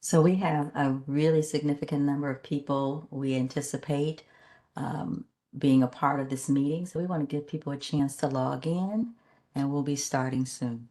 So we have a really significant number of people we anticipate um, being a part of this meeting. So we want to give people a chance to log in, and we'll be starting soon.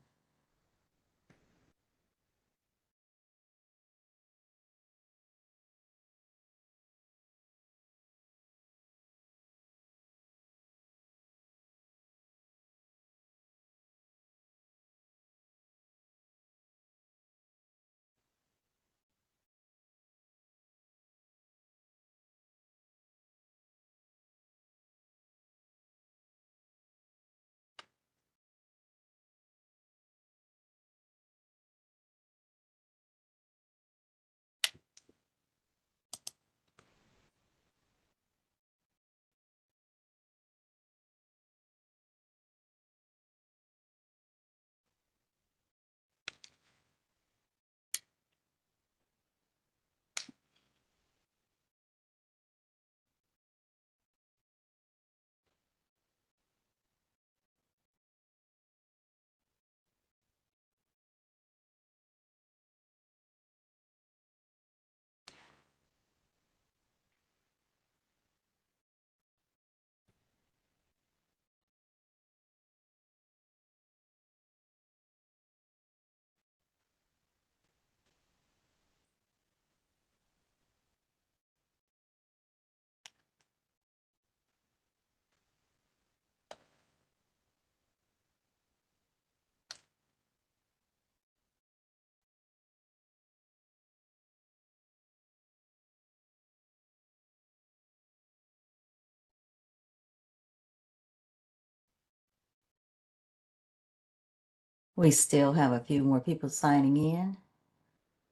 We still have a few more people signing in,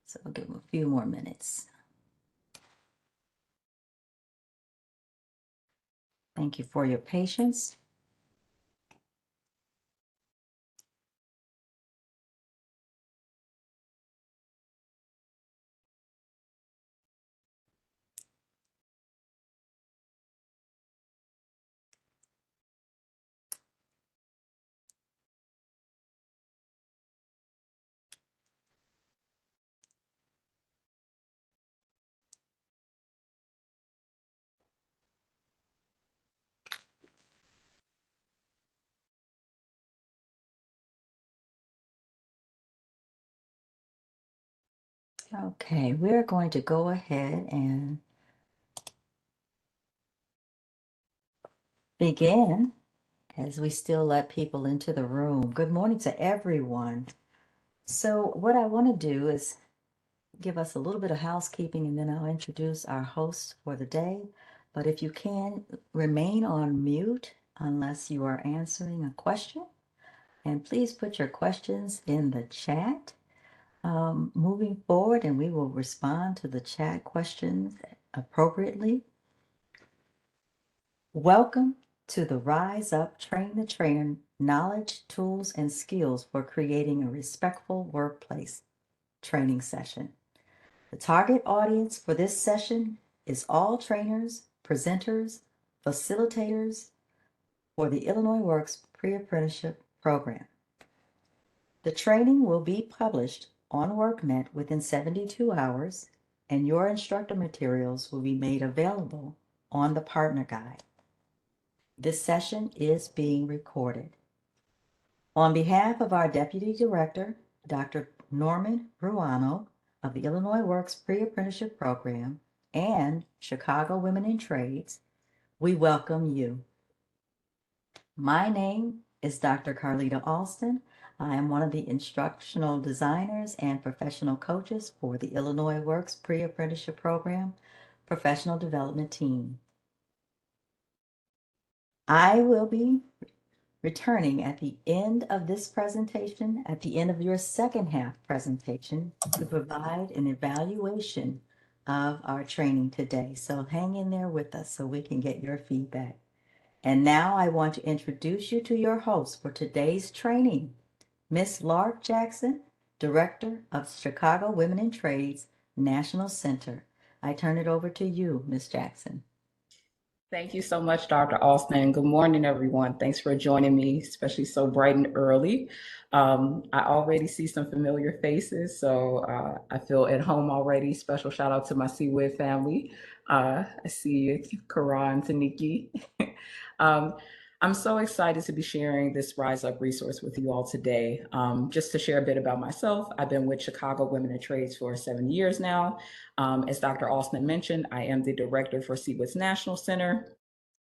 so we'll give them a few more minutes. Thank you for your patience. Okay, we're going to go ahead and begin as we still let people into the room. Good morning to everyone. So what I want to do is give us a little bit of housekeeping, and then I'll introduce our host for the day. But if you can, remain on mute unless you are answering a question. And please put your questions in the chat moving forward, and we will respond to the chat questions appropriately. Welcome to the Rise Up, Train the Trainer Knowledge, Tools, and Skills for Creating a Respectful Workplace training session. The target audience for this session is all trainers, presenters, facilitators for the Illinois Works Pre-Apprenticeship Program. The training will be published on workNet within 72 hours, and your instructor materials will be made available on the partner guide. This session is being recorded. On behalf of our Deputy Director, Dr. Norman Ruano of the Illinois Works Pre-Apprenticeship Program and Chicago Women in Trades, we welcome you. My name is Dr. Carlita Alston. I am one of the instructional designers and professional coaches for the Illinois Works Pre-Apprenticeship Program Professional Development Team. I will be returning at the end of this presentation, at the end of your second half presentation, to provide an evaluation of our training today. So hang in there with us so we can get your feedback. And now I want to introduce you to your host for today's training, Ms. Lark Jackson, Director of Chicago Women in Trades National Center. I turn it over to you, Ms. Jackson. Thank you so much, Dr. Austin. Good morning, everyone. Thanks for joining me, especially so bright and early. I already see some familiar faces, so I feel at home already. Special shout out to my CWID family. I see Karan, Taniki. um, I'm so excited to be sharing this Rise Up resource with you all today. Just to share a bit about myself, I've been with Chicago Women in Trades for 7 years now. As Dr. Austin mentioned, I am the director for CWIT's National Center.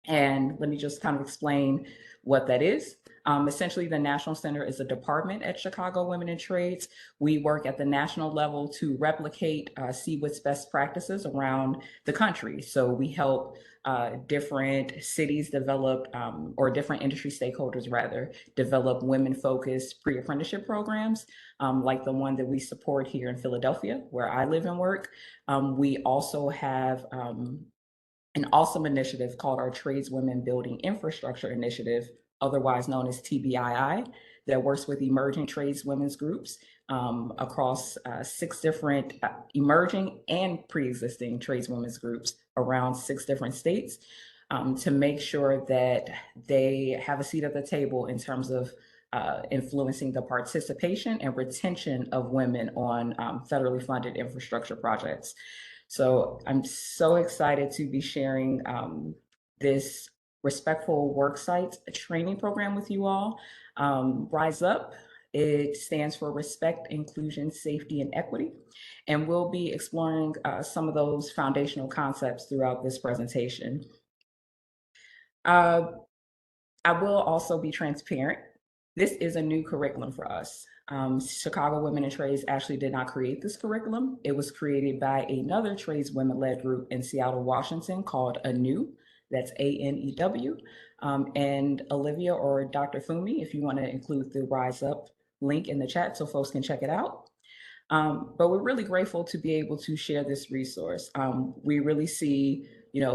And let me just kind of explain what that is. Essentially, the National Center is a department at Chicago Women in Trades. We work at the national level to replicate CWIT's best practices around the country. So we help different cities develop, or different industry stakeholders rather, develop women-focused pre-apprenticeship programs, like the one that we support here in Philadelphia, where I live and work. We also have an awesome initiative called our Tradeswomen Building Infrastructure Initiative, otherwise known as TBII, that works with emerging tradeswomen's groups across 6 different emerging and pre-existing tradeswomen's groups around 6 different states, to make sure that they have a seat at the table in terms of influencing the participation and retention of women on federally funded infrastructure projects. So I'm so excited to be sharing this respectful worksite training program with you all. Rise Up, it stands for Respect, Inclusion, Safety, and Equity. And we'll be exploring some of those foundational concepts throughout this presentation. I will also be transparent. This is a new curriculum for us. Chicago Women in Trades actually did not create this curriculum. It was created by another tradeswomen-led group in Seattle, Washington called ANEW. That's ANEW. And Olivia or Dr. Fumi, if you want to include the Rise Up link in the chat so folks can check it out. But we're really grateful to be able to share this resource. We really see,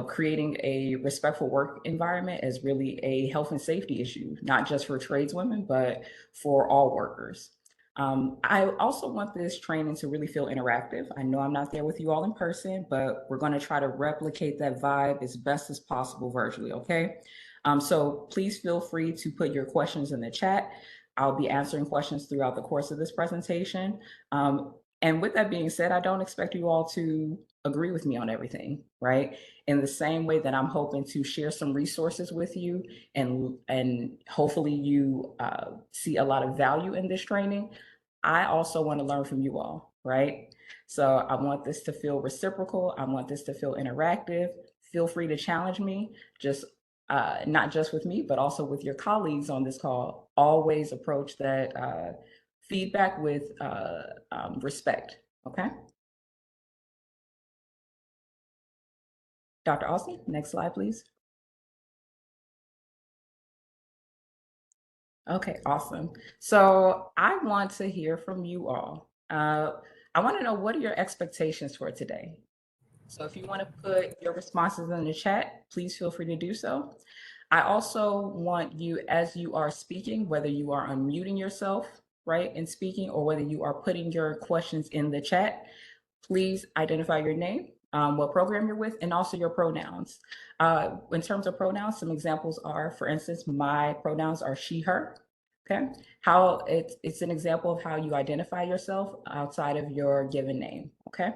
creating a respectful work environment as really a health and safety issue, not just for tradeswomen, but for all workers. I also want this training to really feel interactive. I know I'm not there with you all in person, but we're going to try to replicate that vibe as best as possible virtually, okay? So please feel free to put your questions in the chat. I'll be answering questions throughout the course of this presentation. And with that being said, I don't expect you all to agree with me on everything, right? In the same way that I'm hoping to share some resources with you and hopefully you see a lot of value in this training, I also want to learn from you all, right? So I want this to feel reciprocal. I want this to feel interactive. Feel free to challenge me, just not just with me, but also with your colleagues on this call. Always approach that feedback with respect, okay? Dr. Austin, next slide, please. Okay, awesome. So I want to hear from you all. I want to know, what are your expectations for today? So if you want to put your responses in the chat, please feel free to do so. I also want you, as you are speaking, whether you are unmuting yourself, right, and speaking, or whether you are putting your questions in the chat, please identify your name, what program you're with, and also your pronouns. In terms of pronouns, some examples are, for instance, my pronouns are she, her. Okay, how it's an example of how you identify yourself outside of your given name. Okay.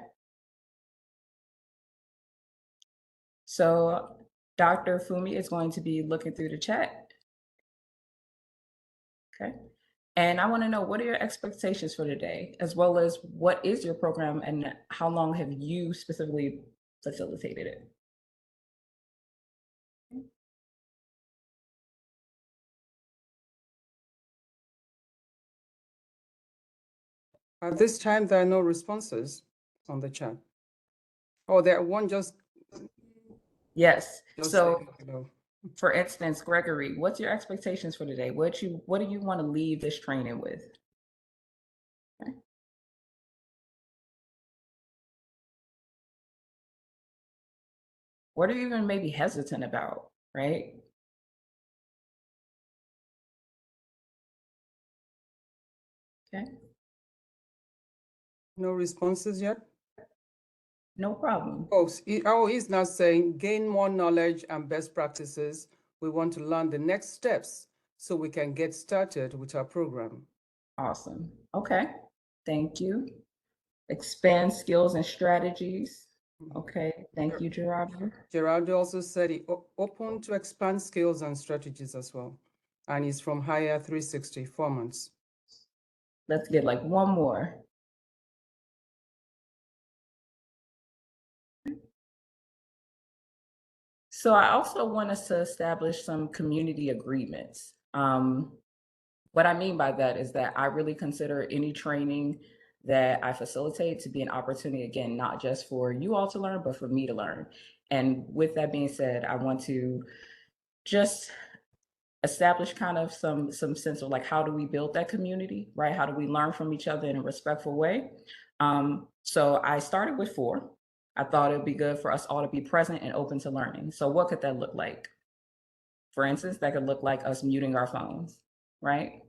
So Dr. Fumi is going to be looking through the chat. Okay. And I want to know, what are your expectations for today, as well as what is your program and how long have you specifically facilitated it? At this time, there are no responses on the chat. Oh, there one just. Yes. So, saying, for instance, Gregory, what's your expectations for today? What do you want to leave this training with? Okay. What are you even maybe hesitant about, right? Okay. No responses yet? No problem. He's now saying gain more knowledge and best practices. We want to learn the next steps so we can get started with our program. Awesome. Okay. Thank you. Expand skills and strategies. Okay. Thank you, Gerardo. Gerardo also said he open to expand skills and strategies as well. And he's from Hire 360, 4 months. Let's get like one more. So I also want us to establish some community agreements. What I mean by that is that I really consider any training that I facilitate to be an opportunity, again, not just for you all to learn, but for me to learn. And with that being said, I want to just establish kind of some sense of like, how do we build that community, right? How do we learn from each other in a respectful way? So I started with 4. I thought it'd be good for us all to be present and open to learning. So what could that look like? For instance, that could look like us muting our phones, right?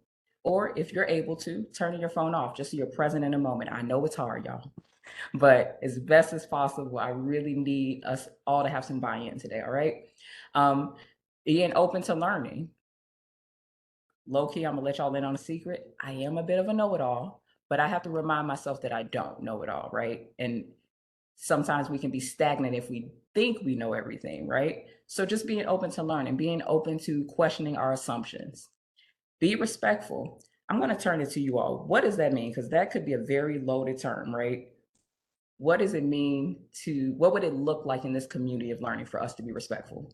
Or if you're able to, turning your phone off just so you're present in a moment. I know it's hard, y'all, but as best as possible, I really need us all to have some buy-in today, all right? Being open to learning. Low key, I'm gonna let y'all in on a secret. I am a bit of a know-it-all, but I have to remind myself that I don't know it all, right? And sometimes we can be stagnant if we think we know everything, right? So just being open to learning, being open to questioning our assumptions. Be respectful. I'm going to turn it to you all. What does that mean? Because that could be a very loaded term, right? What does it mean what would it look like in this community of learning for us to be respectful?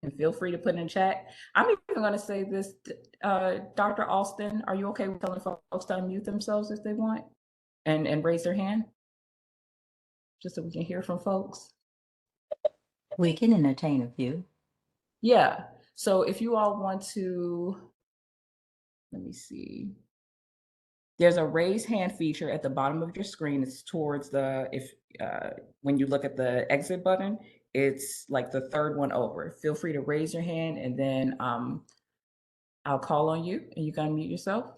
And feel free to put in chat. I'm even going to say this, Dr. Alston, are you okay with telling folks to unmute themselves if they want and raise their hand? Just so we can hear from folks. We can entertain a few. Yeah. So if you all want to, let me see. There's a raise hand feature at the bottom of your screen. It's towards when you look at the exit button, it's like the third one over. Feel free to raise your hand and then I'll call on you and you can unmute yourself.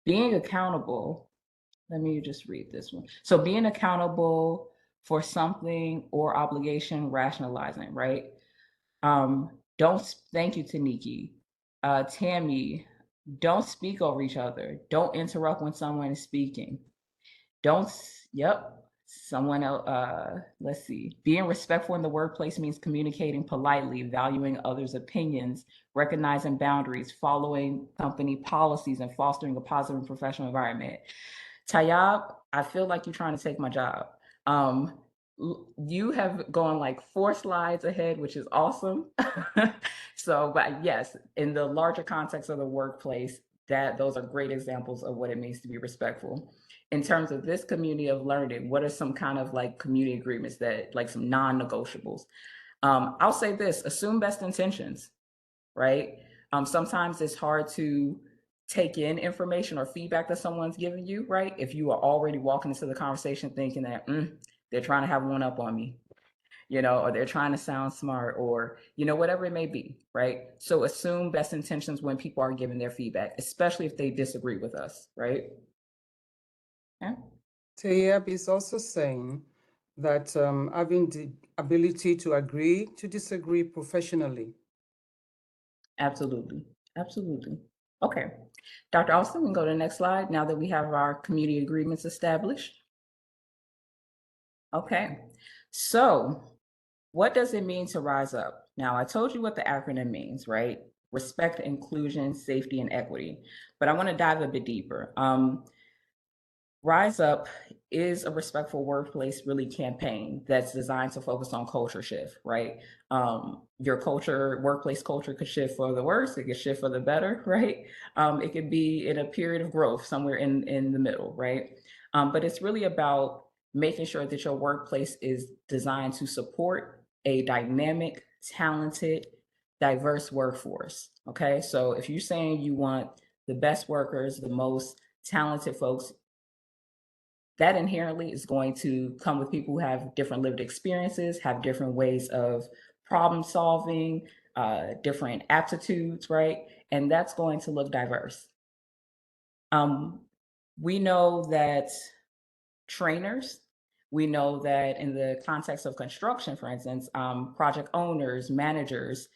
Being accountable, let me just read this one. So being accountable for something or obligation, rationalizing, right? Thank you, Taniki. Tammy, don't speak over each other. Don't interrupt when someone is speaking. Someone else, let's see. Being respectful in the workplace means communicating politely, valuing others' opinions, recognizing boundaries, following company policies, and fostering a positive and professional environment. Tayab, I feel like you're trying to take my job. You have gone like 4 slides ahead, which is awesome. So, but yes, in the larger context of the workplace, those are great examples of what it means to be respectful. In terms of this community of learning, what are some kind of like community agreements that like some non-negotiables? I'll say this: assume best intentions, right? Sometimes it's hard to take in information or feedback that someone's giving you, right? If you are already walking into the conversation thinking that they're trying to have one up on me, or they're trying to sound smart, or whatever it may be, right? So assume best intentions when people are giving their feedback, especially if they disagree with us, right? Yeah. Tayeb is also saying that having the ability to agree to disagree professionally. Absolutely. Absolutely. Okay. Dr. Austin, we can go to the next slide now that we have our community agreements established. Okay. So what does it mean to rise up? Now, I told you what the acronym means, right? Respect, inclusion, safety, and equity. But I want to dive a bit deeper. Rise Up is a respectful workplace really campaign that's designed to focus on culture shift, right? Your workplace culture could shift for the worse, it could shift for the better, right? It could be in a period of growth somewhere in the middle, right? But it's really about making sure that your workplace is designed to support a dynamic, talented, diverse workforce, okay? So if you're saying you want the best workers, the most talented folks, that inherently is going to come with people who have different lived experiences, have different ways of problem solving, different aptitudes, right? And that's going to look diverse. We know that trainers, we know that in the context of construction, for instance, project owners, managers,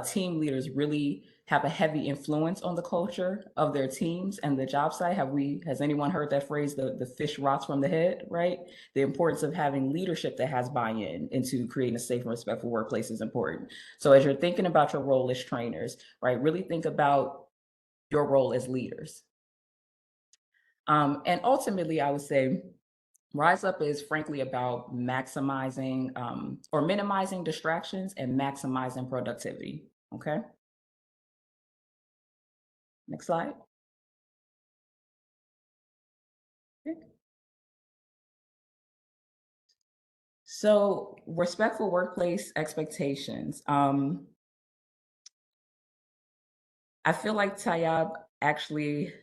team leaders really have a heavy influence on the culture of their teams and the job site. Has anyone heard that phrase, the fish rots from the head, right? The importance of having leadership that has buy-in into creating a safe and respectful workplace is important. So as you're thinking about your role as trainers, right, really think about your role as leaders. And ultimately, I would say Rise Up is frankly about maximizing or minimizing distractions and maximizing productivity. Okay. Next slide. Okay. So, respectful workplace expectations. I feel like Tayab actually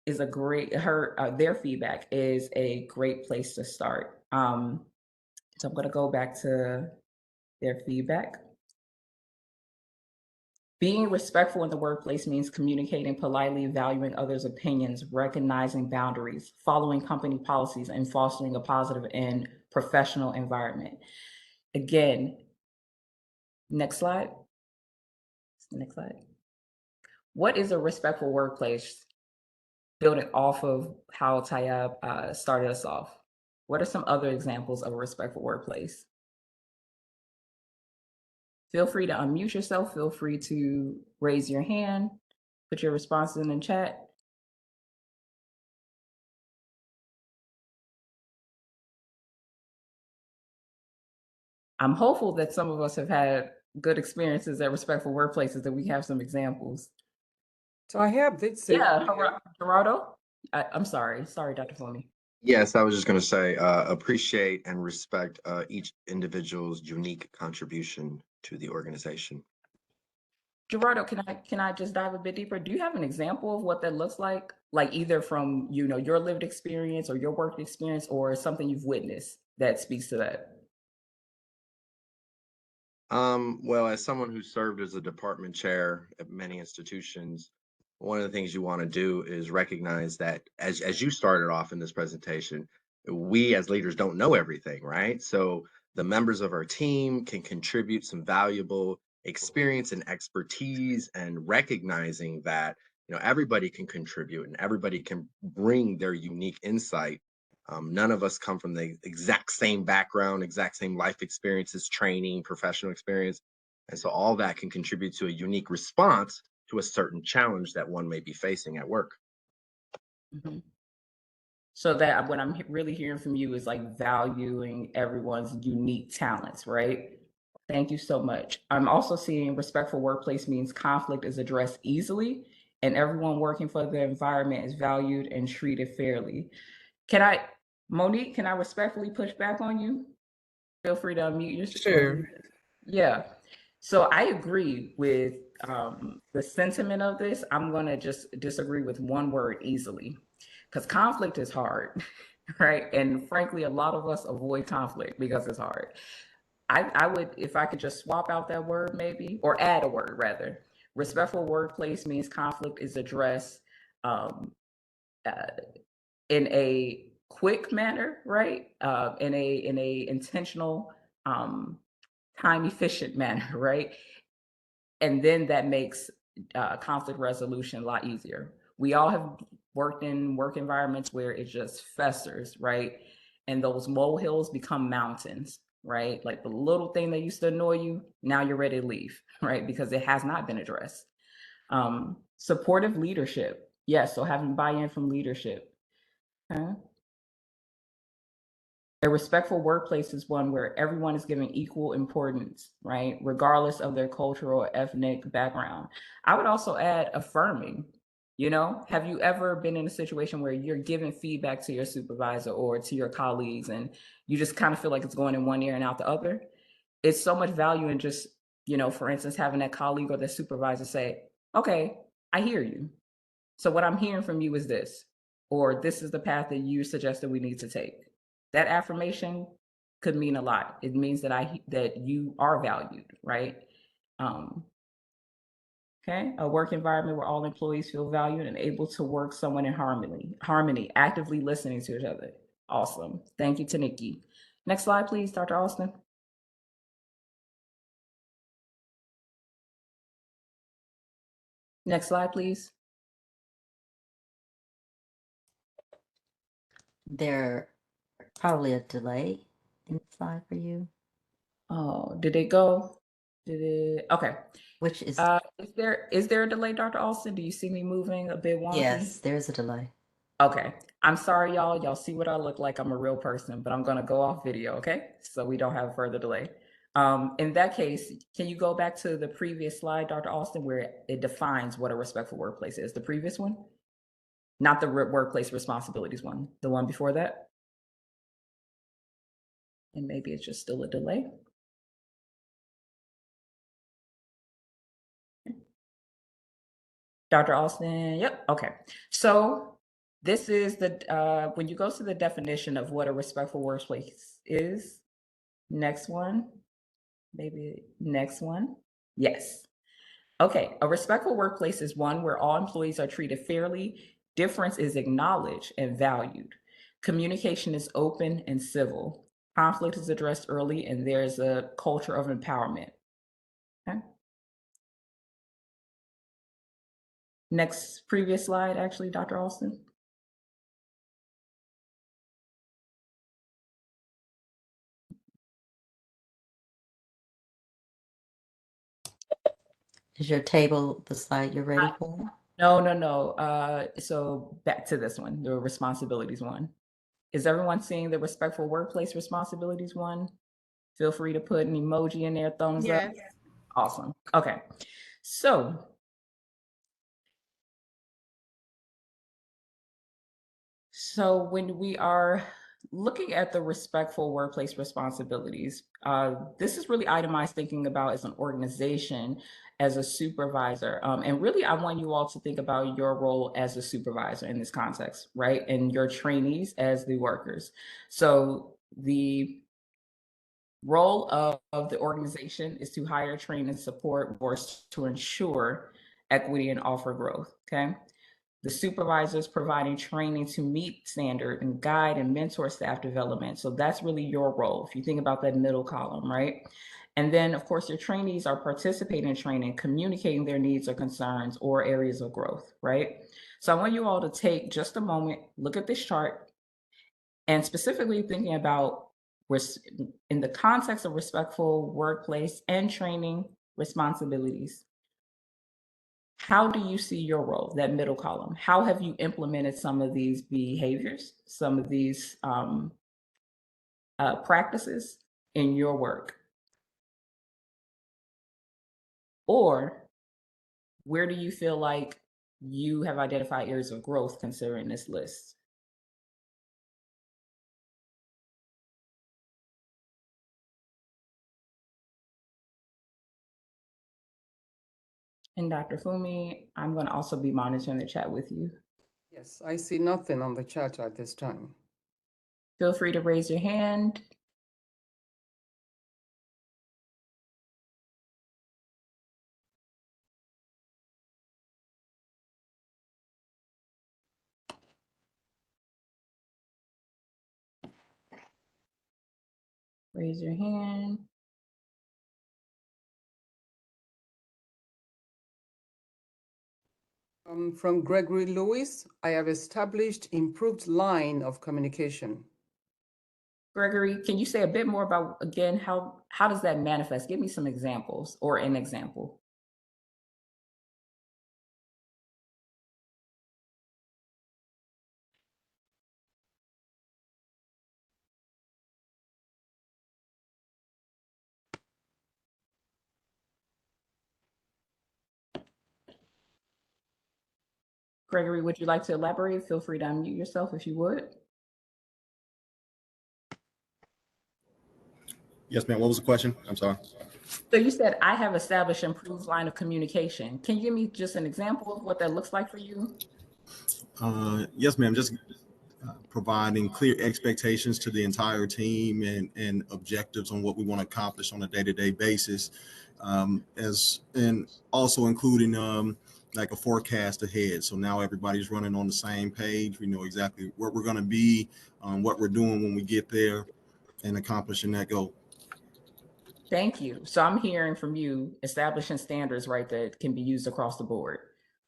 is a great, their feedback is a great place to start. So I'm going to go back to their feedback. Being respectful in the workplace means communicating politely, valuing others' opinions, recognizing boundaries, following company policies, and fostering a positive and professional environment. Again, next slide. Next slide. What is a respectful workplace? Building off of how Tayab started us off. What are some other examples of a respectful workplace? Feel free to unmute yourself. Feel free to raise your hand, put your responses in the chat. I'm hopeful that some of us have had good experiences at respectful workplaces, that we have some examples. So I have did say, Yeah, Gerardo? I'm sorry, Dr. Fleming. Yes, I was just going to say, appreciate and respect each individual's unique contribution to the organization. Gerardo, can I just dive a bit deeper? Do you have an example of what that looks like either from your lived experience or your work experience, or something you've witnessed that speaks to that? Well, as someone who served as a department chair at many institutions, one of the things you want to do is recognize that as you started off in this presentation, we as leaders don't know everything, right? So the members of our team can contribute some valuable experience and expertise, and recognizing that everybody can contribute and everybody can bring their unique insight. None of us come from the exact same background, exact same life experiences, training, professional experience. And so all that can contribute to a unique response to a certain challenge that one may be facing at work. Mm-hmm. So that what I'm really hearing from you is valuing everyone's unique talents, right? Thank you so much. I'm also seeing respectful workplace means conflict is addressed easily and everyone working for the environment is valued and treated fairly. Monique, can I respectfully push back on you? Feel free to unmute yourself. sure. Yeah. So I agree with the sentiment of this. I'm going to just disagree with one word: easily, because conflict is hard, right? And frankly, a lot of us avoid conflict because it's hard. I would, if I could just swap out that word maybe, or add a word rather. Respectful workplace means conflict is addressed um, uh, in a quick manner, right? In a intentional, time efficient manner, right? And then that makes conflict resolution a lot easier. We all have worked in work environments where it just festers, right? And those molehills become mountains, right? Like the little thing that used to annoy you, now you're ready to leave, right? Because it has not been addressed. Supportive leadership. Yes, so having buy-in from leadership. Okay. A respectful workplace is one where everyone is given equal importance, right? Regardless of their cultural or ethnic background. I would also add affirming. Have you ever been in a situation where you're giving feedback to your supervisor or to your colleagues and you just kind of feel like it's going in one ear and out the other? It's so much value in just, for instance, having that colleague or that supervisor say, okay, I hear you. So what I'm hearing from you is this. or this is the path that you suggested we need to take. That affirmation could mean a lot. It means that you are valued, right? Okay, a work environment where all employees feel valued and able to work someone in harmony, actively listening to each other. Awesome. Thank you, Taniki. Next slide, please, Dr. Austin. Next slide, please. There probably a delay in the slide for you. Oh, did it go? Did it? Okay. Which is Is there a delay, Dr. Austin? Do you see me moving a bit wonky? yes, there's a delay. Okay. I'm sorry, y'all. Y'all see what I look like. I'm a real person, but I'm going to go off video, okay? So we don't have further delay. In that case, can you go back to the previous slide, Dr. Austin, where it defines what a respectful workplace is? The previous one? Not the workplace responsibilities one, the one before that? And maybe it's just still a delay. Dr. Austin, yep, okay. So this is the, when you go to the definition of what a respectful workplace is, next one, maybe next one, yes. Okay, a respectful workplace is one where all employees are treated fairly, difference is acknowledged and valued. Communication is open and civil. Conflict is addressed early and there's a culture of empowerment. Okay. Next, previous slide, actually, Dr. Austin. Is your table the slide you're ready for? No. So back to this one, the responsibilities one. Is everyone seeing the respectful workplace responsibilities one? Feel free to put an emoji in there, thumbs up. Awesome. Okay. So when we are looking at the respectful workplace responsibilities, this is really itemized thinking about as an organization, as a supervisor. And really, I want you all to think about your role as a supervisor in this context, right? And your trainees as the workers. So the role of the organization is to hire, train, and support boards to ensure equity and offer growth, okay? The supervisors providing training to meet standard and guide and mentor staff development. So that's really your role, if you think about that middle column, right? And then, of course, your trainees are participating in training, communicating their needs or concerns or areas of growth, right? So I want you all to take just a moment, look at this chart, and specifically thinking about in the context of respectful workplace and training responsibilities. How do you see your role, that middle column? How have you implemented some of these behaviors, some of these practices in your work? Or where do you feel like you have identified areas of growth considering this list? And Dr. Fumi, I'm going to also be monitoring the chat with you. Yes, I see nothing on the chat at this time. Feel free to raise your hand. Raise your hand. From Gregory Lewis, I have established improved line of communication. Gregory, can you say a bit more about, again, how does that manifest? Give me some examples or an example. Gregory, would you like to elaborate? Feel free to unmute yourself if you would. Yes, ma'am. What was the question? I'm sorry. So you said, I have established improved line of communication. Can you give me just an example of what that looks like for you? Yes, ma'am. Just providing clear expectations to the entire team and objectives on what we want to accomplish on a day-to-day basis, and also including like a forecast ahead. So now everybody's running on the same page. We know exactly where we're going to be, what we're doing when we get there, and accomplishing that goal. Thank you. So I'm hearing from you establishing standards, right, that can be used across the board,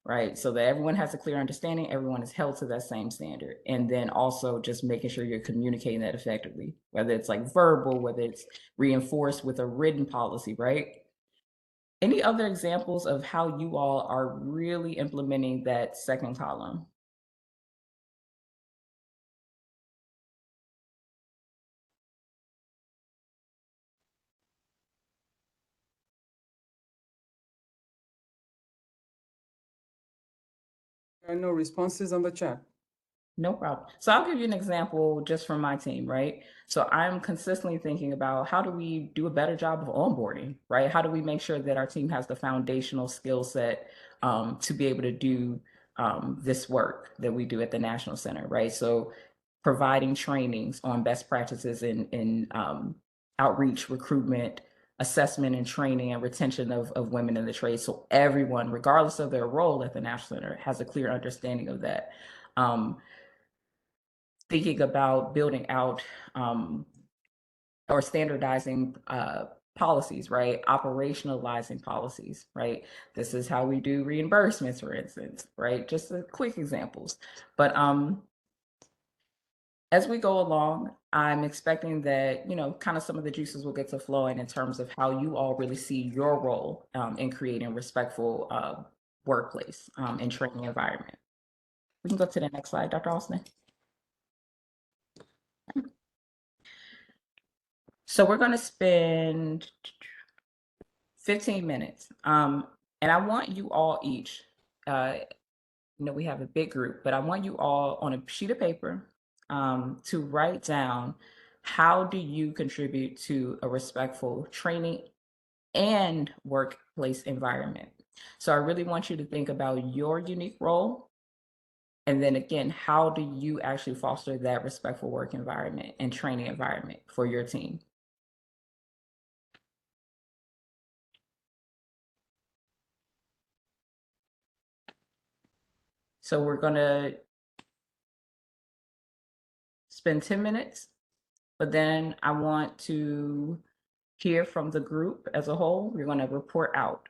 right? So that everyone has a clear understanding, everyone is held to that same standard. And then also just making sure you're communicating that effectively, whether it's like verbal, whether it's reinforced with a written policy, right? Any other examples of how you all are really implementing that second column? There are no responses on the chat. No problem. So I'll give you an example just from my team, right? So I'm consistently thinking about how do we do a better job of onboarding, right? How do we make sure that our team has the foundational skill set to be able to do this work that we do at the National Center, right? So providing trainings on best practices in outreach, recruitment, assessment and training and retention of women in the trade. So everyone, regardless of their role at the National Center, has a clear understanding of that. Thinking about building out or standardizing policies, right? Operationalizing policies, right? This is how we do reimbursements, for instance, right? Just quick examples. But as we go along, I'm expecting that, you know, kind of some of the juices will get to flowing in terms of how you all really see your role in creating a respectful workplace and training environment. We can go to the next slide, Dr. Austin. So we're going to spend 15 minutes. And I want you all each, you know, we have a big group, but I want you all on a sheet of paper to write down how do you contribute to a respectful training and workplace environment. So I really want you to think about your unique role. And then again, how do you actually foster that respectful work environment and training environment for your team? So we're going to spend 10 minutes, but then I want to hear from the group as a whole. We're going to report out.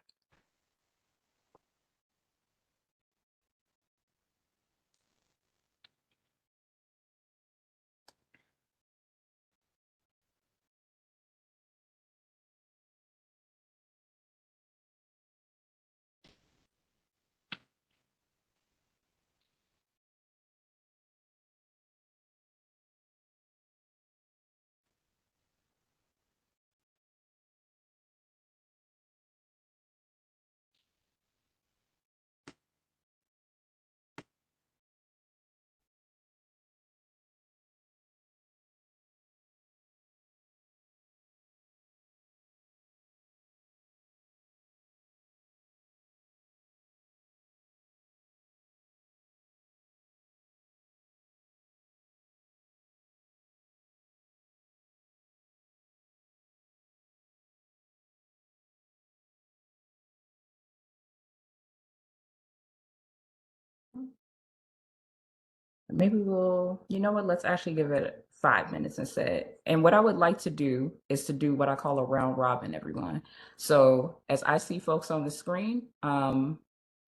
Maybe we'll, you know what, let's actually give it 5 minutes instead. And what I would like to do is to do what I call a round robin, everyone. So as I see folks on the screen,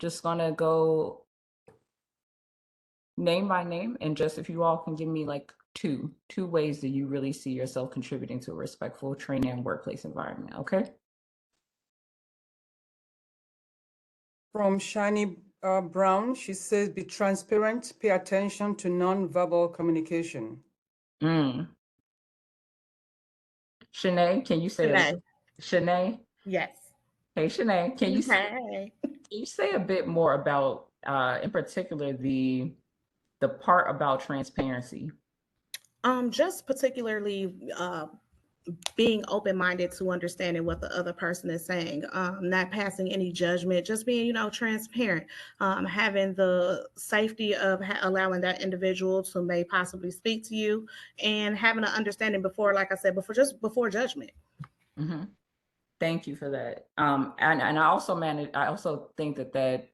just gonna go name by name, and just if you all can give me like two ways that you really see yourself contributing to a respectful training and workplace environment, okay? From Shani Brown, she says, be transparent, pay attention to non-verbal communication. Shanae, can you say Shanae. Shanae? Yes. Hey, Shanae, can you Hey. can you say a bit more about, in particular, the part about transparency? Just particularly being open-minded to understanding what the other person is saying, not passing any judgment, just being, transparent, having the safety of allowing that individual to may possibly speak to you, and having an understanding before, like I said, before judgment. Mm-hmm. Thank you for that. And I also think that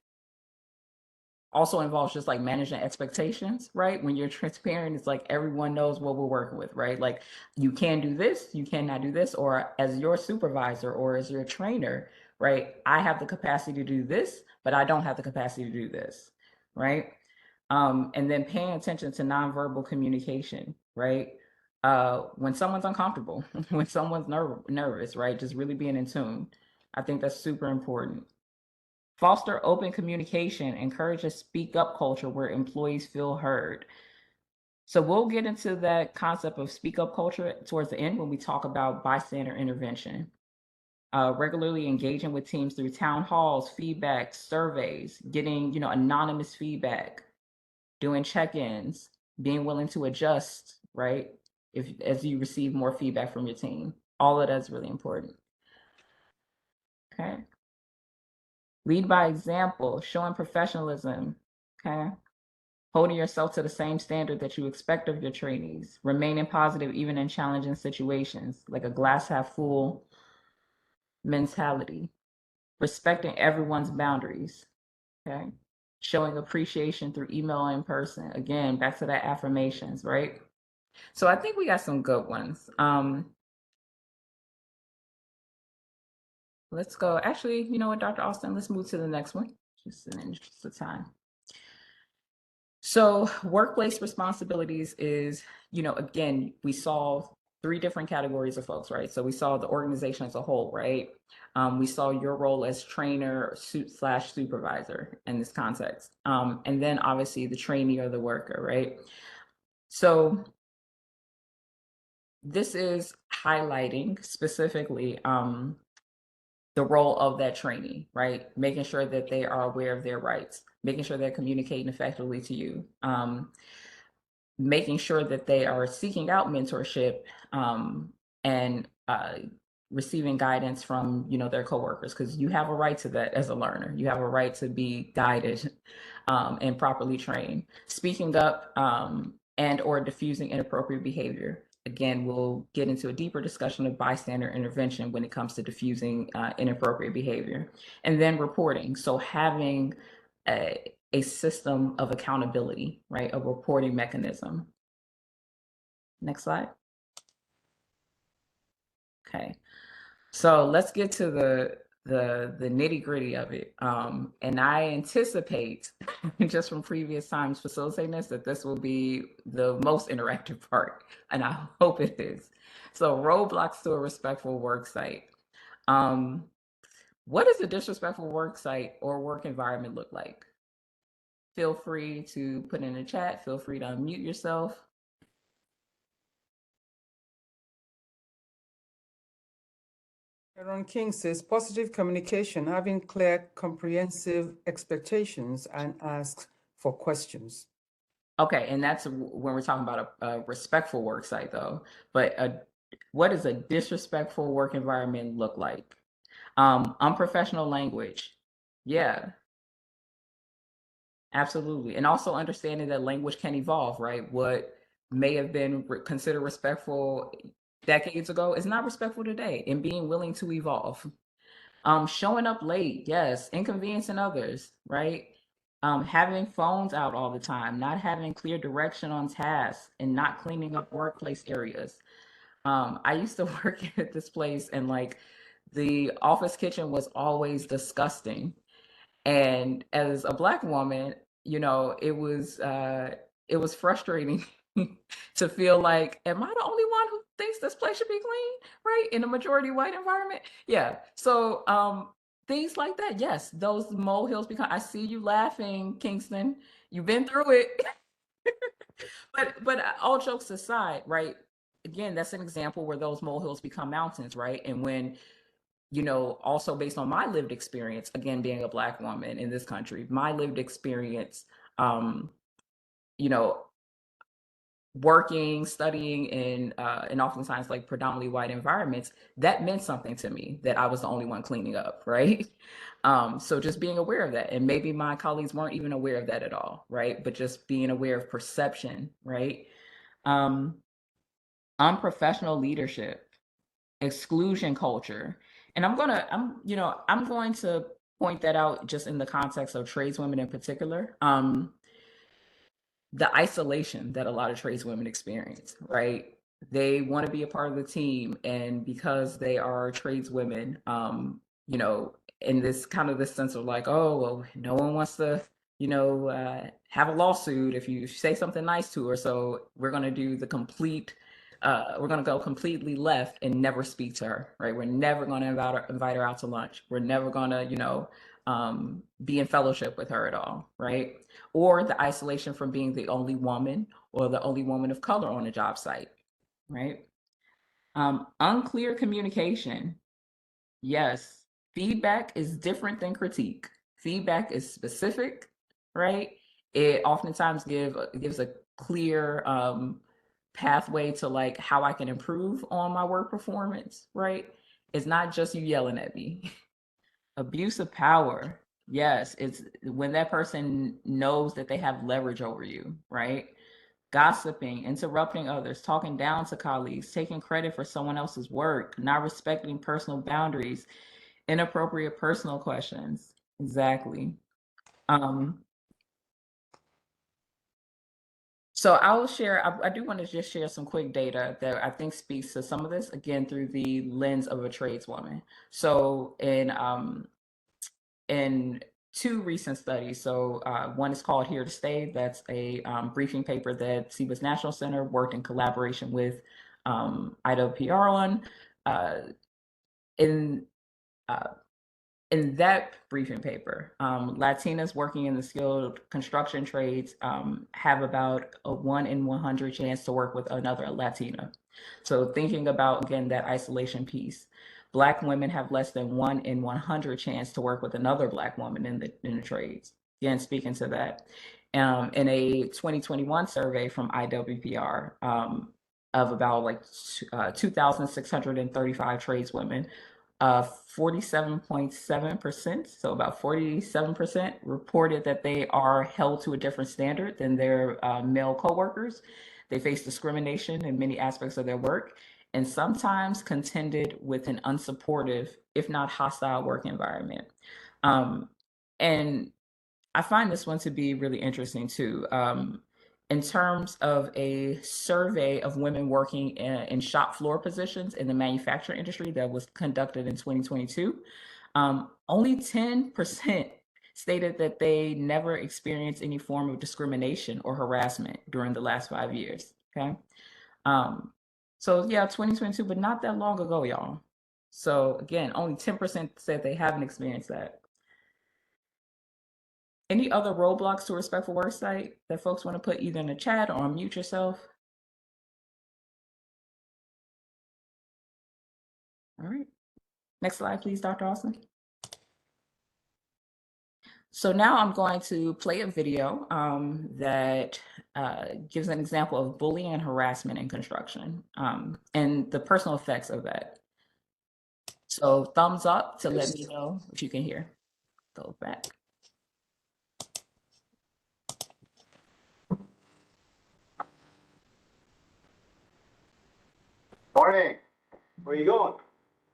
also involves just like managing expectations, right? When you're transparent, it's like everyone knows what we're working with, right? Like you can do this, you cannot do this, or as your supervisor or as your trainer, right? I have the capacity to do this, but I don't have the capacity to do this, right? And then paying attention to nonverbal communication, right? When someone's uncomfortable, when someone's nervous, right? Just really being in tune. I think that's super important. Foster open communication, encourage a speak up culture where employees feel heard. So we'll get into that concept of speak up culture towards the end when we talk about bystander intervention. Regularly engaging with teams through town halls, feedback, surveys, getting anonymous feedback, doing check-ins, being willing to adjust, right? If as you receive more feedback from your team, all of that's really important. Okay. Lead by example, showing professionalism, okay? Holding yourself to the same standard that you expect of your trainees, remaining positive even in challenging situations, like a glass half full mentality, respecting everyone's boundaries, okay? Showing appreciation through email and in person. Again, back to that affirmations, right? So I think we got some good ones. Let's go. Actually, you know what, Dr. Austin, let's move to the next one, just in the interest of time. So workplace responsibilities is, again, we saw 3 different categories of folks, right? So we saw the organization as a whole, right? We saw your role as trainer / supervisor in this context. And then obviously the trainee or the worker, right? So this is highlighting specifically the role of that trainee, right? Making sure that they are aware of their rights, making sure they're communicating effectively to you, making sure that they are seeking out mentorship and receiving guidance from their coworkers, because you have a right to that as a learner. You have a right to be guided and properly trained. Speaking up and or diffusing inappropriate behavior. Again, we'll get into a deeper discussion of bystander intervention when it comes to diffusing inappropriate behavior. And then reporting. So having a system of accountability, right? A reporting mechanism. Next slide. Okay. So let's get to the nitty gritty of it. And I anticipate just from previous times facilitating this will be the most interactive part, and I hope it is. So roadblocks to a respectful work site. What does a disrespectful work site or work environment look like? Feel free to put in the chat. Feel free to unmute yourself. Aaron King says positive communication, having clear, comprehensive expectations and ask for questions. Okay, and that's when we're talking about a respectful work site, though. But what does a disrespectful work environment look like? Unprofessional language. Yeah, absolutely. And also understanding that language can evolve, right? What may have been considered respectful decades ago is not respectful today, and being willing to evolve. Showing up late, yes, inconveniencing others, right? Having phones out all the time, not having clear direction on tasks, and not cleaning up workplace areas. I used to work at this place, and like the office kitchen was always disgusting. And as a Black woman, it was frustrating to feel like, am I the only one who thinks this place should be clean, right? In a majority white environment? Yeah. So things like that. Yes, those molehills become. I see you laughing, Kingston. You've been through it. But all jokes aside, right? Again, that's an example where those molehills become mountains, right? And when also based on my lived experience, again, being a Black woman in this country, my lived experience, you know, working, studying in and oftentimes like predominantly white environments, that meant something to me that I was the only one cleaning up, right? So just being aware of that, and maybe my colleagues weren't even aware of that at all, right? But just being aware of perception, right? Unprofessional leadership, exclusion culture, and I'm going to point that out just in the context of tradeswomen in particular. The isolation that a lot of tradeswomen experience, right? They want to be a part of the team, and because they are tradeswomen, in this kind of this sense of like, oh, well, no one wants to, have a lawsuit if you say something nice to her, so we're going to do the complete. We're going to go completely left and never speak to her, right? We're never going to invite her out to lunch. We're never going to, be in fellowship with her at all, right? Or the isolation from being the only woman or the only woman of color on a job site, right? Unclear communication. Yes, feedback is different than critique. Feedback is specific, right? It oftentimes gives a clear pathway to like how I can improve on my work performance, right? It's not just you yelling at me. Abuse of power. Yes, it's when that person knows that they have leverage over you, right? Gossiping, interrupting others, talking down to colleagues, taking credit for someone else's work, not respecting personal boundaries, inappropriate personal questions. Exactly. So I will share, I do want to just share some quick data that I think speaks to some of this, again, through the lens of a tradeswoman. So in two recent studies. So one is called Here to Stay. That's a briefing paper that CBIS National Center worked in collaboration with IWR on. In in that briefing paper, Latinas working in the skilled construction trades have about a 1 in 100 chance to work with another Latina. So thinking about, again, that isolation piece, Black women have less than 1 in 100 chance to work with another Black woman in the trades. Again, speaking to that. In a 2021 survey from IWPR of about like 2,635 tradeswomen, 47.7%, so about 47% reported that they are held to a different standard than their male coworkers. They face discrimination in many aspects of their work, and sometimes contended with an unsupportive, if not hostile, work environment. And I find this one to be really interesting too. In terms of a survey of women working in shop floor positions in the manufacturing industry that was conducted in 2022, only 10% stated that they never experienced any form of discrimination or harassment during the last 5 years. Okay. So yeah, 2022, but not that long ago, y'all. So again, only 10% said they haven't experienced that. Any other roadblocks to a respectful work site that folks want to put either in the chat or unmute yourself? All right. Next slide, please, Dr. Austin. So now I'm going to play a video that gives an example of bullying and harassment in construction and the personal effects of that. So thumbs up to let me know if you can hear. Go back. Morning. Where are you going?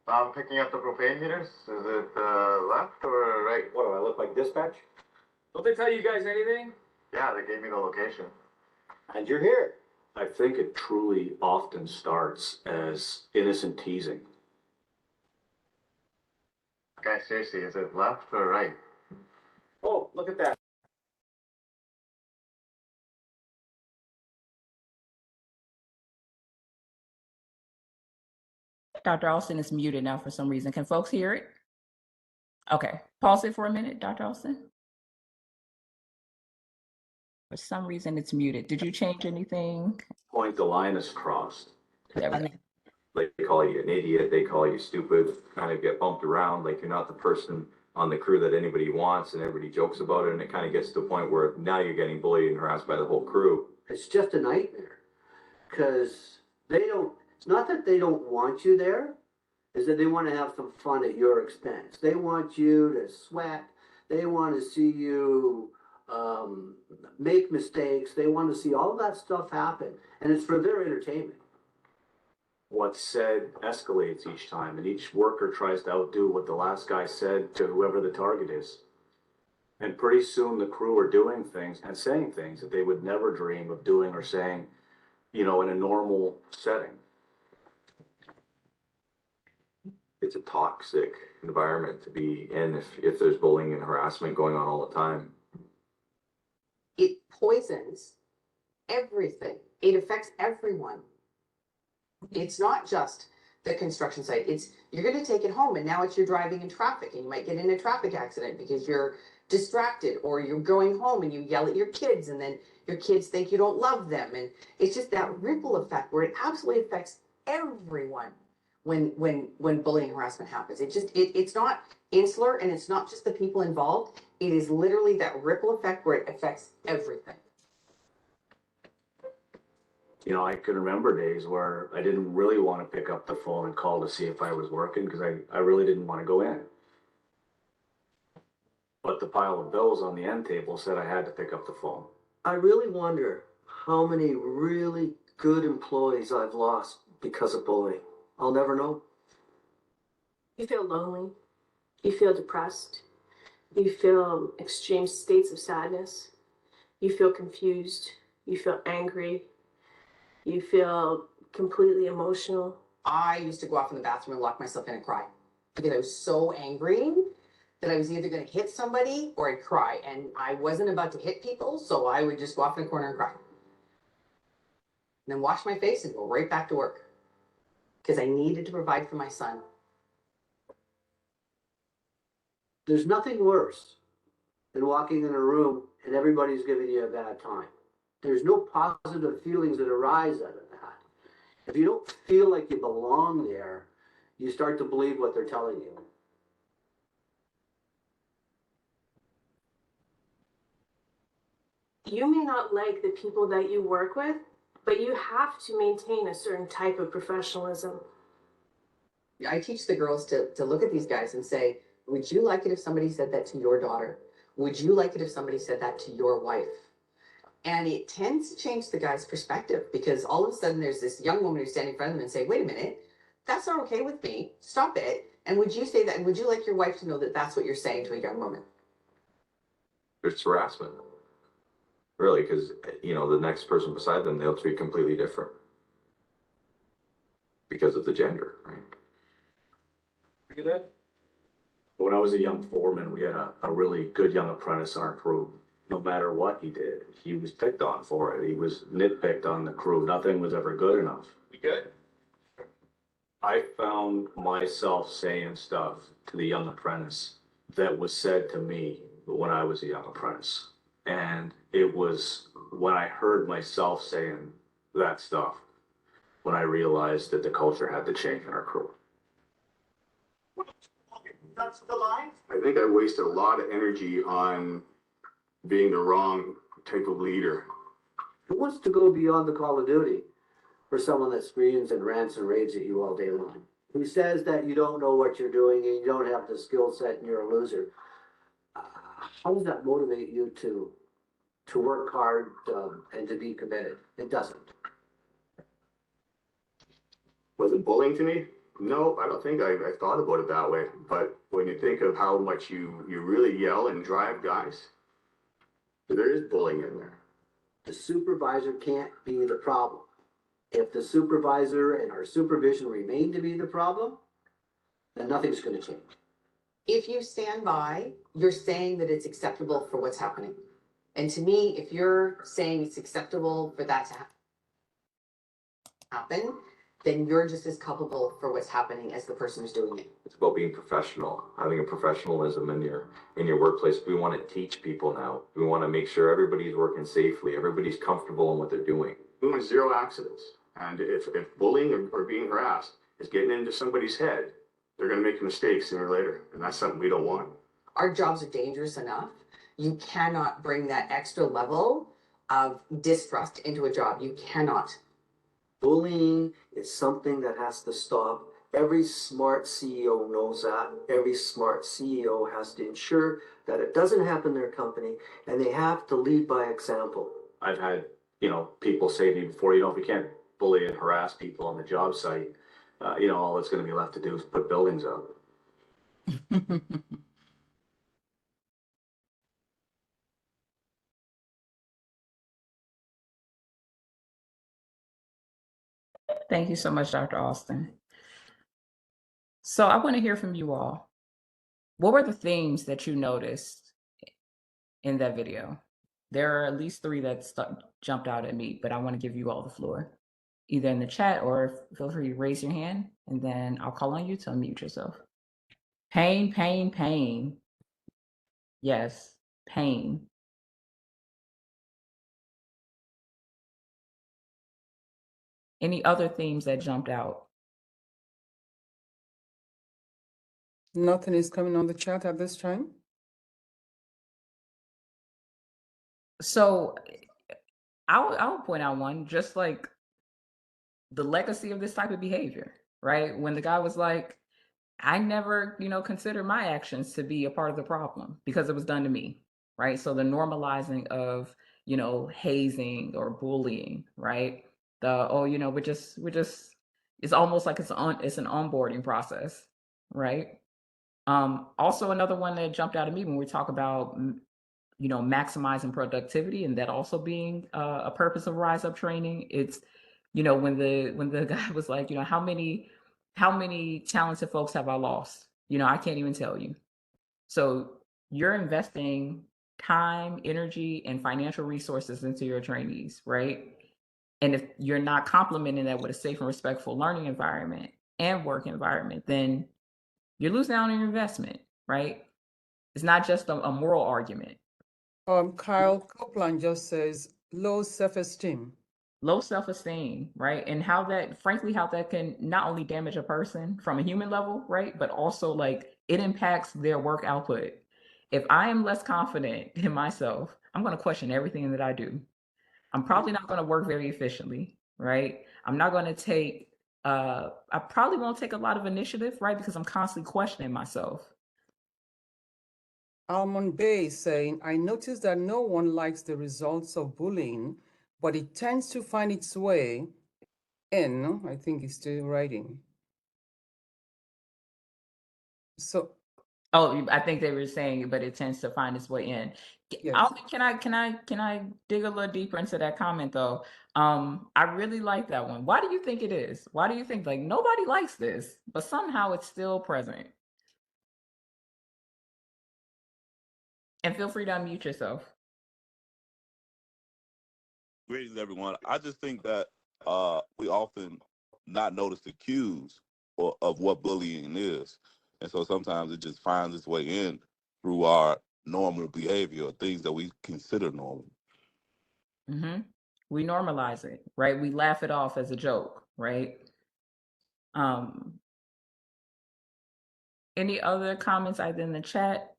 I'm picking up the propane meters. Is it left or right? What, do I look like dispatch? Don't they tell you guys anything? Yeah, they gave me the location. And you're here. I think it truly often starts as innocent teasing. Okay, seriously, is it left or right? Oh, look at that. Dr. Austin is muted now for some reason. Can folks hear it? Okay, pause it for a minute, Dr. Austin. For some reason it's muted. Did you change anything? Point the line is crossed. There we go. They call you an idiot, they call you stupid, kind of get bumped around like you're not the person on the crew that anybody wants and everybody jokes about it, and it kind of gets to the point where now you're getting bullied and harassed by the whole crew. It's just a nightmare. because it's not that they don't want you there, is that they want to have some fun at your expense. They want you to sweat. They want to see you make mistakes. They want to see all of that stuff happen, and it's for their entertainment. What's said escalates each time, and each worker tries to outdo what the last guy said to whoever the target is. And pretty soon the crew are doing things and saying things that they would never dream of doing or saying, in a normal setting. It's a toxic environment to be in if there's bullying and harassment going on all the time. It poisons everything. It affects everyone. It's not just the construction site. You're going to take it home, and now you're driving in traffic, and you might get in a traffic accident because you're distracted, or you're going home and you yell at your kids, and then your kids think you don't love them, and it's just that ripple effect where it absolutely affects everyone when bullying and harassment happens. It's not insular, and it's not just the people involved. It is literally that ripple effect where it affects everything. I can remember days where I didn't really want to pick up the phone and call to see if I was working because I really didn't want to go in. But the pile of bills on the end table said I had to pick up the phone. I really wonder how many really good employees I've lost because of bullying. I'll never know. You feel lonely. You feel depressed. You feel extreme states of sadness. You feel confused. You feel angry. You feel completely emotional. I used to go off in the bathroom and lock myself in and cry because I was so angry that I was either going to hit somebody or I'd cry. And I wasn't about to hit people, so I would just go off in a corner and cry. And then wash my face and go right back to work because I needed to provide for my son. There's nothing worse than walking in a room and everybody's giving you a bad time. There's no positive feelings that arise out of that. If you don't feel like you belong there, you start to believe what they're telling you. You may not like the people that you work with, but you have to maintain a certain type of professionalism. I teach the girls to look at these guys and say, would you like it if somebody said that to your daughter? Would you like it if somebody said that to your wife? And it tends to change the guy's perspective because all of a sudden there's this young woman who's standing in front of them and say, wait a minute, that's not okay with me. Stop it. And would you say that? And would you like your wife to know that that's what you're saying to a young woman? It's harassment. Really, because, the next person beside them, they'll treat completely different because of the gender, right? Look at that. When I was a young foreman, we had a really good young apprentice on our crew. No matter what he did, he was picked on for it. He was nitpicked on the crew. Nothing was ever good enough. You good? I found myself saying stuff to the young apprentice that was said to me when I was a young apprentice. And it was when I heard myself saying that stuff when I realized that the culture had to change in our crew. That's the line. I think I wasted a lot of energy on being the wrong type of leader. Who wants to go beyond the call of duty for someone that screams and rants and raves at you all day long? Who says that you don't know what you're doing and you don't have the skill set and you're a loser? How does that motivate you to work hard and to be committed? It doesn't. Was it bullying to me? No, I don't think I thought about it that way. But when you think of how much you really yell and drive guys, there is bullying in there. The supervisor can't be the problem. If the supervisor and our supervision remain to be the problem, then nothing's going to change. If you stand by, you're saying that it's acceptable for what's happening. And to me, if you're saying it's acceptable for that to happen, then you're just as culpable for what's happening as the person who's doing it. It's about being professional, having a professionalism in your workplace. We want to teach people now. We want to make sure everybody's working safely, everybody's comfortable in what they're doing. We want 0 accidents. And if bullying or being harassed is getting into somebody's head, they're going to make a mistake sooner or later. And that's something we don't want. Our jobs are dangerous enough. You cannot bring that extra level of distrust into a job. You cannot. Bullying is something that has to stop. Every smart CEO knows that. Every smart CEO has to ensure that it doesn't happen in their company, and they have to lead by example. I've had, people say to me before, if you can't bully and harass people on the job site, all that's going to be left to do is put buildings up. Thank you so much, Dr. Austin. So I want to hear from you all. What were the themes that you noticed in that video? There are at least 3 that jumped out at me, but I want to give you all the floor, either in the chat or feel free to raise your hand, and then I'll call on you to unmute yourself. Pain, pain, pain. Yes, pain. Any other themes that jumped out? Nothing is coming on the chat at this time. So I'll point out one, just like the legacy of this type of behavior, right? When the guy was like, I never, considered my actions to be a part of the problem because it was done to me, right? So the normalizing of, hazing or bullying, right? We're just, it's almost like it's an onboarding process, right? Also another one that jumped out at me when we talk about, maximizing productivity, and that also being a purpose of Rise Up training. It's, when the guy was like, how many talented folks have I lost? I can't even tell you. So you're investing time, energy, and financial resources into your trainees, right? And if you're not complementing that with a safe and respectful learning environment and work environment, then you're losing out on your investment, right? It's not just a moral argument. Kyle Copeland just says low self-esteem. Low self-esteem, right? And how that can not only damage a person from a human level, right? But also like it impacts their work output. If I am less confident in myself, I'm going to question everything that I do. I'm probably not going to work very efficiently, right? I'm not going to take, I probably won't take a lot of initiative, right? Because I'm constantly questioning myself. Almond Bay is saying, I noticed that no one likes the results of bullying, but it tends to find its way in, I think he's still writing. So, I think they were saying, but it tends to find its way in. yes. Can I dig a little deeper into that comment though? I really like that one. Why do you think it is? Why do you think like nobody likes this, but somehow it's still present? And feel free to unmute yourself. Greetings, everyone. I just think that we often not notice the cues of what bullying is. And so sometimes it just finds its way in through our normal behavior, things that we consider normal. Mm-hmm. We normalize it, right? We laugh it off as a joke, right? Any other comments either in the chat?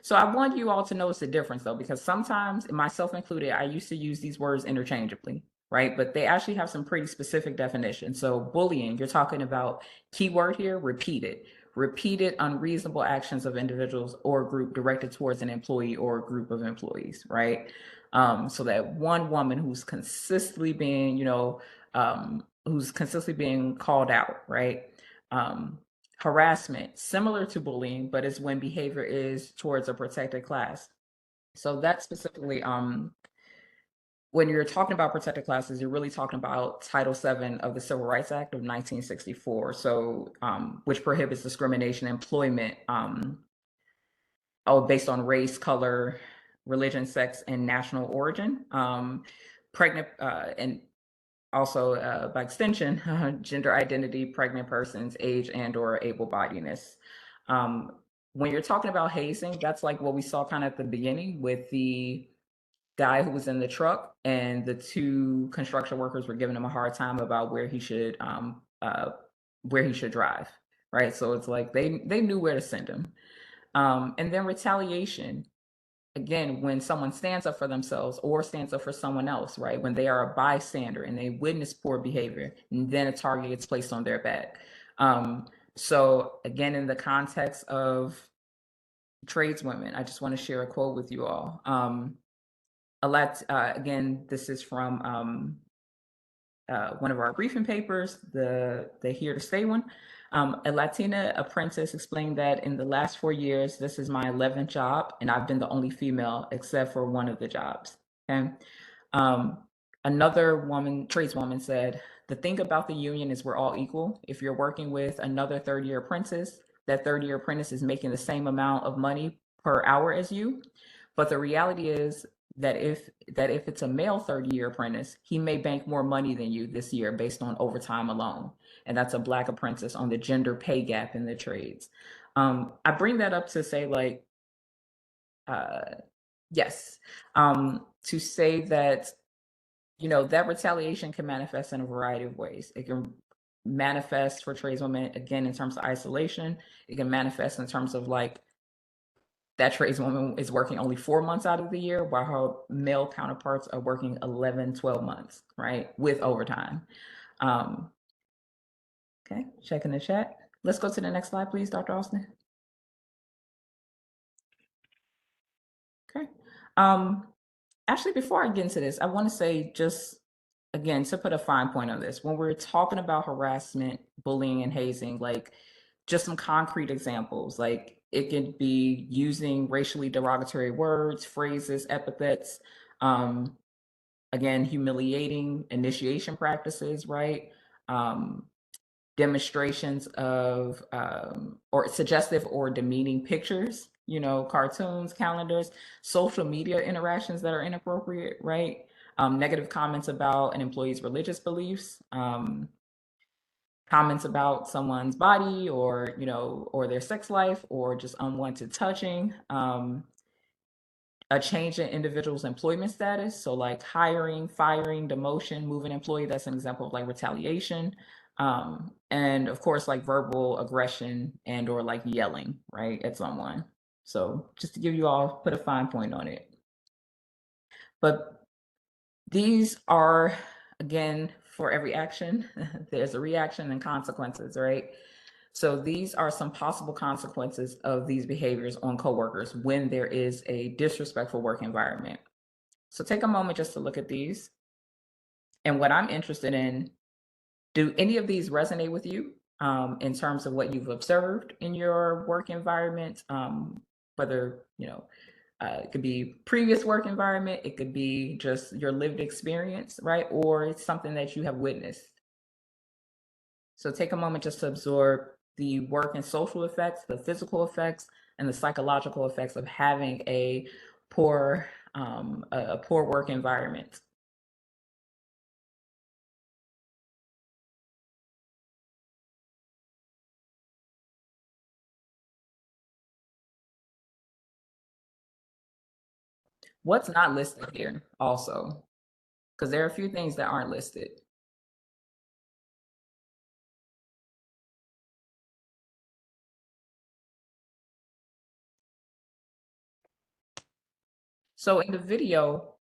So I want you all to notice the difference though, because sometimes, myself included, I used to use these words interchangeably, right? But they actually have some pretty specific definitions. So bullying, you're talking about, keyword here, repeated unreasonable actions of individuals or group directed towards an employee or a group of employees, right? So that one woman who's consistently being, called out, right? Harassment, similar to bullying, but it's when behavior is towards a protected class. So that's specifically, when you're talking about protected classes, you're really talking about Title VII of the Civil Rights Act of 1964. So, which prohibits discrimination in employment, based on race, color, religion, sex, and national origin. Pregnant, and also, by extension, gender identity, pregnant persons, age, and/or able-bodiedness. When you're talking about hazing, that's like what we saw kind of at the beginning with the guy who was in the truck, and the 2 construction workers were giving him a hard time about where he should drive, right? So it's like they knew where to send him. And then retaliation. again, when someone stands up for themselves or stands up for someone else, right? When they are a bystander and they witness poor behavior, and then a target gets placed on their back. So again, in the context of tradeswomen, I just want to share a quote with you all. Again, this is from one of our briefing papers, the Here to Stay one. A Latina apprentice explained that in the last 4 years, this is my 11th job, and I've been the only female except for one of the jobs. Okay. Another tradeswoman said, the thing about the union is we're all equal. If you're working with another third-year apprentice, that third-year apprentice is making the same amount of money per hour as you. But the reality is that if it's a male third-year apprentice, he may bank more money than you this year based on overtime alone. And that's a Black apprentice on the gender pay gap in the trades. I bring that up to say, like, yes, to say that, you know, that retaliation can manifest in a variety of ways. It can manifest for tradeswomen, again, in terms of isolation. It can manifest in terms of, like, that tradeswoman is working only 4 months out of the year, while her male counterparts are working 11, 12 months, right, with overtime. Okay, checking the chat. Let's go to the next slide, please, Dr. Austin. Okay. Actually, before I get into this, I want to say, just again, to put a fine point on this, when we're talking about harassment, bullying, and hazing, like, just some concrete examples, like it could be using racially derogatory words, phrases, epithets, again, humiliating initiation practices, right? Demonstrations of or suggestive or demeaning pictures, you know, cartoons, calendars, social media interactions that are inappropriate, right? Negative comments about an employee's religious beliefs, comments about someone's body, or, you know, or their sex life, or just unwanted touching, a change in individual's employment status. So like hiring, firing, demotion, moving employee, that's an example of like retaliation. And of course, like verbal aggression and or like yelling, right, at someone. So just to give you all, put a fine point on it. But these are, again, for every action, there's a reaction and consequences, right? So these are some possible consequences of these behaviors on coworkers when there is a disrespectful work environment. So take a moment just to look at these. And what I'm interested in, do any of these resonate with you in terms of what you've observed in your work environment? Whether, you know, it could be previous work environment, it could be just your lived experience, right? Or it's something that you have witnessed. So take a moment just to absorb the work and social effects, the physical effects, and the psychological effects of having a poor work environment. What's not listed here also? Because there are a few things that aren't listed. So in the video,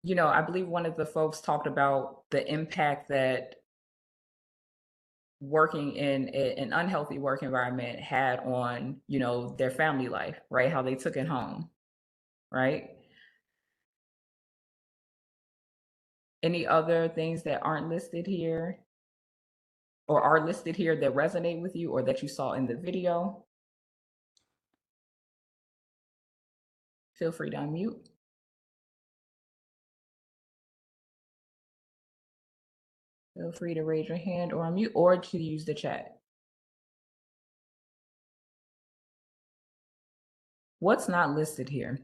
you know, I believe one of the folks talked about the impact that working in an unhealthy work environment had on, you know, their family life, right? How they took it home, right? Any other things that aren't listed here or are listed here that resonate with you or that you saw in the video? Feel free to unmute. Feel free to raise your hand or unmute, or to use the chat. What's not listed here?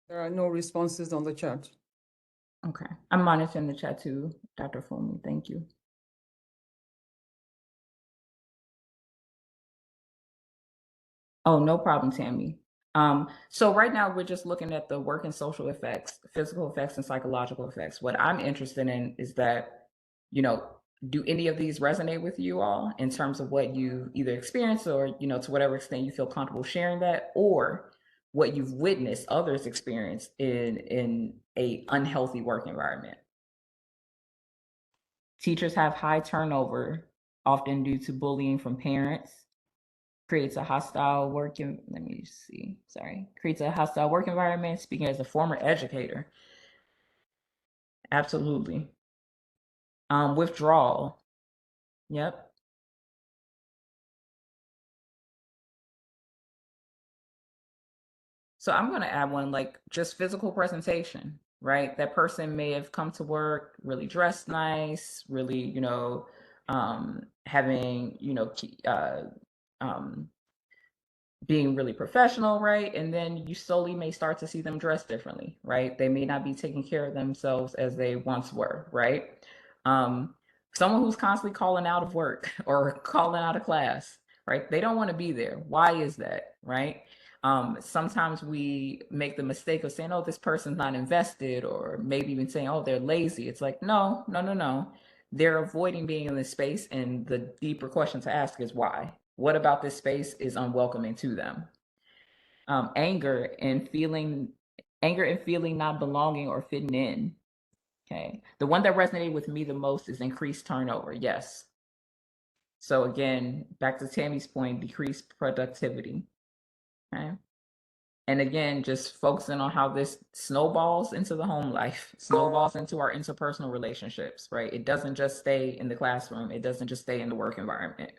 There are no responses on the chat. Okay, I'm monitoring the chat too, Dr. Fulmy, thank you. Oh, no problem, Tammy. So right now we're just looking at the work and social effects, physical effects and psychological effects. What I'm interested in is that, do any of these resonate with you all in terms of what you either experienced or, to whatever extent you feel comfortable sharing that, or what you've witnessed others experience in a unhealthy work environment? Teachers have high turnover, often due to bullying from parents. Creates a hostile work creates a hostile work environment. Speaking as a former educator, absolutely. Withdrawal, yep. So I'm going to add one, like just physical presentation, right? That person may have come to work really dressed nice, really, having, being really professional, right? And then you slowly may start to see them dress differently, right? They may not be taking care of themselves as they once were, right? Um, Someone who's constantly calling out of work or calling out of class, right? They don't want to be there. Why is that, right? Sometimes we make the mistake of saying, oh, this person's not invested, or maybe even saying, oh, they're lazy. It's like, no. They're avoiding being in this space. And the deeper question to ask is why? What about this space is unwelcoming to them? Anger and feeling not belonging or fitting in. Okay. The one that resonated with me the most is increased turnover. Yes. So again, back to Tammy's point, decreased productivity. Okay. And again, just focusing on how this snowballs into the home life, snowballs into our interpersonal relationships, right? It doesn't just stay in the classroom. It doesn't just stay in the work environment.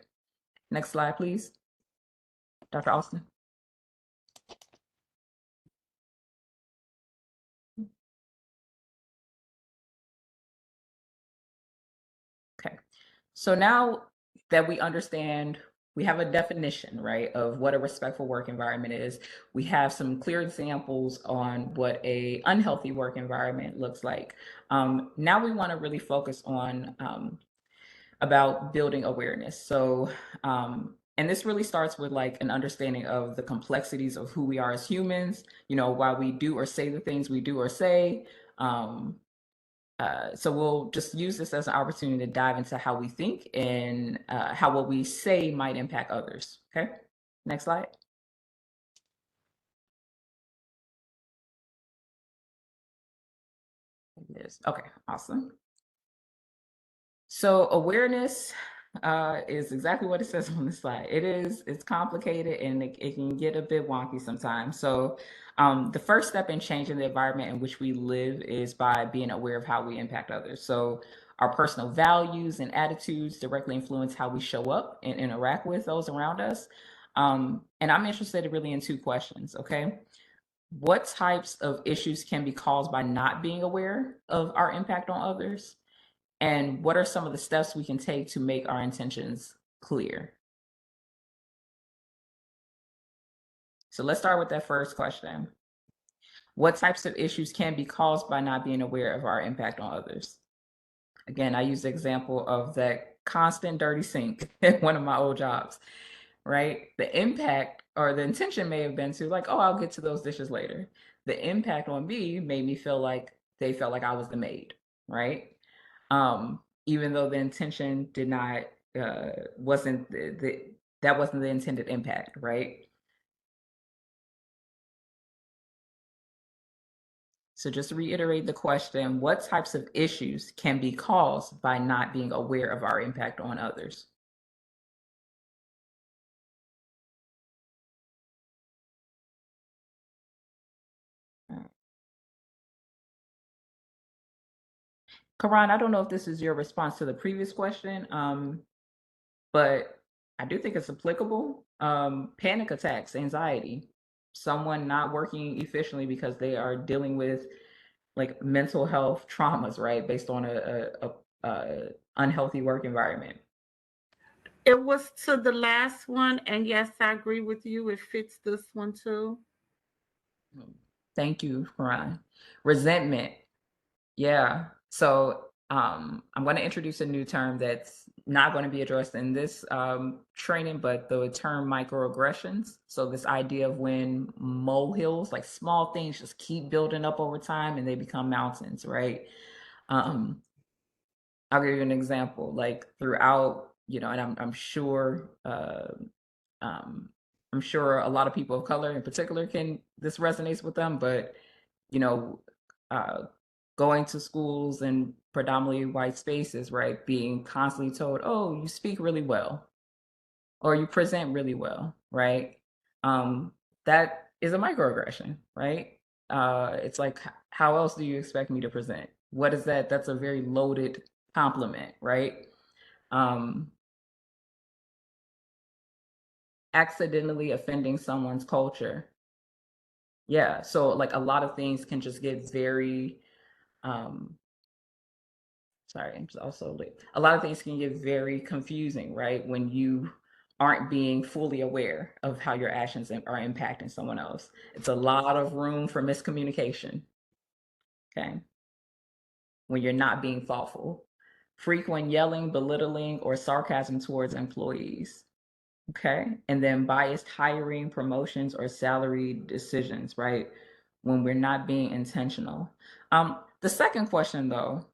Next slide, please. Dr. Austin. Okay. So now that we understand, we have a definition, right, of what a respectful work environment is. We have some clear examples on what a unhealthy work environment looks like. Now we want to really focus on about building awareness. So, and this really starts with like an understanding of the complexities of who we are as humans, why we do or say the things we do or say. So we'll just use this as an opportunity to dive into how we think and how what we say might impact others. Okay, next slide. It is. Okay, awesome. So awareness is exactly what it says on the slide. It's complicated and it can get a bit wonky sometimes. So the first step in changing the environment in which we live is by being aware of how we impact others. So our personal values and attitudes directly influence how we show up and interact with those around us. And I'm interested really in two questions, okay? What types of issues can be caused by not being aware of our impact on others? And what are some of the steps we can take to make our intentions clear? So let's start with that first question. What types of issues can be caused by not being aware of our impact on others? Again, I use the example of that constant dirty sink at one of my old jobs, right? The impact or the intention may have been to like, oh, I'll get to those dishes later. The impact on me made me feel like they felt like I was the maid, right? Even though the intention did not wasn't that wasn't the intended impact, right? So just to reiterate the question, what types of issues can be caused by not being aware of our impact on others? Karan, I don't know if this is your response to the previous question, but I do think it's applicable. Panic attacks, anxiety, someone not working efficiently because they are dealing with like mental health traumas, right? Based on a unhealthy work environment. It was to the last one, and yes, I agree with you. It fits this one too. Thank you, Karan. Resentment. Yeah. So I'm going to introduce a new term that's not going to be addressed in this training, but the term microaggressions. So this idea of when molehills, like small things, just keep building up over time and they become mountains, right? I'll give you an example. Like throughout, and I'm sure, I'm sure a lot of people of color in particular this resonates with them, but you know, uh, going to schools in predominantly white spaces, right? Being constantly told, "Oh, you speak really well," or "You present really well," right? That is a microaggression, right? It's like, how else do you expect me to present? What is that? That's a very loaded compliment, right? Um, Accidentally offending someone's culture. Yeah, so like a lot of things can just get very sorry, I'm just also late. A lot of things can get very confusing, right? When you aren't being fully aware of how your actions are impacting someone else. It's a lot of room for miscommunication, okay? When you're not being thoughtful. Frequent yelling, belittling, or sarcasm towards employees, okay? And then biased hiring, promotions, or salary decisions, right? When we're not being intentional. The second question, though,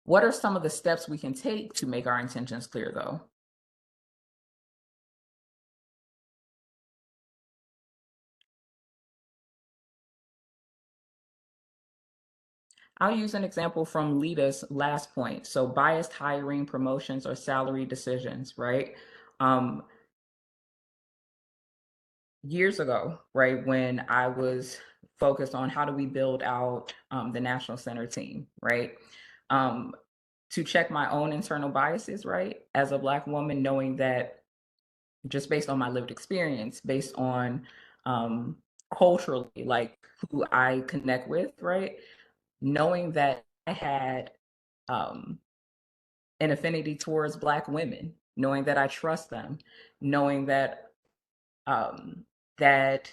what are some of the steps we can take to make our intentions clear, though? I'll use an example from Lita's last point. So biased hiring, promotions, or salary decisions, right? Years ago, right, when I was focused on how do we build out the National Center team, right? To check my own internal biases, right? As a Black woman, knowing that just based on my lived experience, based on culturally, like who I connect with, right? Knowing that I had an affinity towards Black women, knowing that I trust them, knowing that that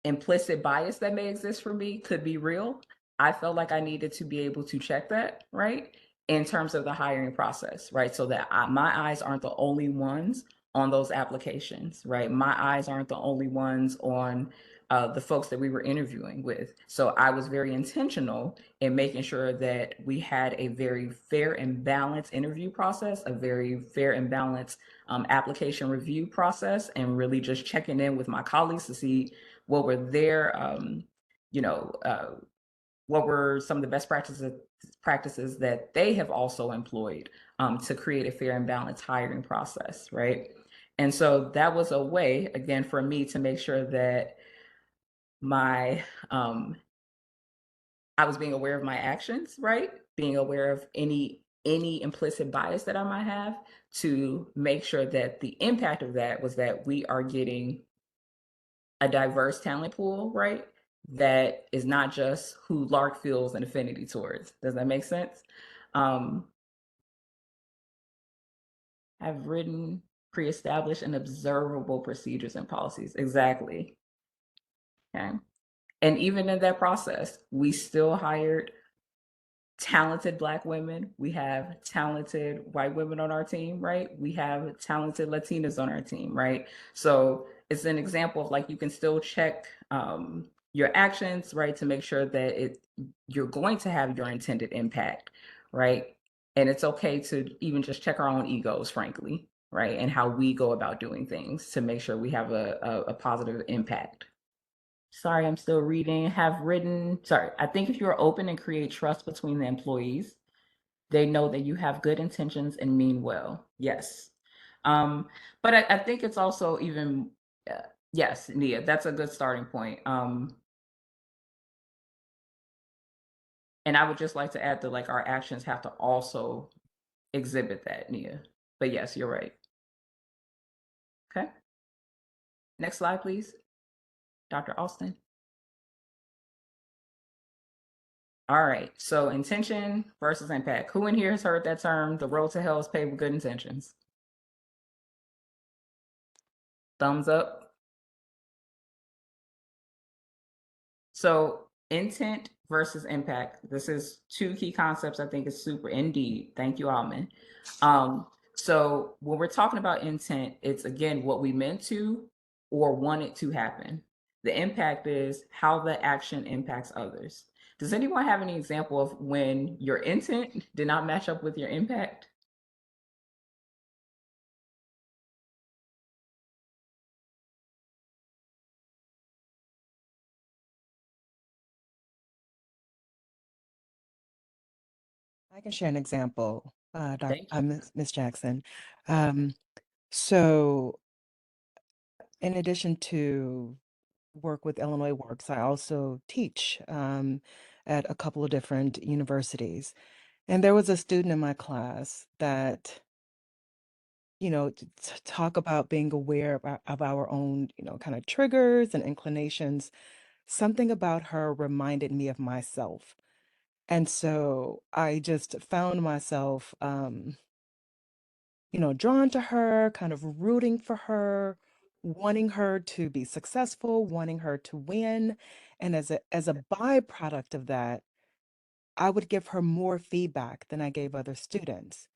implicit bias that may exist for me could be real. I felt like I needed to be able to check that, right? In terms of the hiring process, right? So that my eyes aren't the only ones on those applications, right? My eyes aren't the only ones on the folks that we were interviewing with. So I was very intentional in making sure that we had a very fair and balanced interview process, a very fair and balanced application review process, and really just checking in with my colleagues to see what were their, what were some of the best practices that they have also employed to create a fair and balanced hiring process, right? And so that was a way, again, for me to make sure that my I was being aware of my actions, right? Being aware of any implicit bias that I might have, to make sure that the impact of that was that we are getting a diverse talent pool, right? That is not just who Lark feels an affinity towards. Does that make sense? Have written, pre-established, and observable procedures and policies. Exactly. Okay. And even in that process, we still hired talented Black women. We have talented white women on our team, right? We have talented Latinas on our team, right? So it's an example of like, you can still check your actions, right? To make sure that you're going to have your intended impact, right? And it's okay to even just check our own egos, frankly, right? And how we go about doing things to make sure we have a positive impact. Sorry, I'm still reading. Have written, sorry, I think if you're open and create trust between the employees, they know that you have good intentions and mean well. Yes. But I think it's also even, yes, Nia, that's a good starting point. And I would just like to add that like our actions have to also exhibit that, Nia. But yes, you're right. Okay. Next slide, please. Dr. Austin. All right, so intention versus impact. Who in here has heard that term, the road to hell is paved with good intentions? Thumbs up. So intent versus impact. This is two key concepts I think is super, indeed. Thank you, Alman. So when we're talking about intent, it's again what we meant to or wanted to happen. The impact is how the action impacts others. Does anyone have any example of when your intent did not match up with your impact? I can share an example, Thank you. Ms. Jackson. So in addition to work with Illinois Works, I also teach at a couple of different universities. And there was a student in my class that, you know, talk about being aware of our own, you know, kind of triggers and inclinations. Something about her reminded me of myself. And so I just found myself, you know, drawn to her, kind of rooting for her, wanting her to be successful, wanting her to win. And as a byproduct of that, I would give her more feedback than I gave other students,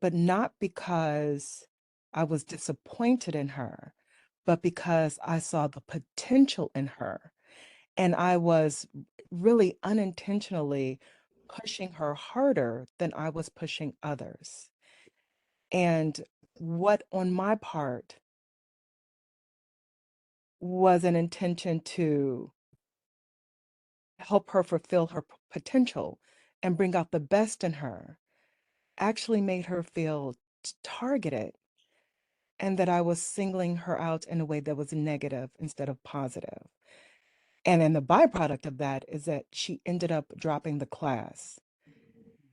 but not because I was disappointed in her, but because I saw the potential in her. And I was really unintentionally pushing her harder than I was pushing others. And what on my part was an intention to help her fulfill her potential and bring out the best in her actually made her feel targeted, and that I was singling her out in a way that was negative instead of positive. And then the byproduct of that is that she ended up dropping the class.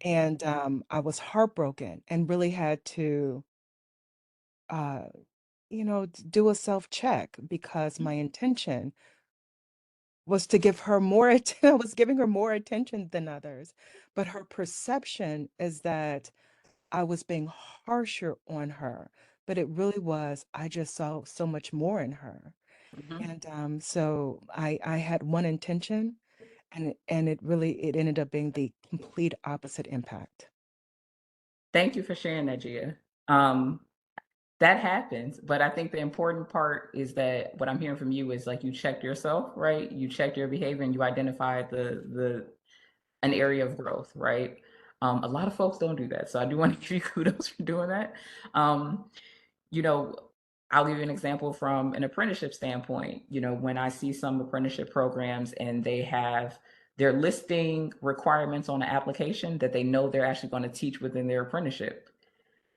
And I was heartbroken and really had to, uh, you know, do a self check because my intention was to give her more, I was giving her more attention than others. But her perception is that I was being harsher on her. But it really was, I just saw so much more in her. Mhm. And so I had one intention, and it ended up being the complete opposite impact. Thank you for sharing that, Gia. Um, that happens, but I think the important part is that what I'm hearing from you is like you checked yourself, right? You checked your behavior and you identified the an area of growth, right? A lot of folks don't do that, so I do want to give you kudos for doing that. Um, you know, I'll give you an example from an apprenticeship standpoint. You know, when I see some apprenticeship programs and they're listing requirements on the application that they know they're actually going to teach within their apprenticeship.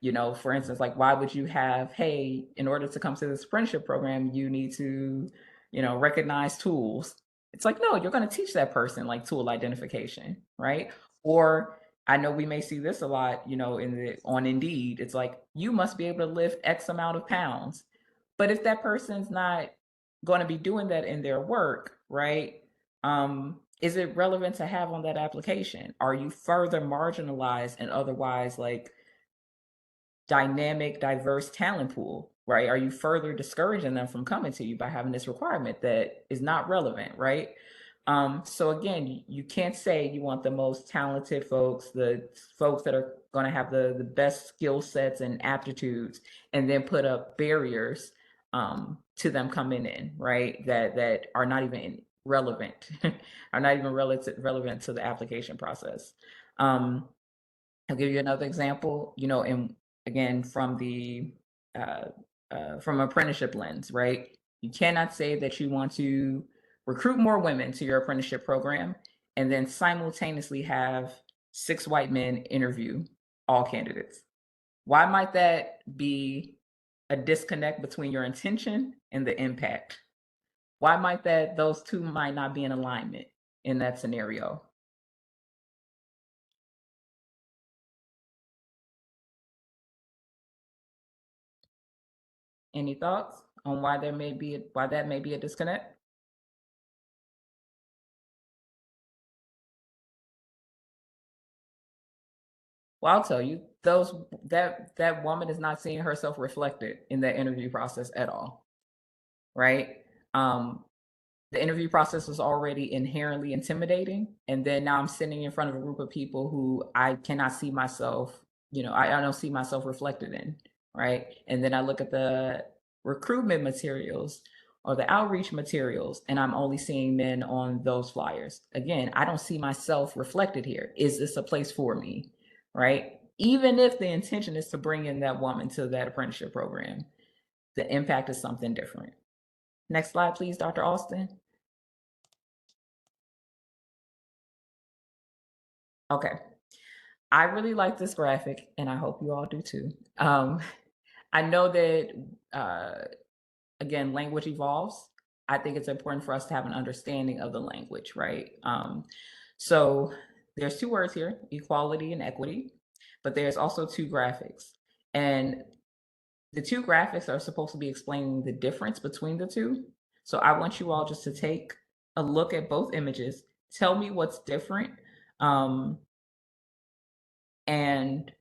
You know, for instance, like why would you have, hey, in order to come to this apprenticeship program, you need to, you know, recognize tools. It's like, no, you're going to teach that person like tool identification, right? Or I know we may see this a lot, you know, on Indeed. It's like you must be able to lift X amount of pounds. But if that person's not going to be doing that in their work, right? Is it relevant to have on that application? Are you further marginalized and otherwise like dynamic, diverse talent pool, right? Are you further discouraging them from coming to you by having this requirement that is not relevant, right? So again, you can't say you want the most talented folks, the folks that are going to have the best skill sets and aptitudes, and then put up barriers to them coming in, right? That are not even relevant, are not even relevant to the application process. I'll give you another example, you know, and again, uh, from apprenticeship lens, right? You cannot say that you want to recruit more women to your apprenticeship program and then simultaneously have 6 white men interview all candidates. Why might that be a disconnect between your intention and the impact? Why might those two might not be in alignment in that scenario? Any thoughts on why that may be a disconnect? Well, I'll tell you, that woman is not seeing herself reflected in that interview process at all, right? Um, the interview process was already inherently intimidating. And then now I'm sitting in front of a group of people who I cannot see myself, I don't see myself reflected in, right? And then I look at the recruitment materials or the outreach materials, and I'm only seeing men on those flyers. Again, I don't see myself reflected here. Is this a place for me, right? Even if the intention is to bring in that woman to that apprenticeship program, the impact is something different. Next slide, please, Dr. Austin. Okay. I really like this graphic, and I hope you all do too. I know that, again, language evolves. I think it's important for us to have an understanding of the language, right? So there's two words here, equality and equity, but there's also two graphics. And the two graphics are supposed to be explaining the difference between the two. So I want you all just to take a look at both images, tell me what's different, and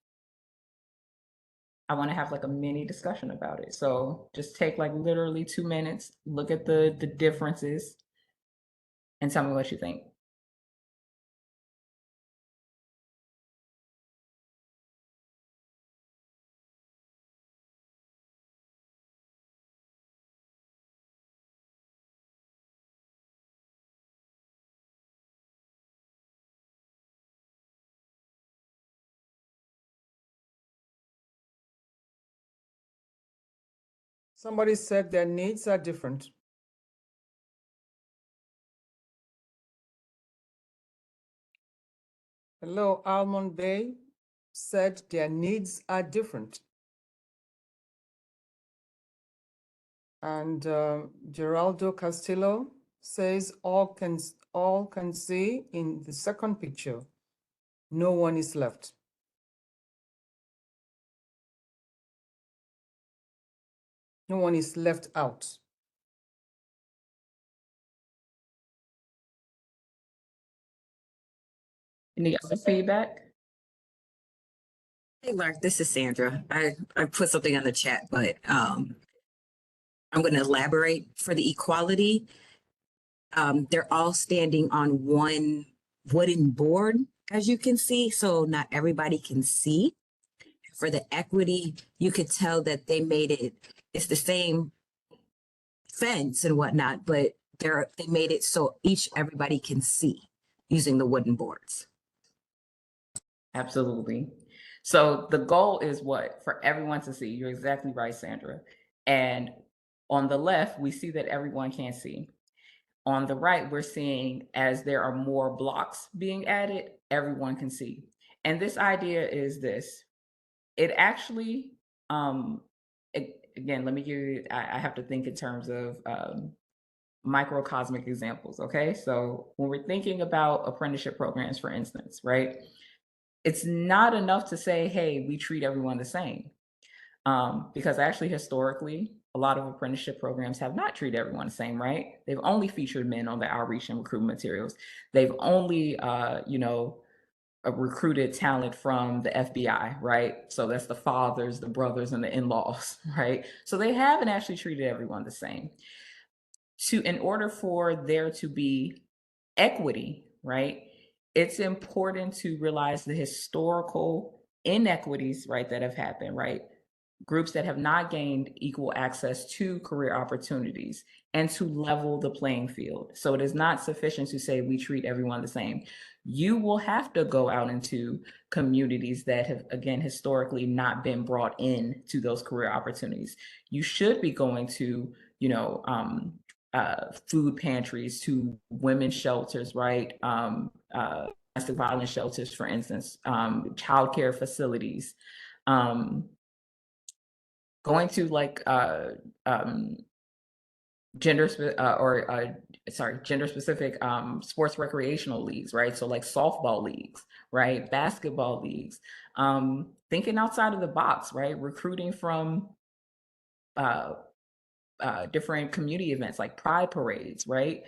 I want to have like a mini discussion about it. So just take like literally 2 minutes, look at the differences, and tell me what you think. Somebody said their needs are different. Hello, Almond Bay said their needs are different. And Geraldo Castillo says all can see in the second picture. No one is left. No one is left out. Any other feedback? Hey, Lark, this is Sandra. I put something on the chat, but I'm going to elaborate. For the equality, they're all standing on one wooden board, as you can see, so not everybody can see. For the equity, you could tell that they made it's the same fence and whatnot, but they made it so everybody can see using the wooden boards. Absolutely. So the goal is what? For everyone to see. You're exactly right, Sandra. And on the left, we see that everyone can see. On the right, we're seeing as there are more blocks being added, everyone can see. And this idea is this. It actually, again, let me give you, I have to think in terms of microcosmic examples, okay? So when we're thinking about apprenticeship programs, for instance, right? It's not enough to say, hey, we treat everyone the same. Because actually, historically, a lot of apprenticeship programs have not treated everyone the same, right? They've only featured men on the outreach and recruitment materials. They've only, recruited talent from the FBI, right? So that's the fathers, the brothers, and the in-laws, right? So they haven't actually treated everyone the same. In order for there to be equity, right? It's important to realize the historical inequities, right, that have happened, right? Groups that have not gained equal access to career opportunities, and to level the playing field. So it is not sufficient to say we treat everyone the same. You will have to go out into communities that have, again, historically not been brought in to those career opportunities. You should be going to, food pantries, to women's shelters, right? Domestic violence shelters, for instance, childcare facilities, going to like gender specific sports recreational leagues, right? So like softball leagues, right? Basketball leagues, thinking outside of the box, right? Recruiting from different community events like pride parades, right?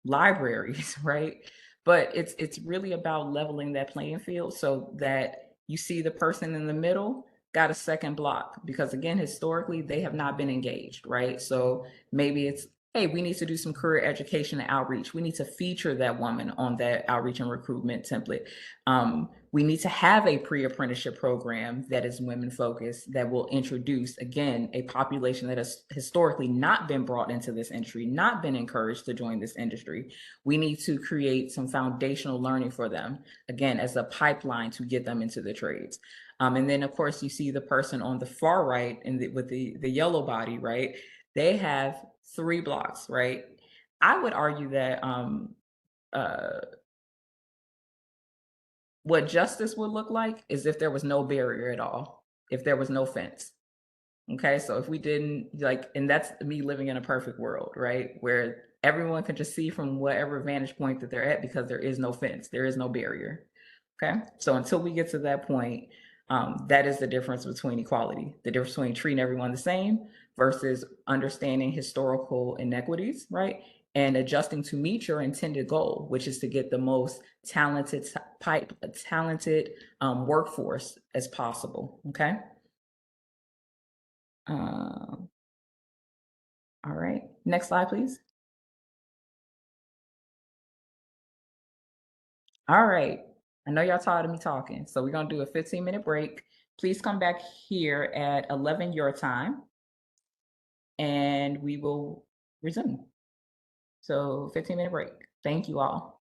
Libraries, right? But it's really about leveling that playing field so that you see the person in the middle got a second block, because again, historically, they have not been engaged, right? So maybe it's hey, we need to do some career education and outreach. We need to feature that woman on that outreach and recruitment template. We need to have a pre-apprenticeship program that is women focused, that will introduce, again, a population that has historically not been brought into this industry, not been encouraged to join this industry. We need to create some foundational learning for them, again, as a pipeline to get them into the trades. And then, of course, you see the person on the far right with the yellow body, right? They have 3 blocks, right? I would argue that what justice would look like is if there was no barrier at all, if there was no fence. Okay, so if we didn't and that's me living in a perfect world, right? Where everyone can just see from whatever vantage point that they're at because there is no fence, there is no barrier. Okay, so until we get to that point, that is the difference between equality, the difference between treating everyone the same versus understanding historical inequities, right? And adjusting to meet your intended goal, which is to get the most talented workforce as possible. Okay. All right, next slide, please. All right, I know y'all tired of me talking, so we're gonna do a 15-minute break. Please come back here at 11 your time, and we will resume. So 15-minute break. Thank you all.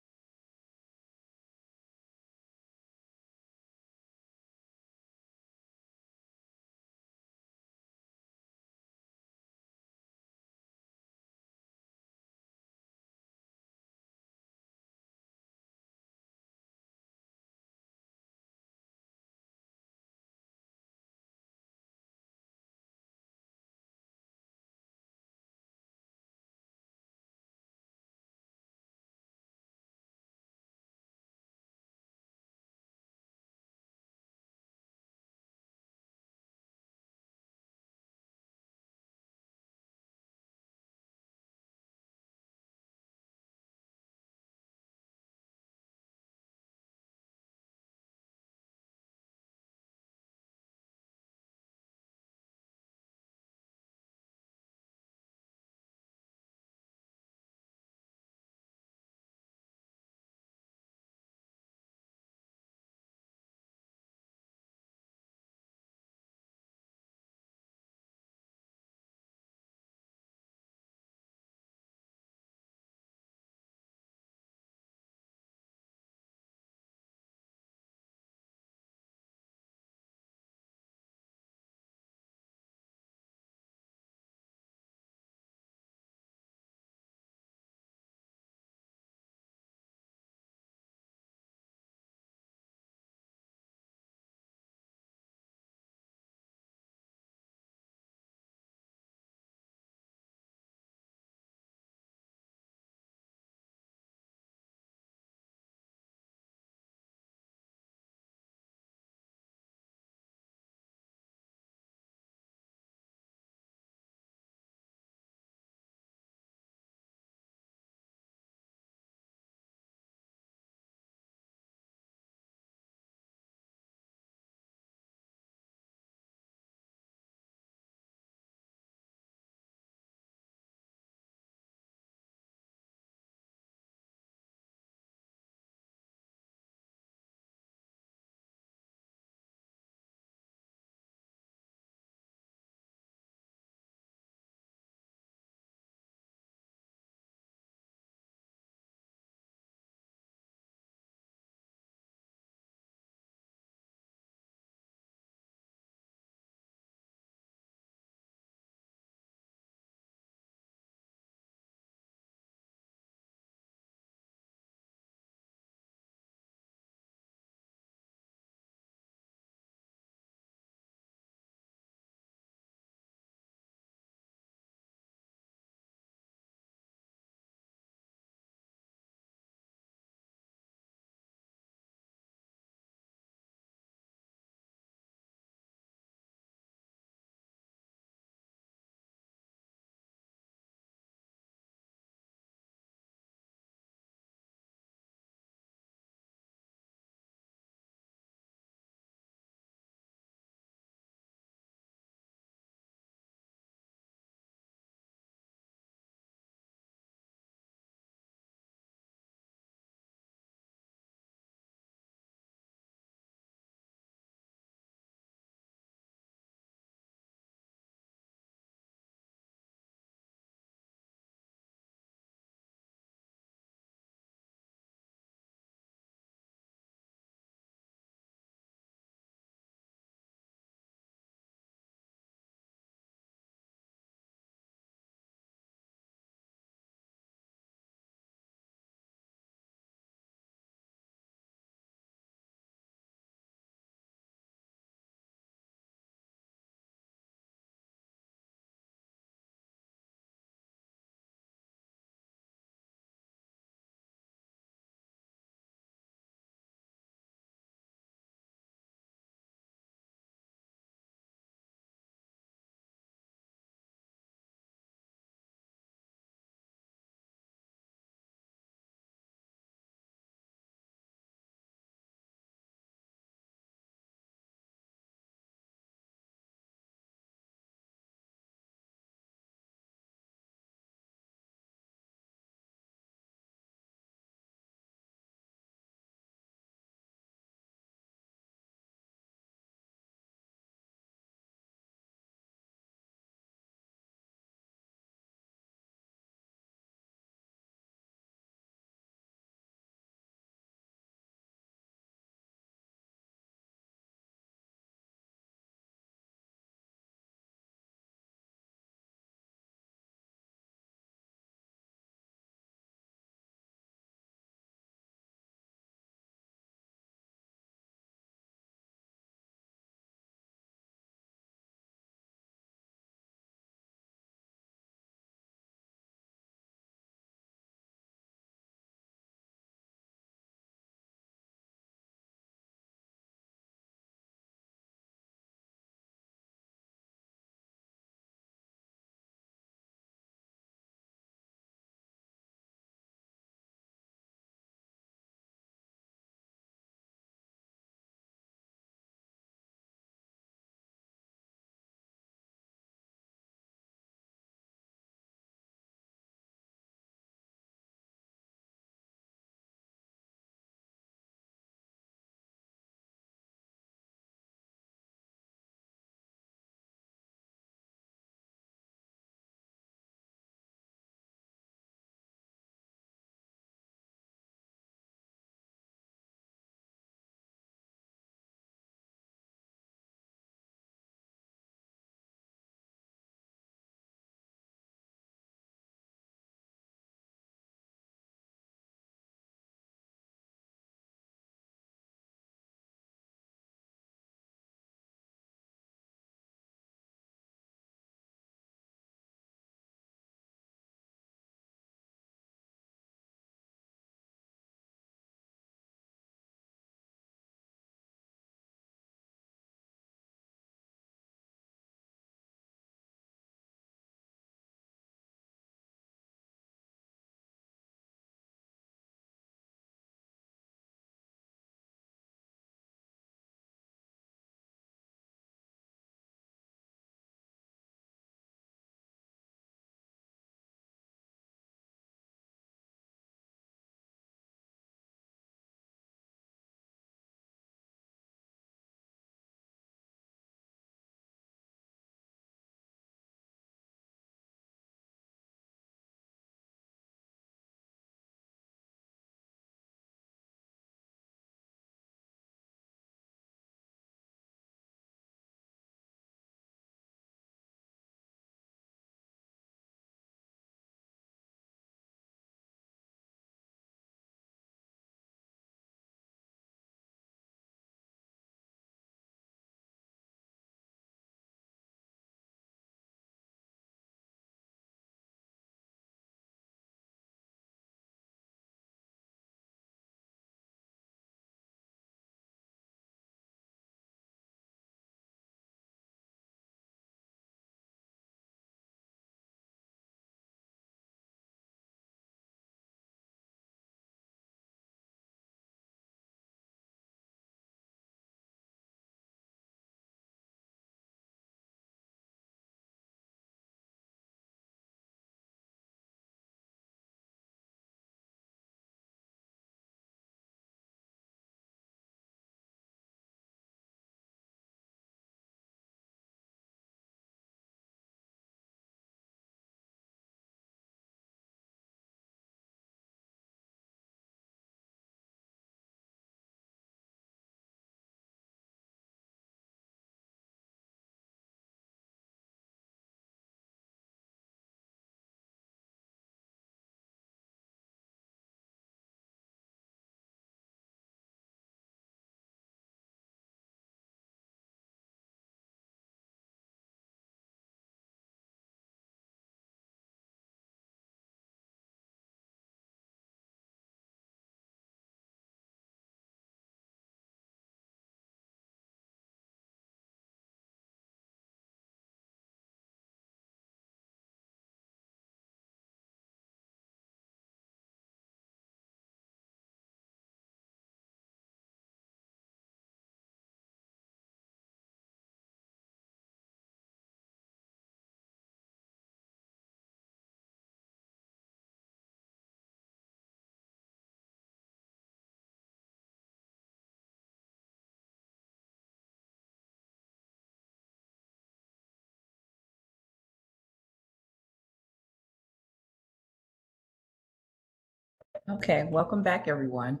Okay, welcome back, everyone.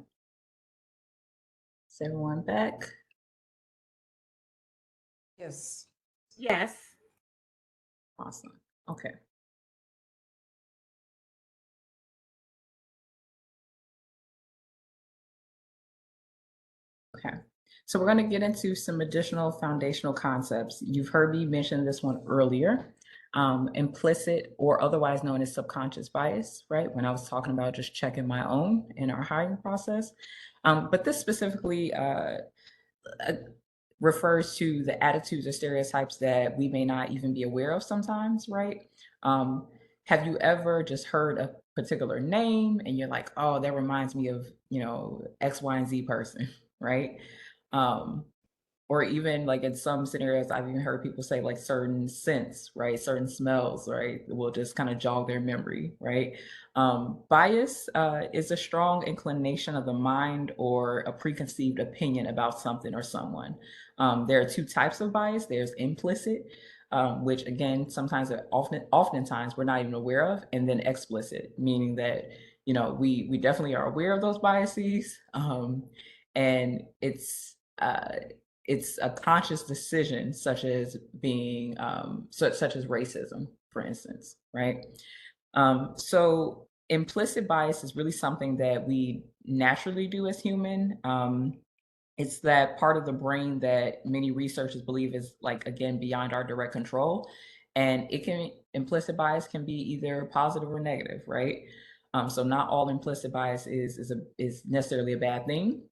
Is everyone back? Yes. Yes. Awesome. Okay. Okay. So we're going to get into some additional foundational concepts. You've heard me mention this one earlier, implicit or otherwise known as subconscious bias, right? When I was talking about just checking my own in our hiring process. But this specifically refers to the attitudes or stereotypes that we may not even be aware of sometimes, right? Have you ever just heard a particular name and you're like, oh, that reminds me of, X, Y, and Z person, right? Or even like in some scenarios, I've even heard people say like certain scents, right? Certain smells, right? Will just kind of jog their memory, right? Bias is a strong inclination of the mind or a preconceived opinion about something or someone. There are two types of bias. There's implicit, which again, sometimes oftentimes we're not even aware of, and then explicit, meaning that, we definitely are aware of those biases. And it's a conscious decision, such as being such as racism, for instance, right? So implicit bias is really something that we naturally do as human. It's that part of the brain that many researchers believe is like, again, beyond our direct control. And implicit bias can be either positive or negative, right? So not all implicit bias is necessarily a bad thing.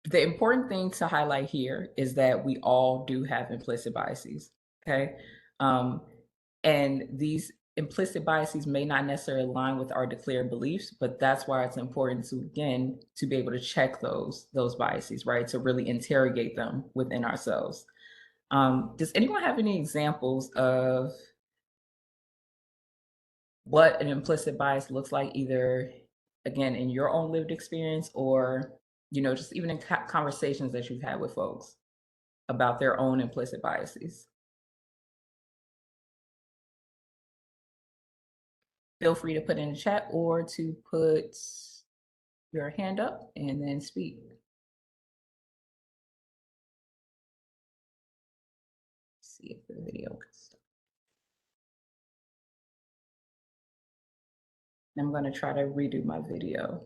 The important thing to highlight here is that we all do have implicit biases, okay? And these implicit biases may not necessarily align with our declared beliefs, but that's why it's important to, again, to be able to check those biases, right? To really interrogate them within ourselves. Does anyone have any examples of what an implicit bias looks like, either, again, in your own lived experience or, just even in conversations that you've had with folks about their own implicit biases? Feel free to put in the chat or to put your hand up and then speak. See if the video can start. I'm going to try to redo my video.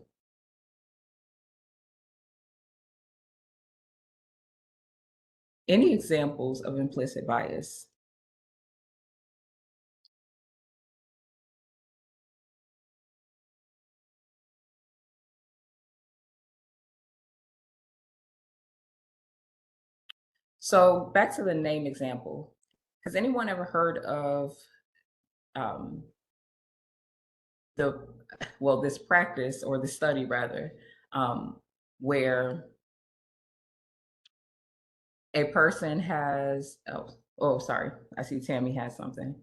Any examples of implicit bias? So back to the name example. Has anyone ever heard of this practice, or the study rather, where a person has, sorry, I see Tammy has something.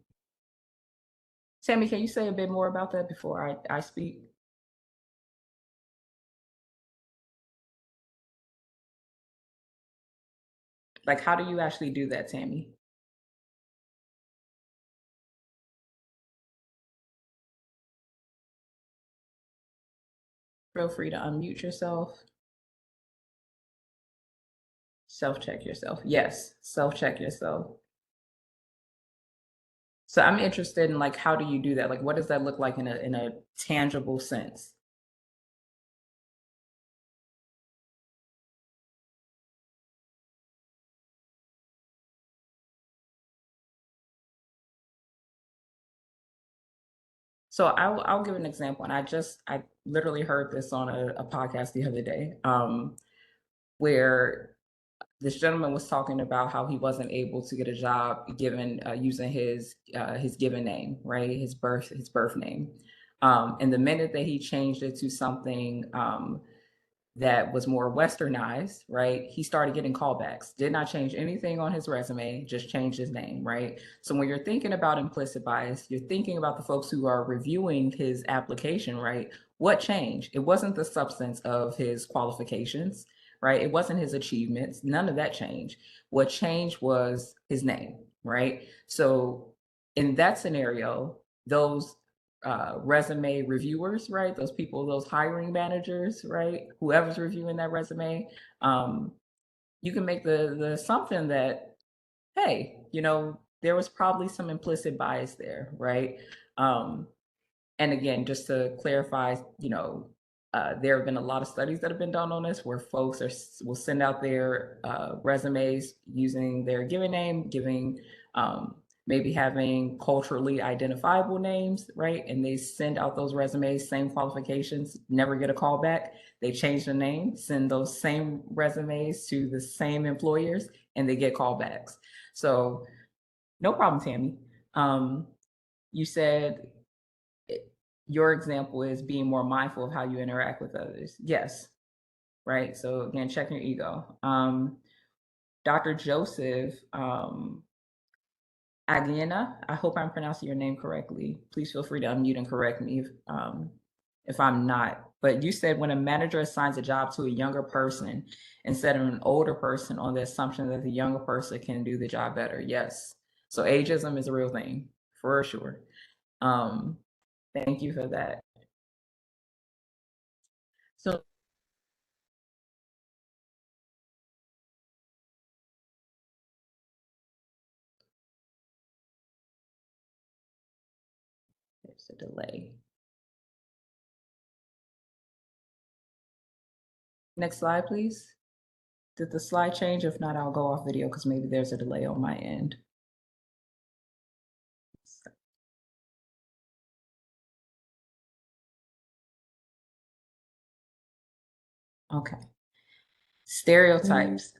Tammy, can you say a bit more about that before I speak? Like, how do you actually do that, Tammy? Feel free to unmute yourself. Self-check yourself. Yes, self-check yourself. So I'm interested in, like, how do you do that? Like, what does that look like in a tangible sense? So I'll give an example, and I literally heard this on a podcast the other day, where this gentleman was talking about how he wasn't able to get a job given using his given name, right? His birth name. And the minute that he changed it to something that was more westernized, right? He started getting callbacks. Did not change anything on his resume, just changed his name, right? So when you're thinking about implicit bias, you're thinking about the folks who are reviewing his application, right? What changed? It wasn't the substance of his qualifications, right? It wasn't his achievements. None of that changed. What changed was his name, right? So in that scenario, those resume reviewers, right? Those people, those hiring managers, right? Whoever's reviewing that resume, you can make the assumption that, hey, there was probably some implicit bias there, right? And again, just to clarify, there have been a lot of studies that have been done on this where folks will send out their resumes using their given name, maybe having culturally identifiable names, right? And they send out those resumes, same qualifications, never get a call back. They change the name, send those same resumes to the same employers, and they get callbacks. So no problem, Tammy. You said your example is being more mindful of how you interact with others. Yes, right? So again, check your ego. Dr. Joseph Aguina, I hope I'm pronouncing your name correctly. Please feel free to unmute and correct me if I'm not. But you said when a manager assigns a job to a younger person instead of an older person on the assumption that the younger person can do the job better. Yes. So ageism is a real thing, for sure. Thank you for that. So there's a delay. Next slide, please. Did the slide change? If not, I'll go off video because maybe there's a delay on my end. Okay. Stereotypes.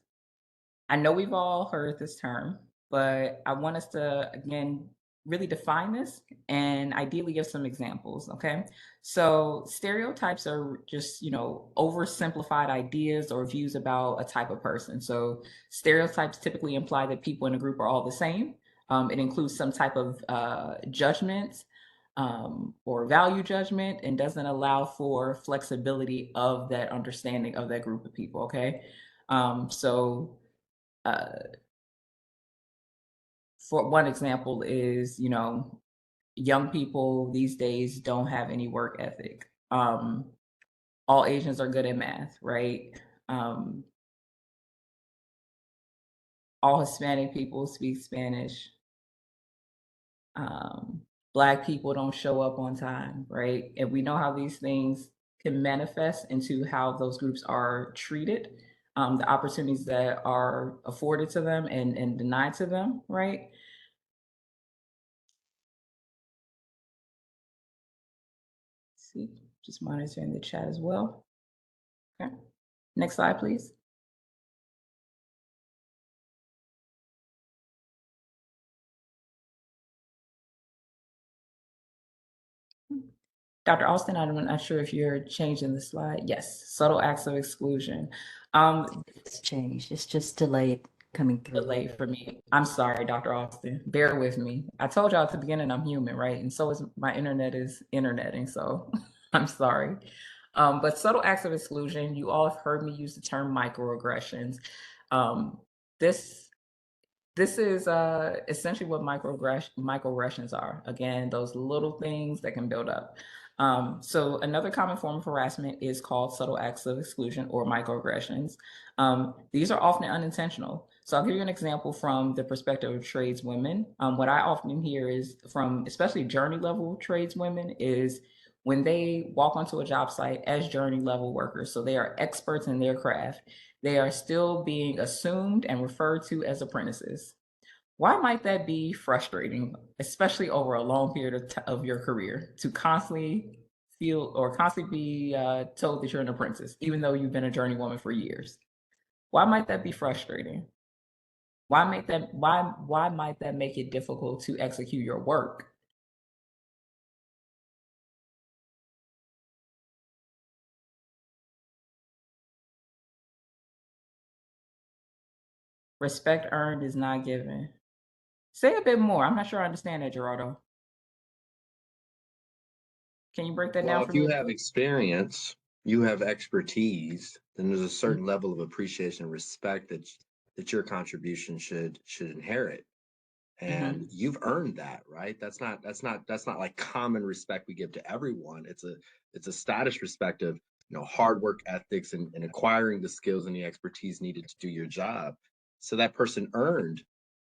I know we've all heard this term, but I want us to, again, really define this and ideally give some examples, okay? So stereotypes are just, oversimplified ideas or views about a type of person. So stereotypes typically imply that people in a group are all the same. It includes some type of judgment or value judgment and doesn't allow for flexibility of that understanding of that group of people, okay? For one example is, young people these days don't have any work ethic. All Asians are good at math, right? All Hispanic people speak Spanish. Black people don't show up on time, right? And we know how these things can manifest into how those groups are treated, the opportunities that are afforded to them and denied to them, right? See, just monitoring the chat as well. Okay. Next slide, please. Dr. Austin, I'm not sure if you're changing the slide. Yes, subtle acts of exclusion. It's changed. It's just delayed coming through. Delayed for me. I'm sorry, Dr. Austin. Bear with me. I told y'all at the beginning I'm human, right? And so is my internet is interneting, so I'm sorry. But subtle acts of exclusion, you all have heard me use the term microaggressions. This is essentially what microaggressions are. Again, those little things that can build up. So another common form of harassment is called subtle acts of exclusion or microaggressions. These are often unintentional. So I'll give you an example from the perspective of tradeswomen. What I often hear is from especially journey level tradeswomen is when they walk onto a job site as journey level workers, so they are experts in their craft, they are still being assumed and referred to as apprentices. Why might that be frustrating, especially over a long period of your career, to constantly feel or constantly be told that you're an apprentice, even though you've been a journeywoman for years? Why might that be frustrating? Why might that make it difficult to execute your work? Respect earned is not given. Say a bit more. I'm not sure I understand that, Gerardo. Can you break that Well, down if for you me? have experience, you have expertise, then there's a certain level of appreciation and respect that your contribution should inherit. and you've earned that, right? That's not like common respect we give to everyone. It's a status respect of, hard work ethics and acquiring the skills and the expertise needed to do your job. So that person earned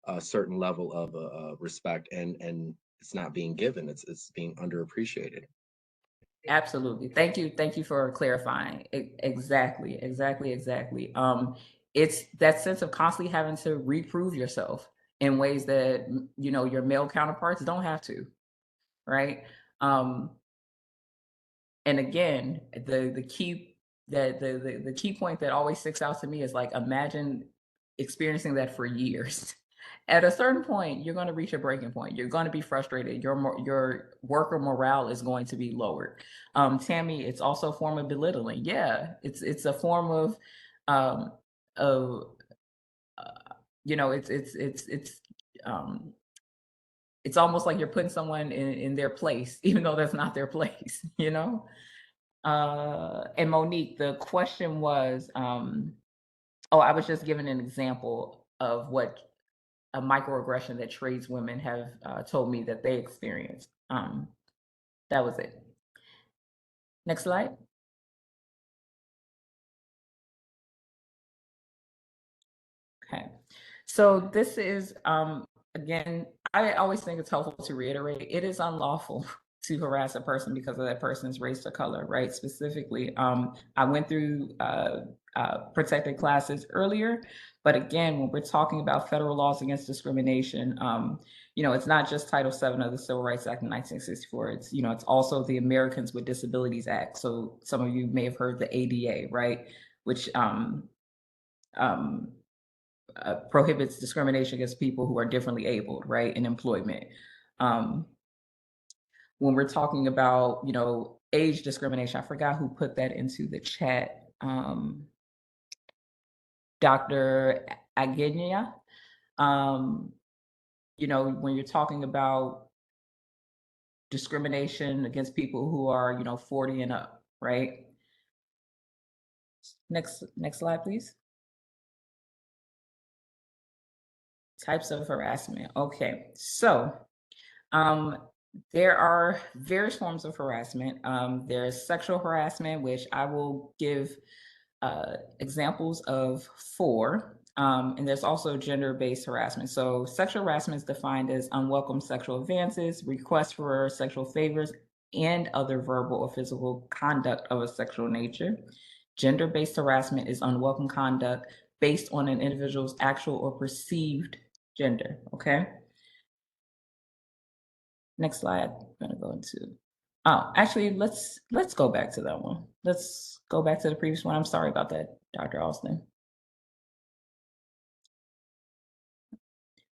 a certain level of respect, and it's not being given. It's being underappreciated. Absolutely. Thank you. Thank you for clarifying. Exactly. It's that sense of constantly having to reprove yourself in ways that, your male counterparts don't have to, right? And again, the key that the key point that always sticks out to me is like, imagine experiencing that for years. At a certain point, you're going to reach a breaking point. You're going to be frustrated. Your worker morale is going to be lowered. Tammy, it's also a form of belittling. Yeah, it's a form of uh, it's almost like you're putting someone in their place, even though that's not their place. And Monique, the question was, I was just giving an example of what a microaggression that tradeswomen have told me that they experienced. That was it. Next slide. Okay. So this is, again, I always think it's helpful to reiterate, it is unlawful to harass a person because of that person's race or color, right? Specifically, I went through protected classes earlier, but again, when we're talking about federal laws against discrimination, it's not just Title VII of the Civil Rights Act of 1964. It's also the Americans with Disabilities Act. So some of you may have heard the ADA, right? Which prohibits discrimination against people who are differently abled, right, in employment. When we're talking about, age discrimination, I forgot who put that into the chat. Dr. Agenia, when you're talking about discrimination against people who are, 40 and up, right? Next slide, please. Types of harassment. Okay, so there are various forms of harassment. There's sexual harassment, which I will give examples of 4. And there's also gender-based harassment. So sexual harassment is defined as unwelcome sexual advances, requests for sexual favors, and other verbal or physical conduct of a sexual nature. Gender-based harassment is unwelcome conduct based on an individual's actual or perceived gender, okay? Next slide, I'm gonna go into, actually, let's go back to that one. Let's go back to the previous one. I'm sorry about that, Dr. Austin.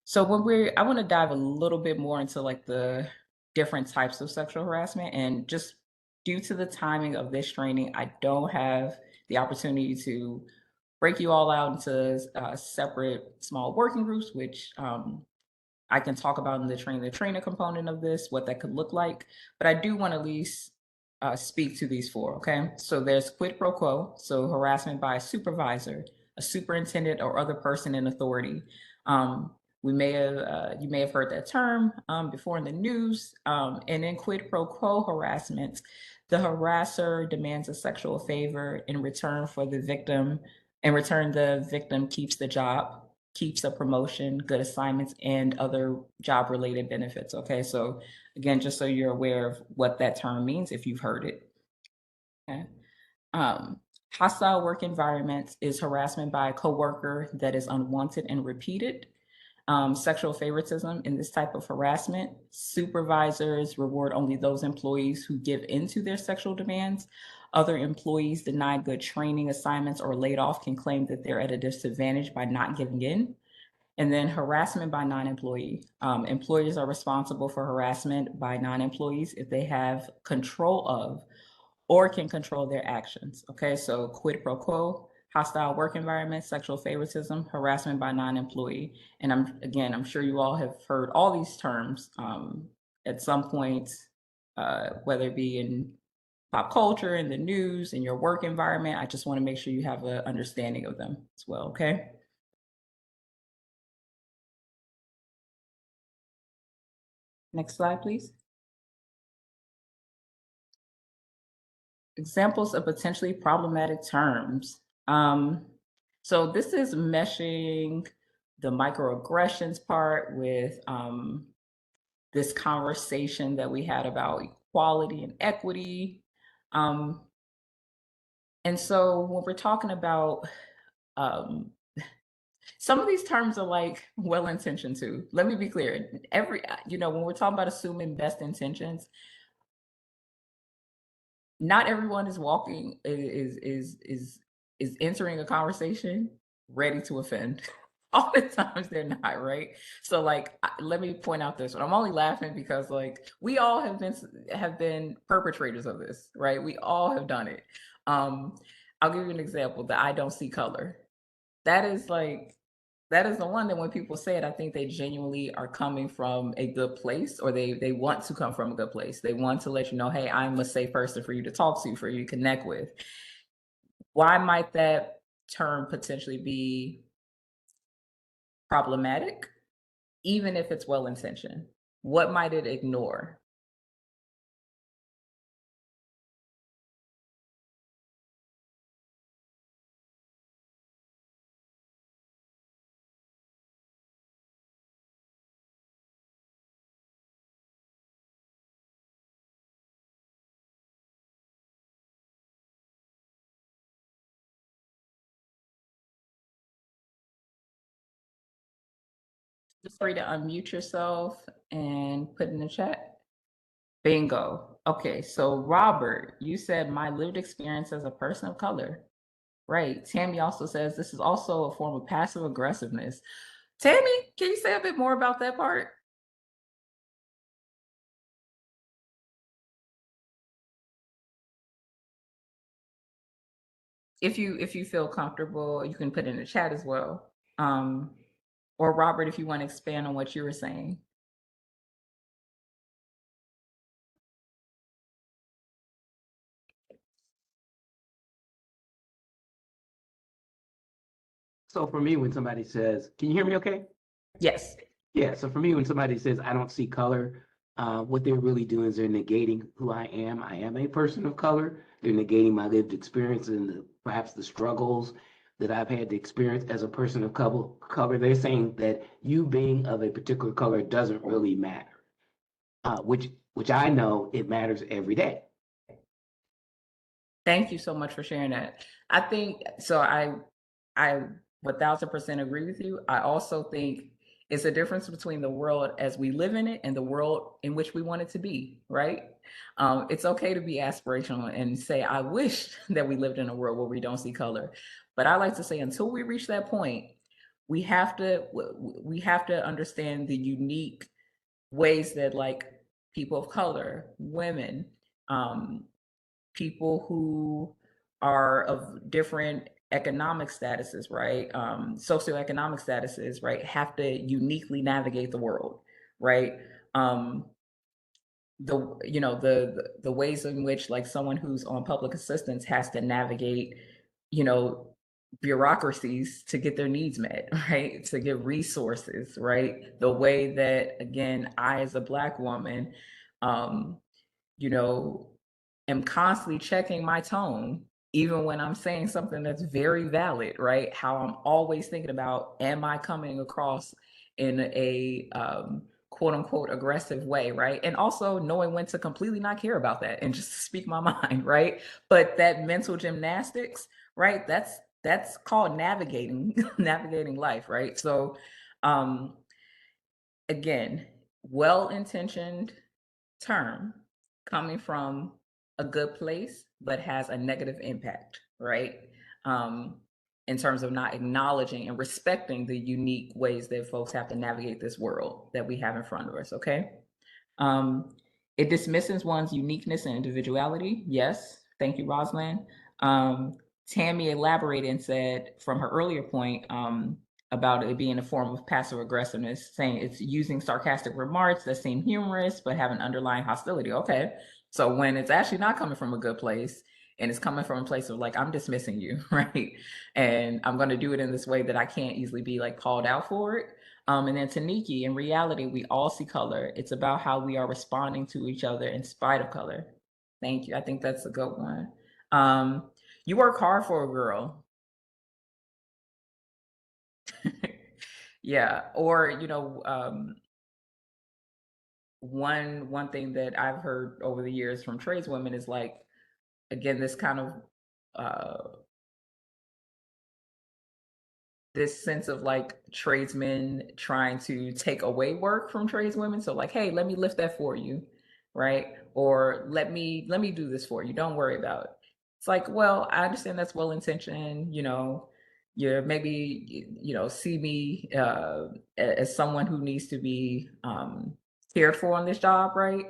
So I wanna dive a little bit more into like the different types of sexual harassment, and just due to the timing of this training, I don't have the opportunity to break you all out into separate small working groups, which I can talk about in the trainer component of this, what that could look like. But I do want to at least speak to these 4, okay? So there's quid pro quo, so harassment by a supervisor, a superintendent, or other person in authority. You may have heard that term before in the news. And in quid pro quo harassment, the harasser demands a sexual favor in return for the victim. In return, the victim keeps the job, keeps a promotion, good assignments, and other job-related benefits, okay? So again, just so you're aware of what that term means if you've heard it, okay? Hostile work environment is harassment by a coworker that is unwanted and repeated. Sexual favoritism in this type of harassment. Supervisors reward only those employees who give into their sexual demands. Other employees denied good training assignments or laid off can claim that they're at a disadvantage by not giving in. And then harassment by non-employee. Employers are responsible for harassment by non-employees if they have control of or can control their actions. Okay, so quid pro quo, hostile work environment, sexual favoritism, harassment by non-employee. And I'm sure you all have heard all these terms at some point, whether it be in pop culture, in the news, in your work environment. I just want to make sure you have an understanding of them as well, okay? Next slide, please. Examples of potentially problematic terms. So this is meshing the microaggressions part with this conversation that we had about equality and equity. And so when we're talking about some of these terms are like well-intentioned too. Let me be clear. When we're talking about assuming best intentions, not everyone is entering a conversation ready to offend. All the times they're not, right? So let me point out this one. I'm only laughing because we all have been perpetrators of this, right? We all have done it. I'll give you an example. The I don't see color. That is the one that when people say it, I think they genuinely are coming from a good place, or they want to come from a good place. They want to let you know, hey, I'm a safe person for you to talk to, for you to connect with. Why might that term potentially be problematic, even if it's well-intentioned? What might it ignore? Just free to unmute yourself and put in the chat. Bingo. Okay, so Robert, you said my lived experience as a person of color. Right. Tammy also says this is also a form of passive aggressiveness. Tammy, can you say a bit more about that part? If you feel comfortable, you can put in the chat as well. Or Robert, if you want to expand on what you were saying. So for me, when somebody says, can you hear me okay? Yes. Yeah, so for me, when somebody says, I don't see color, what they're really doing is they're negating who I am. I am a person of color. They're negating my lived experience and perhaps the struggles that I've had to experience as a person of color. They're saying that you being of a particular color doesn't really matter, which I know it matters every day. Thank you so much for sharing that. I think so. I 1000% agree with you. I also think it's a difference between the world as we live in it and the world in which we want it to be, right? It's okay to be aspirational and say, I wish that we lived in a world where we don't see color. But I like to say, until we reach that point, we have to understand the unique ways that people of color, women, people who are of different economic statuses, right? Socioeconomic statuses, right? Have to uniquely navigate the world, right? The ways in which someone who's on public assistance has to navigate, bureaucracies to get their needs met, right? To get resources, right? The way that, again, I as a Black woman, am constantly checking my tone, even when I'm saying something that's very valid, right? How I'm always thinking about, am I coming across in a quote unquote aggressive way, right? And also knowing when to completely not care about that and just speak my mind, right? But that mental gymnastics, right? That's called navigating life, right? So again, well-intentioned term coming from a good place, but has a negative impact, right? In terms of not acknowledging and respecting the unique ways that folks have to navigate this world that we have in front of us, okay? It dismisses one's uniqueness and individuality. Yes, thank you, Rosalind. Tammy elaborated and said from her earlier point, about it being a form of passive aggressiveness, saying it's using sarcastic remarks that seem humorous but have an underlying hostility. Okay, so when it's actually not coming from a good place and it's coming from a place of I'm dismissing you, right? And I'm going to do it in this way that I can't easily be called out for it. And then Taniki, in reality, we all see color. It's about how we are responding to each other in spite of color. Thank you. I think that's a good one. You work hard for a girl. Yeah. Or, one thing that I've heard over the years from tradeswomen is like, again, this kind of this sense of like tradesmen trying to take away work from tradeswomen. So like, hey, let me lift that for you, right? Or let me do this for you. Don't worry about it. It's like, well, I understand that's well intentioned, you maybe see me as someone who needs to be cared for on this job, right?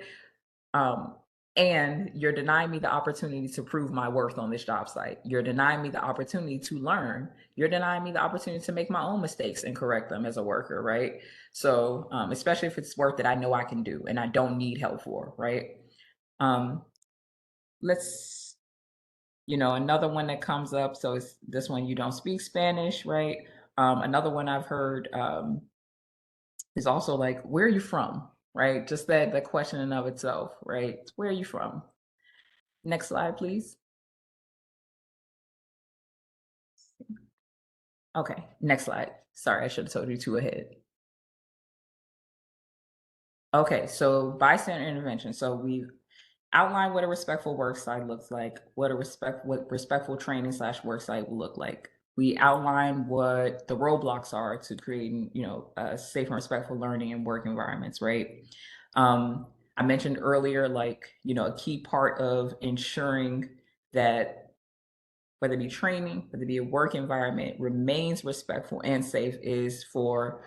Um, and you're denying me the opportunity to prove my worth on this job site. You're denying me the opportunity to learn. You're denying me the opportunity to make my own mistakes and correct them as a worker, right? So, especially if it's work that I know I can do and I don't need help for, right? Let's, another one that comes up. So it's this one, you don't speak Spanish, right? Another one I've heard is also like, where are you from? Right? Just that question in of itself, right? Where are you from? Next slide, please. Okay, next slide. Sorry, I should have told you two ahead. Okay, so bystander intervention. So we've outlined what a respectful work site looks like, what respectful training / work site will look like. We outline what the roadblocks are to creating, safe and respectful learning and work environments, right? I mentioned earlier, like, a key part of ensuring that whether it be training, whether it be a work environment, remains respectful and safe is for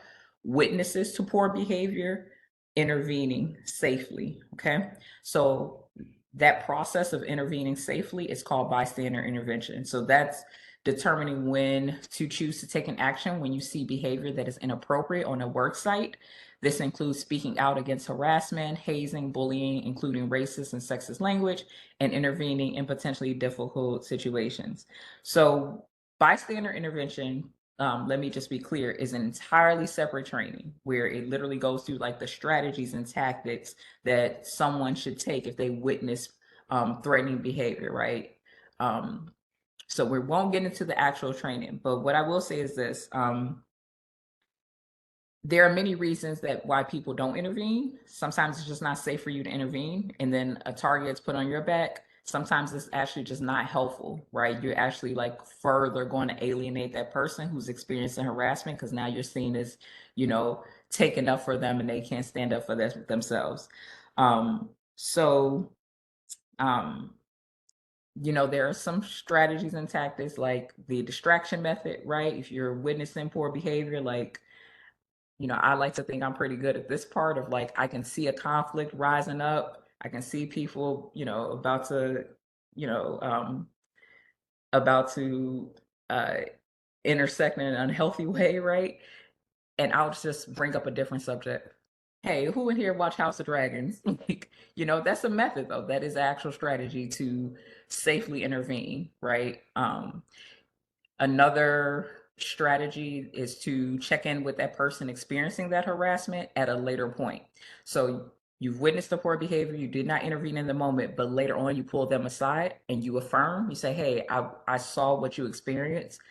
witnesses to poor behavior intervening safely. Okay. So that process of intervening safely is called bystander intervention. So that's determining when to choose to take an action when you see behavior that is inappropriate on a work site. This includes speaking out against harassment, hazing, bullying, including racist and sexist language, and intervening in potentially difficult situations. So bystander intervention, let me just be clear, is an entirely separate training where it literally goes through like the strategies and tactics that someone should take if they witness threatening behavior, right? So we won't get into the actual training, but what I will say is this. There are many reasons that why people don't intervene. Sometimes it's just not safe for you to intervene, and then a target is put on your back. Sometimes it's actually just not helpful, right? You're actually like further going to alienate that person who's experiencing harassment because now you're seen as, taking up for them and they can't stand up for themselves. So, there are some strategies and tactics like the distraction method, right? If you're witnessing poor behavior, like, I like to think I'm pretty good at this part of like, I can see a conflict rising up. I can see people, about to, you know, um, about to intersect in an unhealthy way, right? And I'll just bring up a different subject. Hey, who in here watch House of Dragons? Like, that's a method though. That is actual strategy to safely intervene, right? Another strategy is to check in with that person experiencing that harassment at a later point. So you've witnessed the poor behavior, you did not intervene in the moment, but later on you pull them aside and you affirm, you say, hey, I saw what you experienced.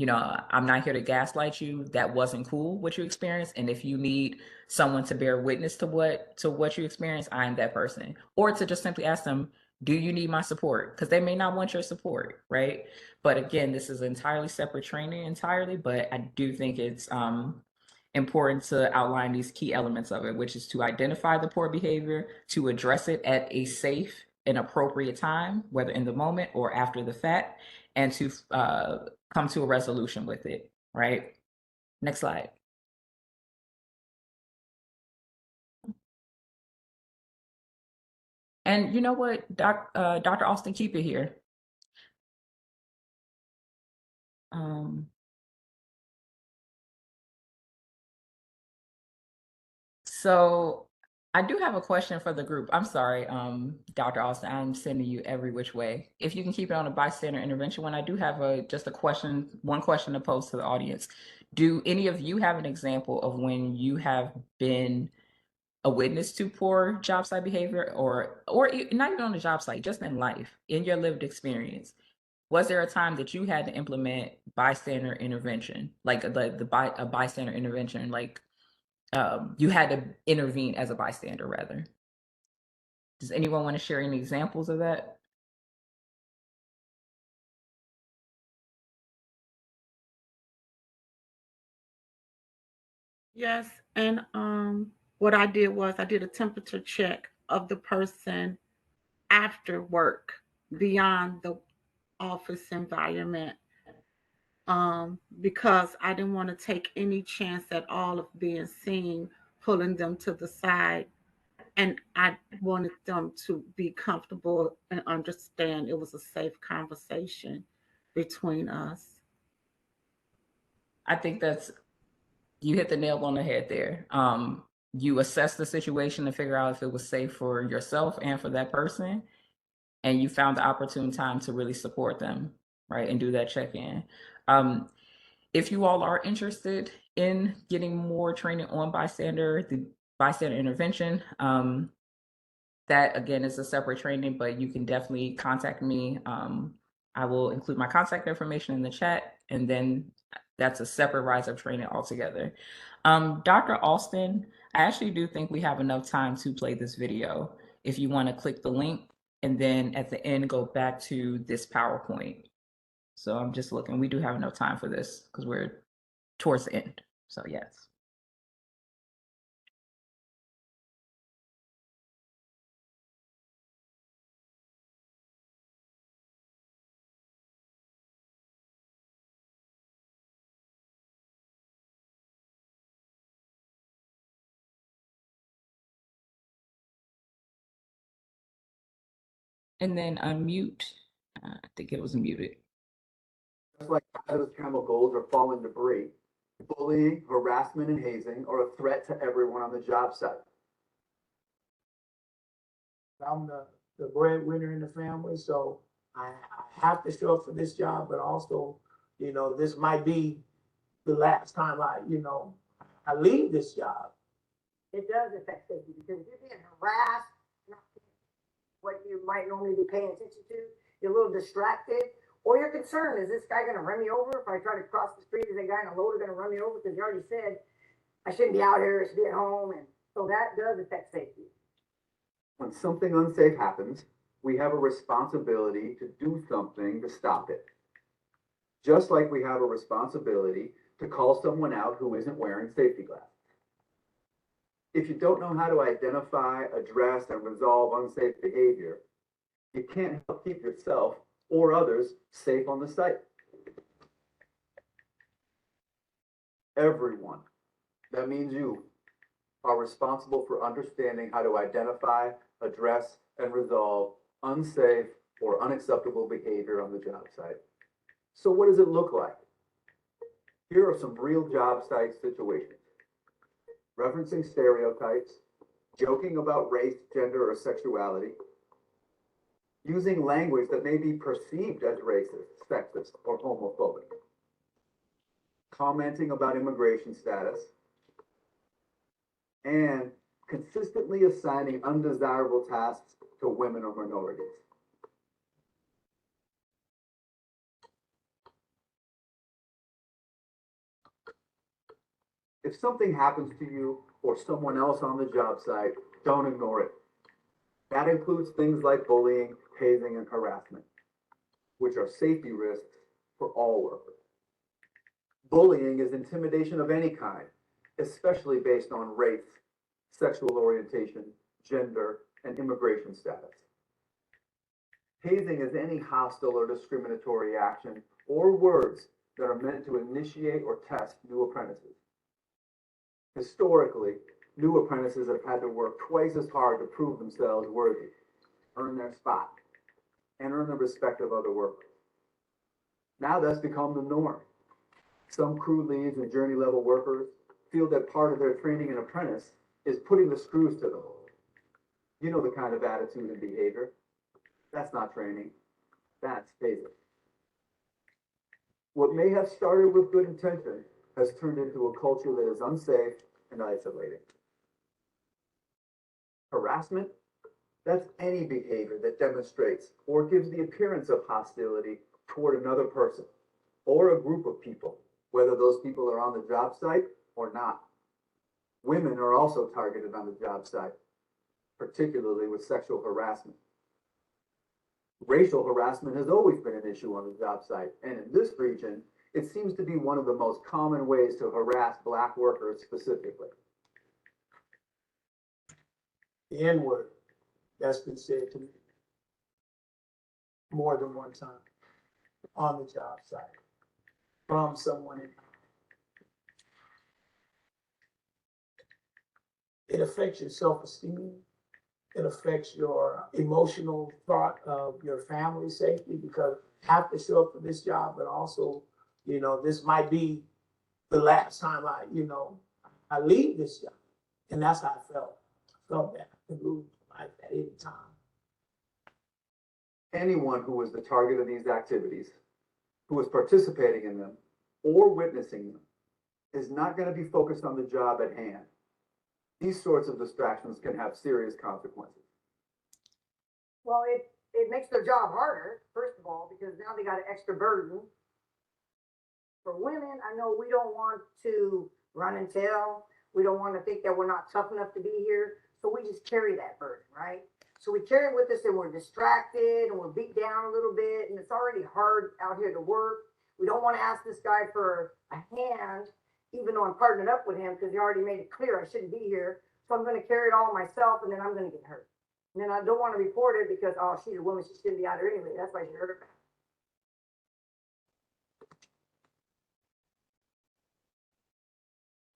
I'm not here to gaslight you. That wasn't cool what you experienced. And if you need someone to bear witness to what you experienced, I'm that person. Or to just simply ask them, do you need my support? Because they may not want your support, right? But again, this is entirely separate training entirely, but I do think it's important to outline these key elements of it, which is to identify the poor behavior, to address it at a safe and appropriate time, whether in the moment or after the fact, and to come to a resolution with it, right? Next slide. And you know what, Dr. Austin, keep it here. So I do have a question for the group. I'm sorry, Dr. Austin, I'm sending you every which way. If you can keep it on a bystander intervention one, I do have just a question, one question to pose to the audience. Do any of you have an example of when you have been a witness to poor job site behavior, or not even on the job site, just in life, in your lived experience? Was there a time that you had to implement bystander intervention, like a bystander intervention, like you had to intervene as a bystander, rather? Does anyone want to share any examples of that? Yes, and what I did was I did a temperature check of the person after work, beyond the office environment, because I didn't want to take any chance at all of being seen, pulling them to the side, and I wanted them to be comfortable and understand it was a safe conversation between us. I think you hit the nail on the head there. You assess the situation to figure out if it was safe for yourself and for that person, and you found the opportune time to really support them, right, and do that check-in. If you all are interested in getting more training on the bystander intervention, that again is a separate training, but you can definitely contact me. I will include my contact information in the chat, and then that's a separate Rise Up training altogether. Dr. Austin, I actually do think we have enough time to play this video. If you want to click the link and then at the end go back to this PowerPoint. So I'm just looking, we do have enough time for this because we're towards the end. So yes. And then unmute. I think it was muted. Just like hazardous chemicals or falling debris, bullying, harassment, and hazing are a threat to everyone on the job site. I'm the breadwinner in the family, so I have to show up for this job, but also, this might be the last time I leave this job. It does affect safety because if you're being harassed, not what you might normally be paying attention to, you're a little distracted, or you're concerned, is this guy gonna run me over if I try to cross the street? Is that guy in a loader gonna run me over? Because you already said I shouldn't be out here, I should be at home, and so that does affect safety. When something unsafe happens, we have a responsibility to do something to stop it. Just like we have a responsibility to call someone out who isn't wearing safety glasses. If you don't know how to identify, address, and resolve unsafe behavior, you can't help keep yourself or others safe on the site. Everyone, that means you, are responsible for understanding how to identify, address, and resolve unsafe or unacceptable behavior on the job site. So what does it look like? Here are some real job site situations. Referencing stereotypes, joking about race, gender, or sexuality, using language that may be perceived as racist, sexist, or homophobic, commenting about immigration status, and consistently assigning undesirable tasks to women or minorities. If something happens to you or someone else on the job site, don't ignore it. That includes things like bullying, hazing, and harassment, which are safety risks for all workers. Bullying is intimidation of any kind, especially based on race, sexual orientation, gender, and immigration status. Hazing is any hostile or discriminatory action or words that are meant to initiate or test new apprentices. Historically, new apprentices have had to work twice as hard to prove themselves worthy, earn their spot, and earn the respect of other workers. Now that's become the norm. Some crew leads and journey level workers feel that part of their training an apprentice is putting the screws to them, You know the kind of attitude and behavior. That's not training. That's tasing. What may have started with good intention has turned into a culture that is unsafe and isolating. Harassment? That's any behavior that demonstrates or gives the appearance of hostility toward another person or a group of people, whether those people are on the job site or not. Women are also targeted on the job site, particularly with sexual harassment. Racial harassment has always been an issue on the job site, and in this region, it seems to be one of the most common ways to harass Black workers specifically. The N-word, that's been said to me more than one time on the job site from someone. It affects your self-esteem. It affects your emotional thought of your family safety, because I have to show up for this job, but also, this might be the last time I leave this job. And that's how I felt. I felt that I could lose life at any time. Anyone who was the target of these activities, who was participating in them or witnessing them, is not going to be focused on the job at hand. These sorts of distractions can have serious consequences. Well, it makes their job harder, first of all, because now they got an extra burden. For women, I know we don't want to run and tell. We don't want to think that we're not tough enough to be here. So we just carry that burden, right? So we carry it with us and we're distracted and we're beat down a little bit, and it's already hard out here to work. We don't want to ask this guy for a hand, even though I'm partnered up with him, because he already made it clear I shouldn't be here. So I'm going to carry it all myself, and then I'm going to get hurt. And then I don't want to report it because, oh, she's a woman, she shouldn't be out there anyway. That's why she hurt her back.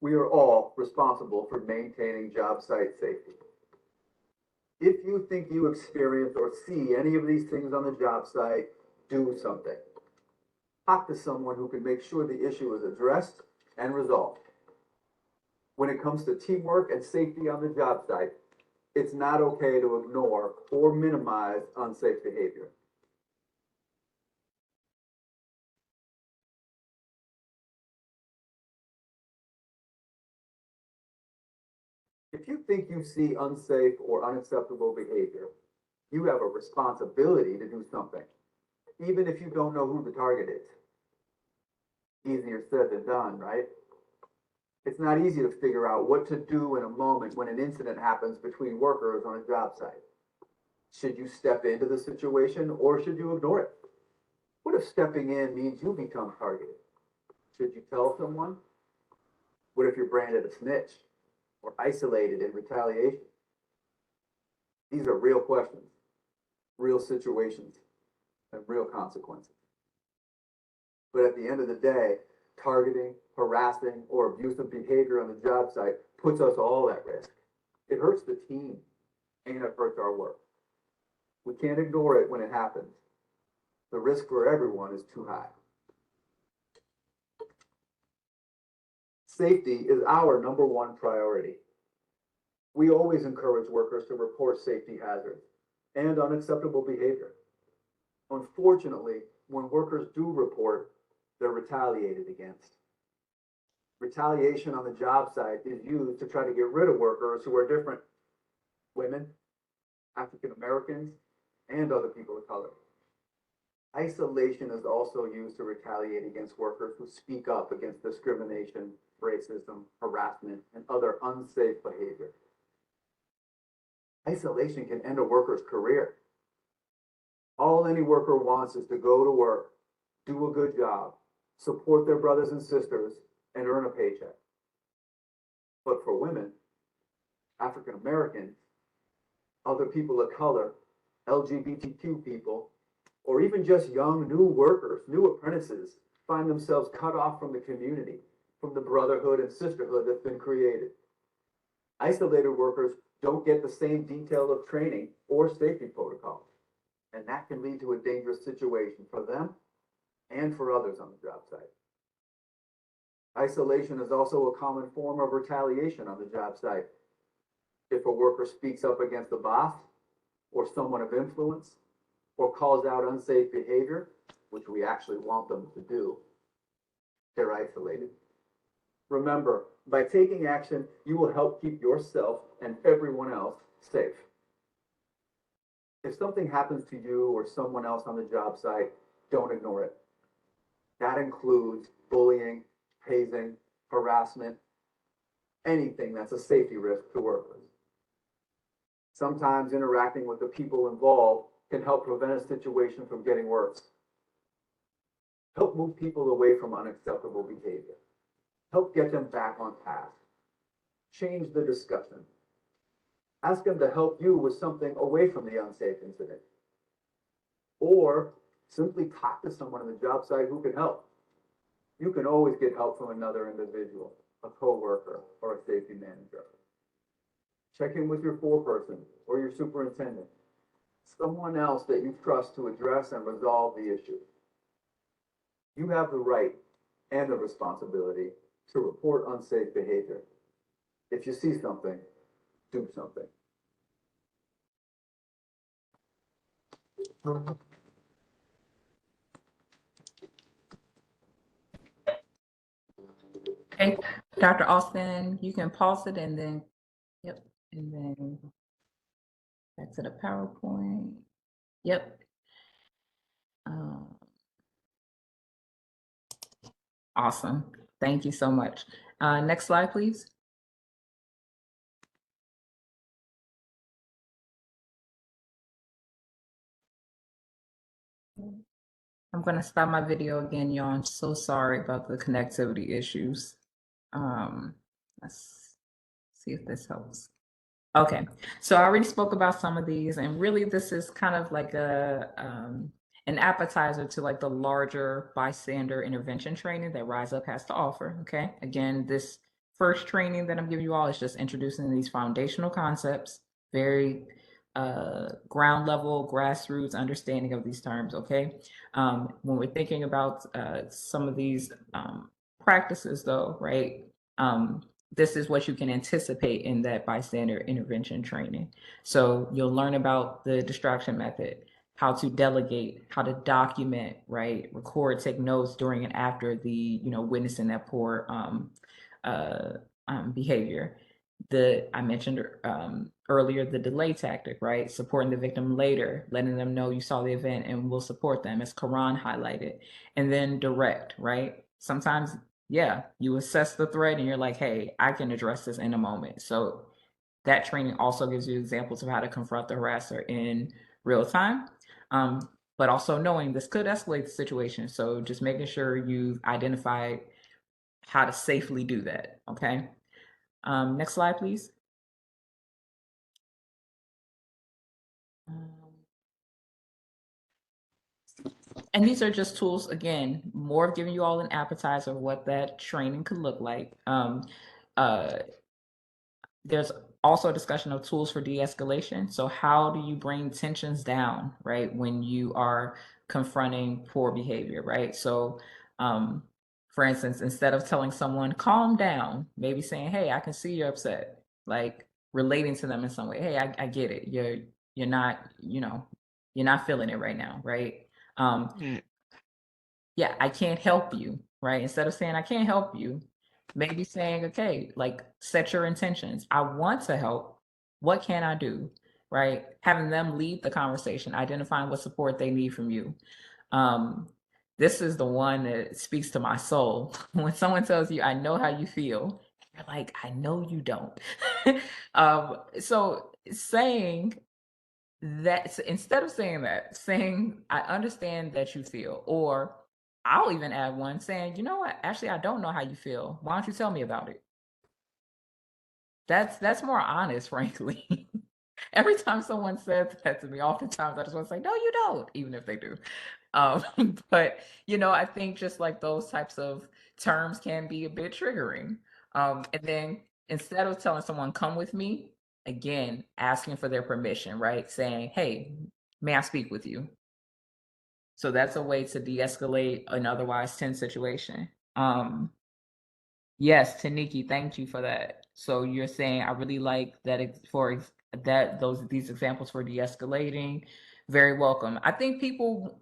We are all responsible for maintaining job site safety. If you think you experience or see any of these things on the job site, do something. Talk to someone who can make sure the issue is addressed and resolved. When it comes to teamwork and safety on the job site, it's not okay to ignore or minimize unsafe behavior. If you think you see unsafe or unacceptable behavior, you have a responsibility to do something, even if you don't know who the target is. Easier said than done, right? It's not easy to figure out what to do in a moment when an incident happens between workers on a job site. Should you step into the situation or should you ignore it? What if stepping in means you become targeted? Should you tell someone? What if you're branded a snitch or isolated in retaliation? These are real questions, real situations, and real consequences. But at the end of the day, targeting, harassing, or abusive behavior on the job site puts us all at risk. It hurts the team and it hurts our work. We can't ignore it when it happens. The risk for everyone is too high. Safety is our number one priority. We always encourage workers to report safety hazards and unacceptable behavior. Unfortunately, when workers do report, they're retaliated against. Retaliation on the job site is used to try to get rid of workers who are different: women, African Americans, and other people of color. Isolation is also used to retaliate against workers who speak up against discrimination, racism, harassment, and other unsafe behavior. Isolation can end a worker's career. All any worker wants is to go to work, do a good job, support their brothers and sisters, and earn a paycheck. But for women, African Americans, other people of color, LGBTQ people, or even just young new workers, new apprentices, find themselves cut off from the community, from the brotherhood and sisterhood that's been created. Isolated workers don't get the same detail of training or safety protocols, and that can lead to a dangerous situation for them and for others on the job site. Isolation is also a common form of retaliation on the job site. If a worker speaks up against a boss or someone of influence or calls out unsafe behavior, which we actually want them to do, they're isolated. Remember, by taking action, you will help keep yourself and everyone else safe. If something happens to you or someone else on the job site, don't ignore it. That includes bullying, hazing, harassment, anything that's a safety risk to workers. Sometimes interacting with the people involved can help prevent a situation from getting worse. Help move people away from unacceptable behavior. Help get them back on task. Change the discussion. Ask them to help you with something away from the unsafe incident. Or simply talk to someone on the job site who can help. You can always get help from another individual, a coworker, or a safety manager. Check in with your foreperson or your superintendent, someone else that you trust to address and resolve the issue. You have the right and the responsibility to report unsafe behavior. If you see something, do something. Okay, Dr. Austin, you can pause it and then, yep, and then back to the PowerPoint. Yep. Awesome. Thank you so much. Next slide, please. I'm going to stop my video again, y'all. I'm so sorry about the connectivity issues. Let's see if this helps. Okay, so I already spoke about some of these, and really this is kind of like an appetizer to like the larger bystander intervention training that Rise Up has to offer, okay? Again, this first training that I'm giving you all is just introducing these foundational concepts, very ground level, grassroots understanding of these terms, okay? When we're thinking about some of these practices though, right? This is what you can anticipate in that bystander intervention training. So you'll learn about the distraction method, how to delegate, how to document, right? Record, take notes during and after the, witnessing that poor behavior. I mentioned earlier, the delay tactic, right? Supporting the victim later, letting them know you saw the event and will support them, as Karan highlighted. And then direct, right? Sometimes, yeah, you assess the threat and you're like, hey, I can address this in a moment. So that training also gives you examples of how to confront the harasser in real time, but also knowing this could escalate the situation. So just making sure you've identified how to safely do that, okay? Next slide, please. And these are just tools, again, more of giving you all an appetizer of what that training could look like. There's also a discussion of tools for de-escalation. So how do you bring tensions down, right, when you are confronting poor behavior, right? So for instance, instead of telling someone, calm down, maybe saying, hey, I can see you're upset, like relating to them in some way. Hey, I get it. You're not, you're not feeling it right now, right? Yeah, I can't help you, right? Instead of saying I can't help you, maybe saying, okay, like set your intentions. I want to help. What can I do? Right? Having them lead the conversation, identifying what support they need from you. This is the one that speaks to my soul. When someone tells you, I know how you feel, you're like, I know you don't. So saying that, instead of saying that, saying, I understand that you feel, or I'll even add one saying, you know what, actually, I don't know how you feel. Why don't you tell me about it? That's more honest, frankly. Every time someone says that to me, oftentimes I just want to say, no, you don't, even if they do. But, I think just like those types of terms can be a bit triggering. And then instead of telling someone, come with me, again, asking for their permission, right? Saying, hey, may I speak with you? So that's a way to de-escalate an otherwise tense situation. Yes, Taniki, thank you for that. So you're saying, I really like that these examples for de-escalating. Very welcome. I think people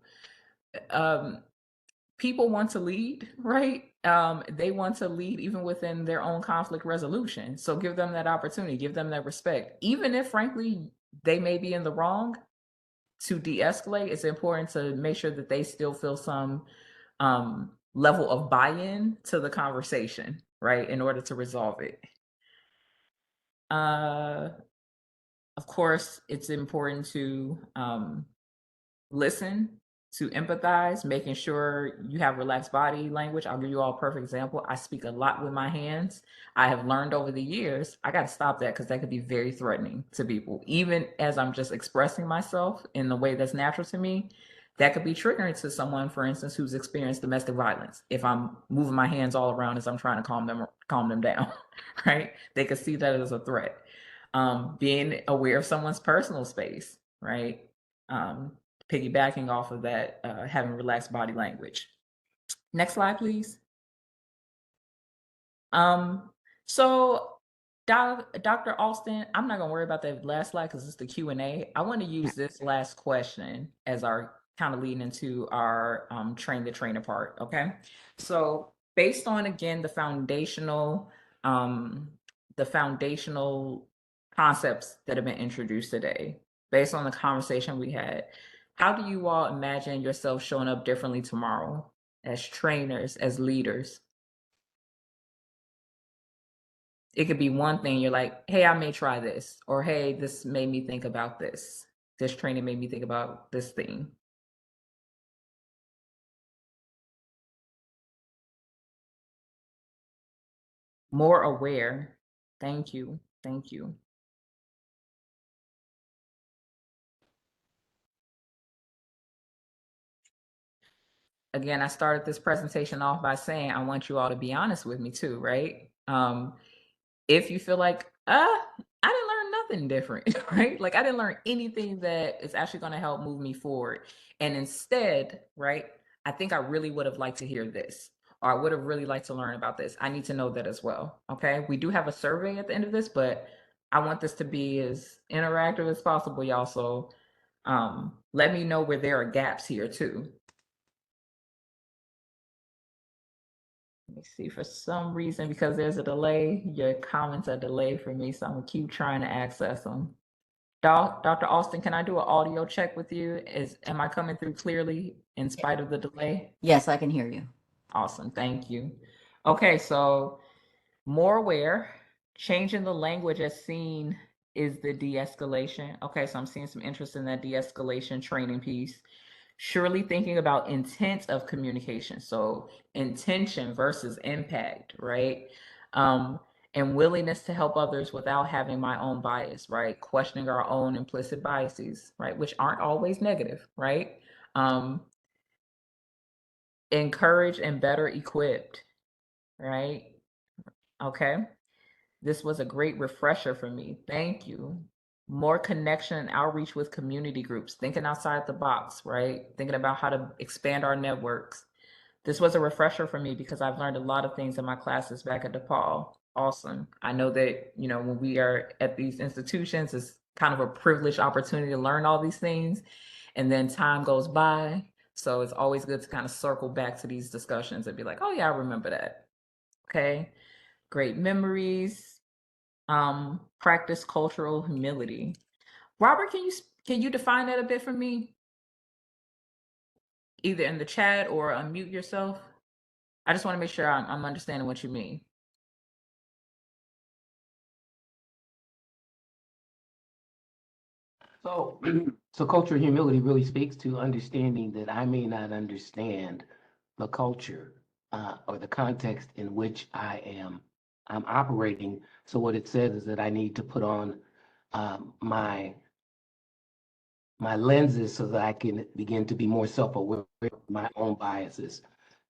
want to lead, right? They want to lead even within their own conflict resolution. So give them that opportunity, give them that respect. Even if, frankly, they may be in the wrong, to de-escalate, it's important to make sure that they still feel some level of buy-in to the conversation, right, in order to resolve it. Of course, it's important to listen, to empathize, making sure you have relaxed body language. I'll give you all a perfect example. I speak a lot with my hands. I have learned over the years, I got to stop that because that could be very threatening to people. Even as I'm just expressing myself in the way that's natural to me, that could be triggering to someone, for instance, who's experienced domestic violence. If I'm moving my hands all around as I'm trying to calm them down, right? They could see that as a threat. Being aware of someone's personal space, right? Piggybacking off of that, having relaxed body language. Next slide, please. So Dr. Austin, I'm not gonna worry about that last slide because it's the Q&A. I want to use this last question as our kind of leading into our train the trainer part, okay? So based on, again, the foundational concepts that have been introduced today, based on the conversation we had, how do you all imagine yourself showing up differently tomorrow as trainers, as leaders? It could be one thing, you're like, hey, I may try this, or hey, this made me think about this. This training made me think about this thing. More aware. Thank you. Thank you. Again, I started this presentation off by saying I want you all to be honest with me too, right? If you feel like, I didn't learn nothing different, right? Like I didn't learn anything that is actually going to help move me forward. And instead, right, I think I really would have liked to hear this, or I would have really liked to learn about this. I need to know that as well. Okay. We do have a survey at the end of this, but I want this to be as interactive as possible, y'all. So let me know where there are gaps here too. Let me see, for some reason, because there's a delay, your comments are delayed for me, so I'm gonna keep trying to access them. Dr. Austin, can I do an audio check with you? Am I coming through clearly in spite of the delay? Yes, I can hear you. Awesome, thank you. Okay, so more aware, changing the language as seen is the de-escalation. Okay, so I'm seeing some interest in that de-escalation training piece. Surely thinking about intent of communication. So intention versus impact, right? And willingness to help others without having my own bias, right? Questioning our own implicit biases, right? Which aren't always negative, right? Encourage and better equipped, right? Okay. This was a great refresher for me. Thank you. More connection and outreach with community groups, thinking outside the box, right? Thinking about how to expand our networks. This was a refresher for me because I've learned a lot of things in my classes back at DePaul. Awesome. I know that, when we are at these institutions, it's kind of a privileged opportunity to learn all these things. And then time goes by. So it's always good to kind of circle back to these discussions and be like, oh yeah, I remember that. Okay. Great memories. Practice cultural humility. Robert, can you define that a bit for me? Either in the chat or unmute yourself. I just want to make sure I'm understanding what you mean. So, so cultural humility really speaks to understanding that I may not understand the culture or the context in which I'm operating. So what it says is that I need to put on my lenses so that I can begin to be more self-aware of my own biases.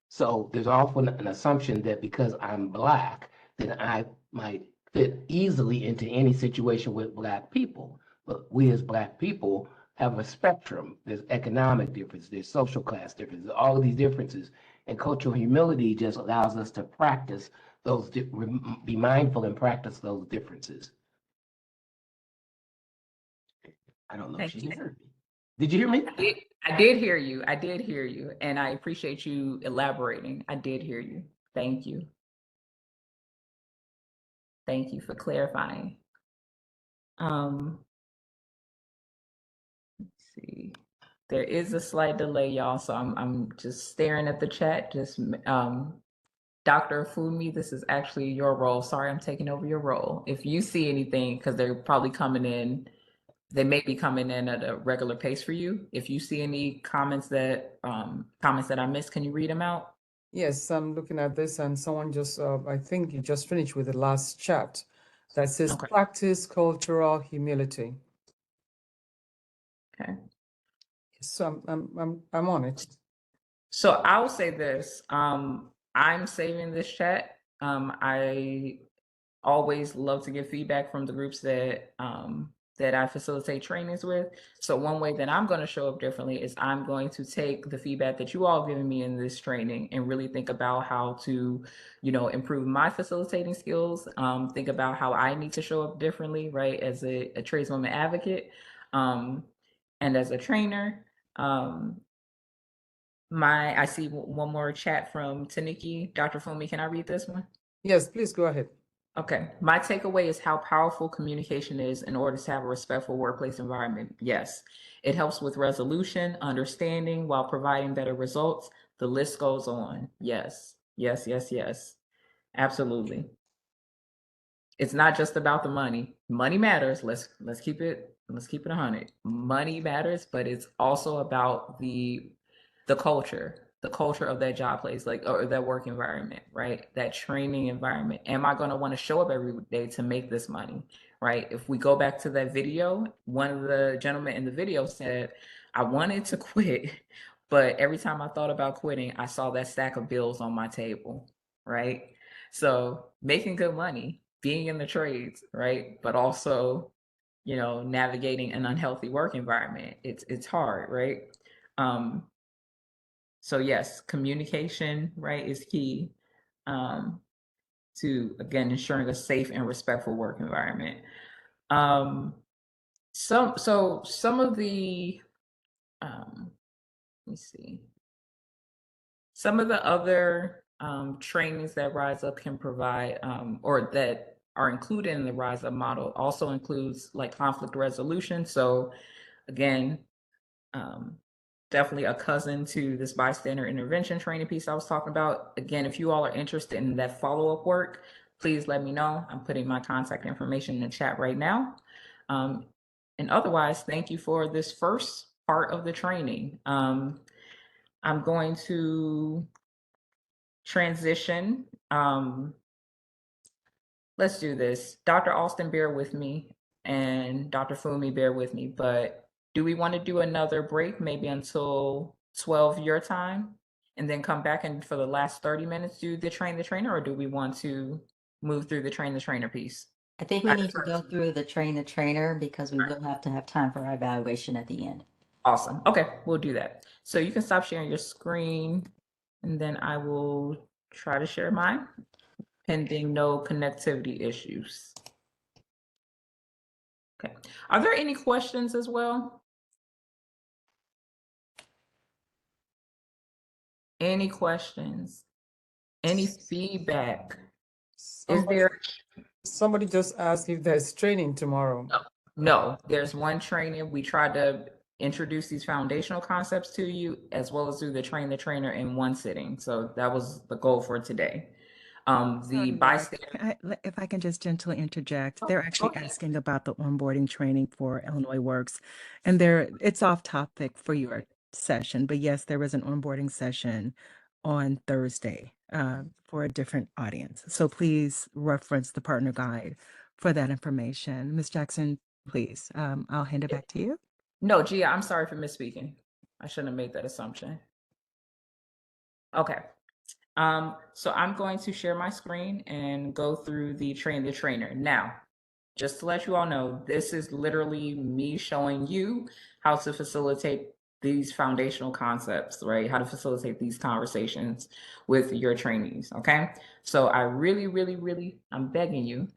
So there's often an assumption that because I'm Black, that I might fit easily into any situation with Black people. But we as Black people have a spectrum. There's economic difference, there's social class differences, all of these differences. And cultural humility just allows us to practice those, be mindful and practice those differences. I don't know if Thank she you. heard me. Did you hear me? I did hear you. I did hear you. And I appreciate you elaborating. I did hear you. Thank you. Thank you for clarifying. Let's see. There is a slight delay, y'all. So I'm just staring at the chat. Just Dr. Fumi, this is actually your role. Sorry, I'm taking over your role. If you see anything, because they're probably coming in, they may be coming in at a regular pace for you. If you see any comments that I missed, can you read them out? Yes, I'm looking at this and someone just, I think you just finished with the last chat that says Okay. practice cultural humility. Okay. So I'm on it. So I'll say this, I'm saving this chat. I always love to get feedback from the groups that that I facilitate trainings with. So one way that I'm going to show up differently is I'm going to take the feedback that you all have given me in this training and really think about how to, improve my facilitating skills. Think about how I need to show up differently, right, as a tradeswoman advocate, and as a trainer. I see one more chat from Taniki. Dr. Fumi, can I read this one? Yes, please go ahead. Okay. My takeaway is how powerful communication is in order to have a respectful workplace environment. Yes. It helps with resolution, understanding while providing better results. The list goes on. Yes. Yes, yes, yes. Absolutely. It's not just about the money. Money matters. Let's keep it 100. Money matters, but it's also about the culture of that job place, like, or that work environment, right? That training environment. Am I going to want to show up every day to make this money, right? If we go back to that video, one of the gentlemen in the video said, I wanted to quit, but every time I thought about quitting, I saw that stack of bills on my table, right? So making good money, being in the trades, right? But also, navigating an unhealthy work environment. It's hard, right? So yes, communication, right, is key to, again, ensuring a safe and respectful work environment. Some of the, let me see, some of the other trainings that Rise Up can provide, or that are included in the Rise Up model, also includes like conflict resolution. So again, definitely a cousin to this bystander intervention training piece I was talking about. Again, if you all are interested in that follow-up work, please let me know. I'm putting my contact information in the chat right now. And otherwise, thank you for this first part of the training. I'm going to transition. Let's do this. Dr. Alston, bear with me, and Dr. Fumi, bear with me, but do we want to do another break, maybe until 12 your time, and then come back and for the last 30 minutes do the train the trainer, or do we want to move through the train the trainer piece? I think we need to go through the train the trainer because we will have to have time for our evaluation at the end. Awesome. Okay, we'll do that. So you can stop sharing your screen, and then I will try to share mine, pending no connectivity issues. Okay. Are there any questions as well? Any questions? Any feedback? Somebody just asked if there's training tomorrow. No, there's one training. We tried to introduce these foundational concepts to you, as well as do the train the trainer in one sitting. So that was the goal for today. The bystander. If I can just gently interject, they're actually asking about the onboarding training for Illinois Works, and it's off topic for your session, but yes, there was an onboarding session on Thursday for a different audience. So please reference the partner guide for that information. Ms. Jackson, please, I'll hand it back to you. No, Gia, I'm sorry for misspeaking. I shouldn't have made that assumption. Okay. So I'm going to share my screen and go through the train the trainer. Now, just to let you all know, this is literally me showing you how to facilitate these foundational concepts, right? How to facilitate these conversations with your trainees, okay? So I really, I'm begging you,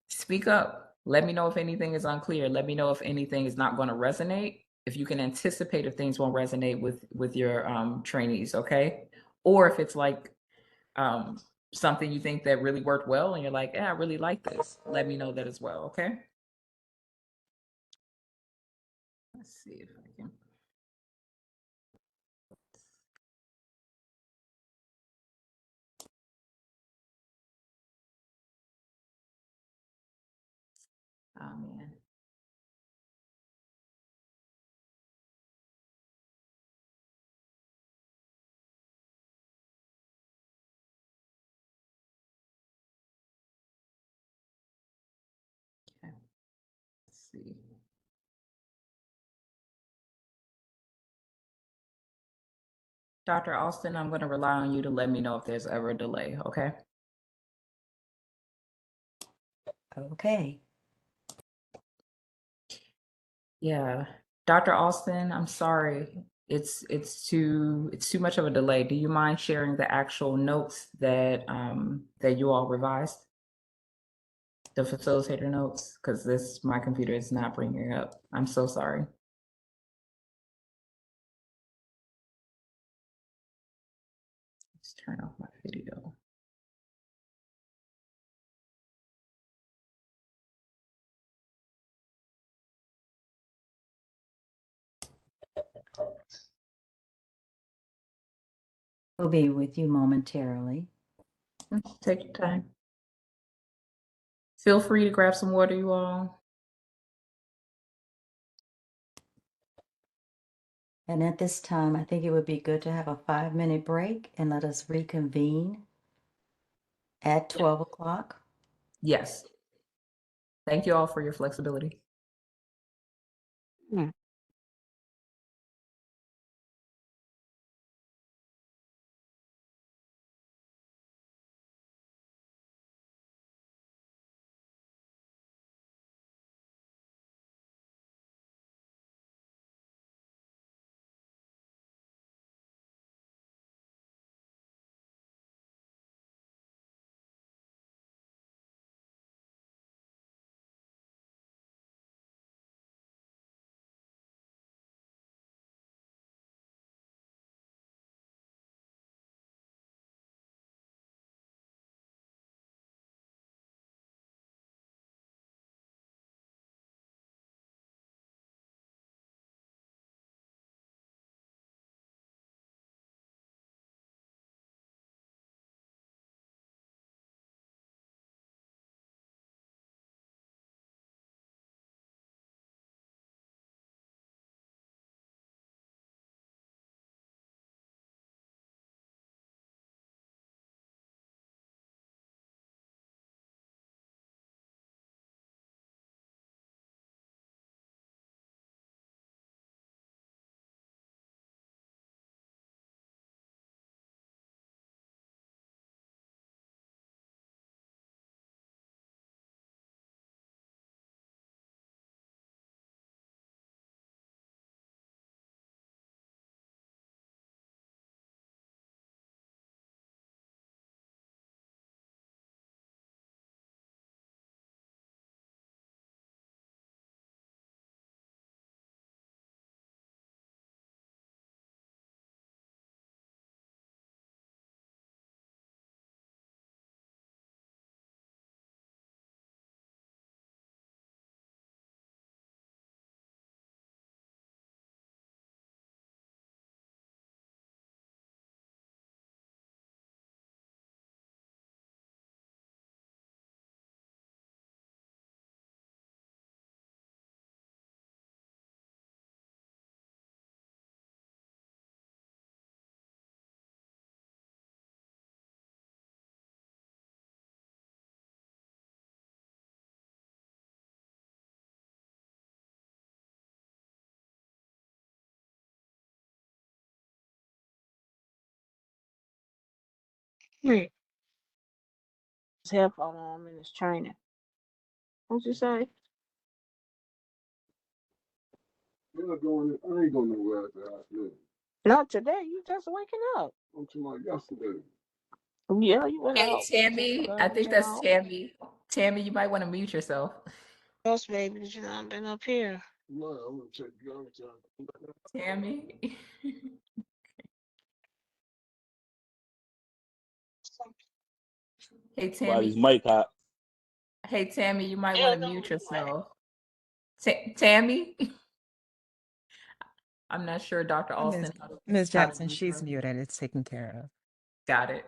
speak up. Let me know if anything is unclear. Let me know if anything is not going to resonate. If you can anticipate if things won't resonate with your trainees, okay? Or if it's like something you think that really worked well and you're like, yeah, I really like this. Let me know that as well, okay? Let's see if I can. Oh man. Okay. Let's see. Dr. Austin, I'm going to rely on you to let me know if there's ever a delay, okay? Okay. Yeah. Dr. Austin, I'm sorry. It's too much of a delay. Do you mind sharing the actual notes that that you all revised? The facilitator notes, because my computer is not bringing it up. I'm so sorry. Let's turn off my video. We'll be with you momentarily. Take your time. Feel free to grab some water, you all. And at this time, I think it would be good to have a 5-minute break and let us reconvene at 12 o'clock. Yes. Thank you all for your flexibility. His headphone on in his training. What'd you say? I ain't going nowhere after I live. Not today. You just waking up. I'm talking about yesterday. Yeah, you went Hey, out. Tammy, I think that's Tammy. Tammy, you might want to mute yourself. Those babies, you know, I've been up here. No, I'm gonna check you out. Tammy. Hey, Somebody's Tammy. mic hot. Hey, Tammy, you might want Hell to no, mute you ain't. yourself. Tammy? I'm not sure Dr. Ms. Alston Ms. how to Jackson, mute she's her. muted. It's taken care of. Got it.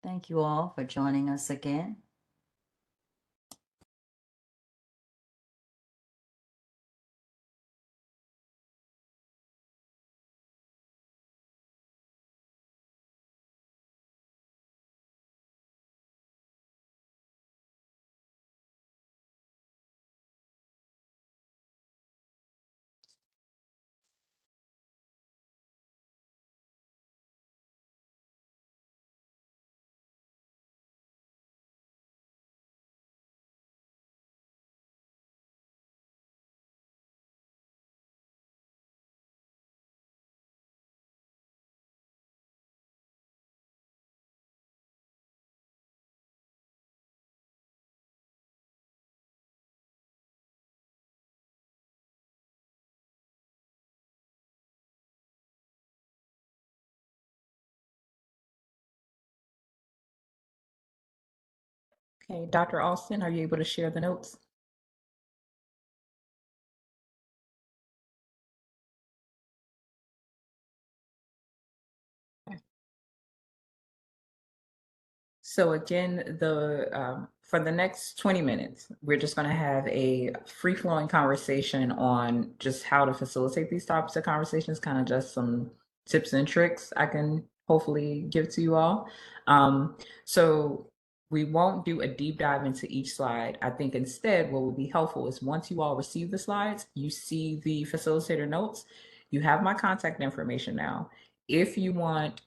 Thank you all for joining us again. Okay, Dr. Austin, are you able to share the notes? So again, for the next 20 minutes, we're just going to have a free-flowing conversation on just how to facilitate these types of conversations, kind of just some tips and tricks I can hopefully give to you all. So we won't do a deep dive into each slide. I think instead what would be helpful is once you all receive the slides, you see the facilitator notes, you have my contact information now. If you want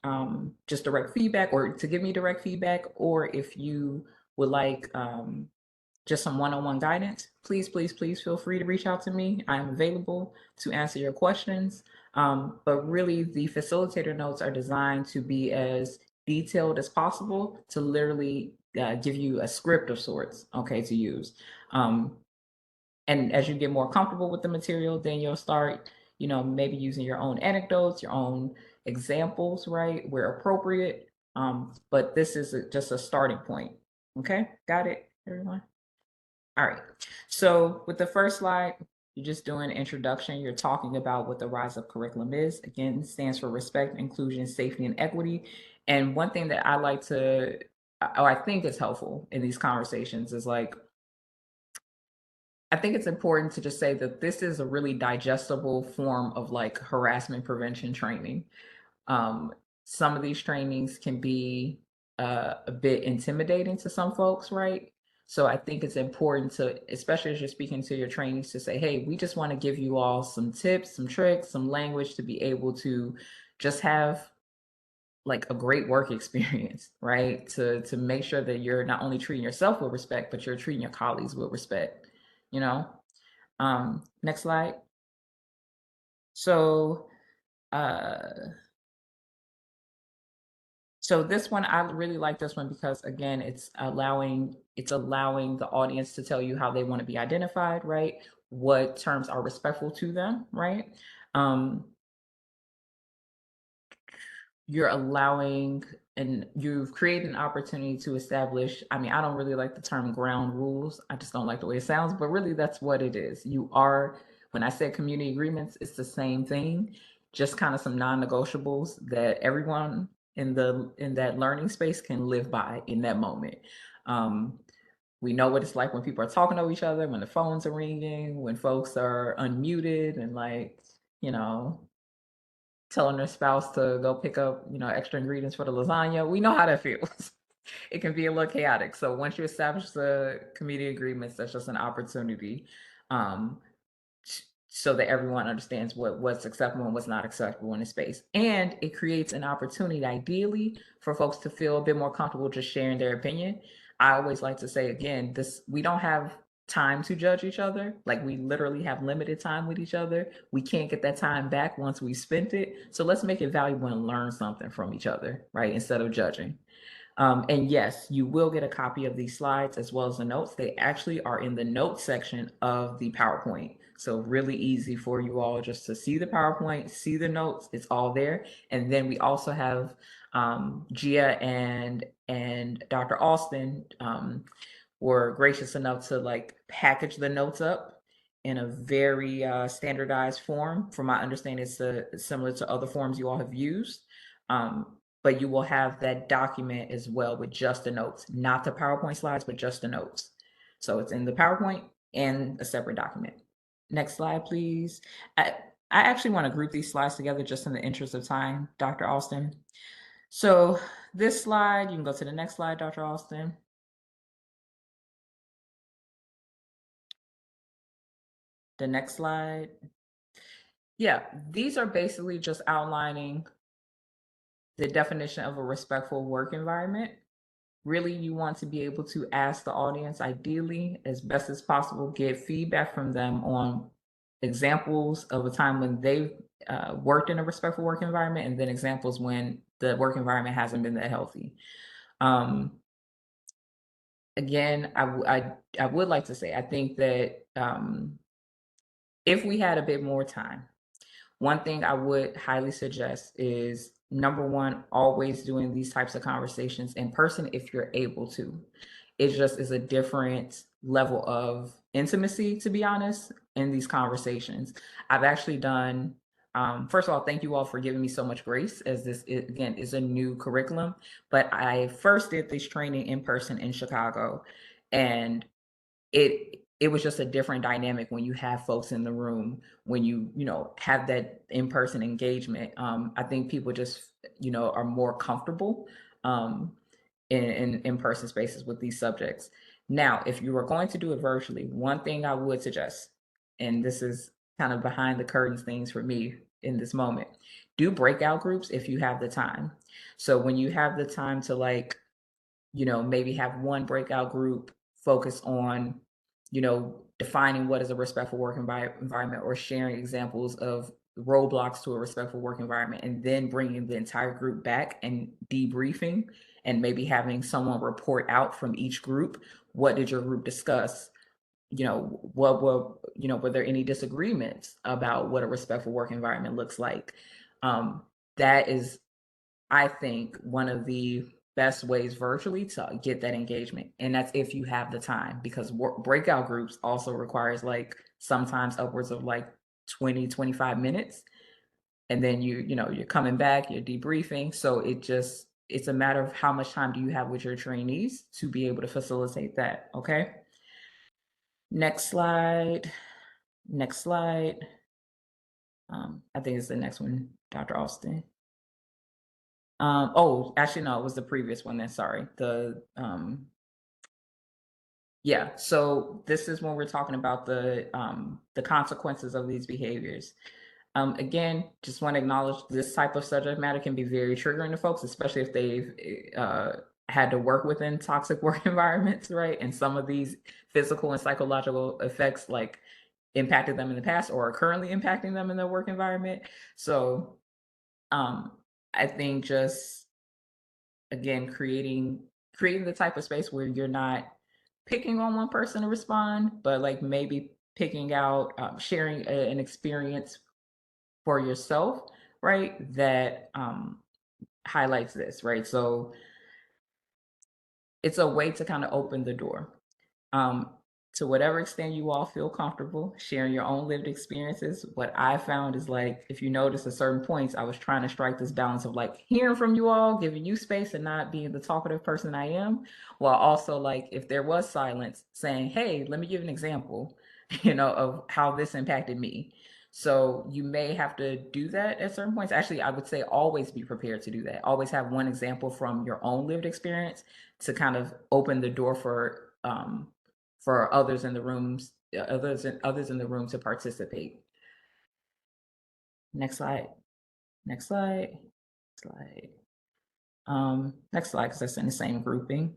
just direct feedback or to give me direct feedback, or if you would like just some one-on-one guidance, please, please, please feel free to reach out to me. I'm available to answer your questions. But really, the facilitator notes are designed to be as detailed as possible to literally give you a script of sorts, okay, to use. And as you get more comfortable with the material, then you'll start, maybe using your own anecdotes, your own examples, right, where appropriate. But this is just a starting point. Okay, got it, everyone? All right. So with the first slide, you're just doing an introduction. You're talking about what the Rise Up curriculum is. Again, it stands for respect, inclusion, safety, and equity. And one thing that I like to, or I think is helpful in these conversations is like, I think it's important to just say that this is a really digestible form of like harassment prevention training. Some of these trainings can be a bit intimidating to some folks, right? So I think it's important to, especially as you're speaking to your trainees, to say, hey, we just want to give you all some tips, some tricks, some language to be able to just have like a great work experience, right? To make sure that you're not only treating yourself with respect, but you're treating your colleagues with respect, you know? Next slide. So, so this one, I really like this one because again, it's allowing the audience to tell you how they want to be identified, right? What terms are respectful to them, right? You're allowing and you've created an opportunity to establish, I mean, I don't really like the term ground rules. I just don't like the way it sounds, but really that's what it is. When I say community agreements, it's the same thing, just kind of some non-negotiables that everyone in that learning space can live by in that moment. We know what it's like when people are talking to each other, when the phones are ringing, when folks are unmuted and like, telling their spouse to go pick up, extra ingredients for the lasagna. We know how that feels. It can be a little chaotic. So once you establish the community agreements, that's just an opportunity um, so that everyone understands what's acceptable and what's not acceptable in the space. And it creates an opportunity, ideally, for folks to feel a bit more comfortable just sharing their opinion. I always like to say, again, we don't have time to judge each other. Like we literally have limited time with each other. We can't get that time back once we spent it. So let's make it valuable and learn something from each other, right? Instead of judging. And yes, you will get a copy of these slides as well as the notes. They actually are in the notes section of the PowerPoint. So really easy for you all just to see the PowerPoint, see the notes, it's all there. And then we also have Gia and Dr. Austin were gracious enough to like package the notes up in a very standardized form. From my understanding, it's similar to other forms you all have used. but you will have that document as well with just the notes, not the PowerPoint slides, but just the notes. So it's in the PowerPoint and a separate document. Next slide, please. I actually want to group these slides together just in the interest of time, Dr. Austin. So this slide, you can go to the next slide, Dr. Austin. The next slide. Yeah, these are basically just outlining the definition of a respectful work environment. Really, you want to be able to ask the audience, ideally, as best as possible, get feedback from them on examples of a time when they've worked in a respectful work environment, and then examples when the work environment hasn't been that healthy. Again, I would like to say, I think that if we had a bit more time, one thing I would highly suggest is, number one, always doing these types of conversations in person if you're able to. It just is a different level of intimacy, to be honest, in these conversations. I've actually done, first of all, thank you all for giving me so much grace, as this, again, is a new curriculum. But I first did this training in person in Chicago, and it was just a different dynamic when you have folks in the room, when you have that in-person engagement. I think people just are more comfortable in in-person spaces with these subjects. Now, if you are going to do it virtually, one thing I would suggest, and this is kind of behind the curtains things for me in this moment, do breakout groups if you have the time. So when you have the time to, like, maybe have one breakout group focus on, defining what is a respectful work environment, or sharing examples of roadblocks to a respectful work environment, and then bringing the entire group back and debriefing, and maybe having someone report out from each group. What did your group discuss? Were there any disagreements about what a respectful work environment looks like? That is, I think, one of the best ways virtually to get that engagement. And that's if you have the time, because breakout groups also requires, like, sometimes upwards of like 20, 25 minutes. And then you're coming back, you're debriefing. So it's a matter of how much time do you have with your trainees to be able to facilitate that. Okay. Next slide. Next slide. I think it's the next one, Dr. Austin. Oh, actually, no, it was the previous one then, sorry. Yeah, so this is when we're talking about the consequences of these behaviors. Again, just want to acknowledge this type of subject matter can be very triggering to folks, especially if they've had to work within toxic work environments, right? And some of these physical and psychological effects, like, impacted them in the past or are currently impacting them in their work environment. So I think just, again, creating the type of space where you're not picking on one person to respond, but, like, maybe picking out, sharing an experience for yourself, right? That highlights this, right? So it's a way to kind of open the door. To whatever extent you all feel comfortable sharing your own lived experiences, what I found is, like, if you notice at certain points, I was trying to strike this balance of, like, hearing from you all, giving you space, and not being the talkative person I am, while also, like, if there was silence, saying, hey, let me give an example, of how this impacted me. So you may have to do that at certain points. Actually, I would say always be prepared to do that. Always have one example from your own lived experience to kind of open the door for others in the rooms, others in the room to participate. Next slide. Next slide. Slide. Next slide, because that's in the same grouping.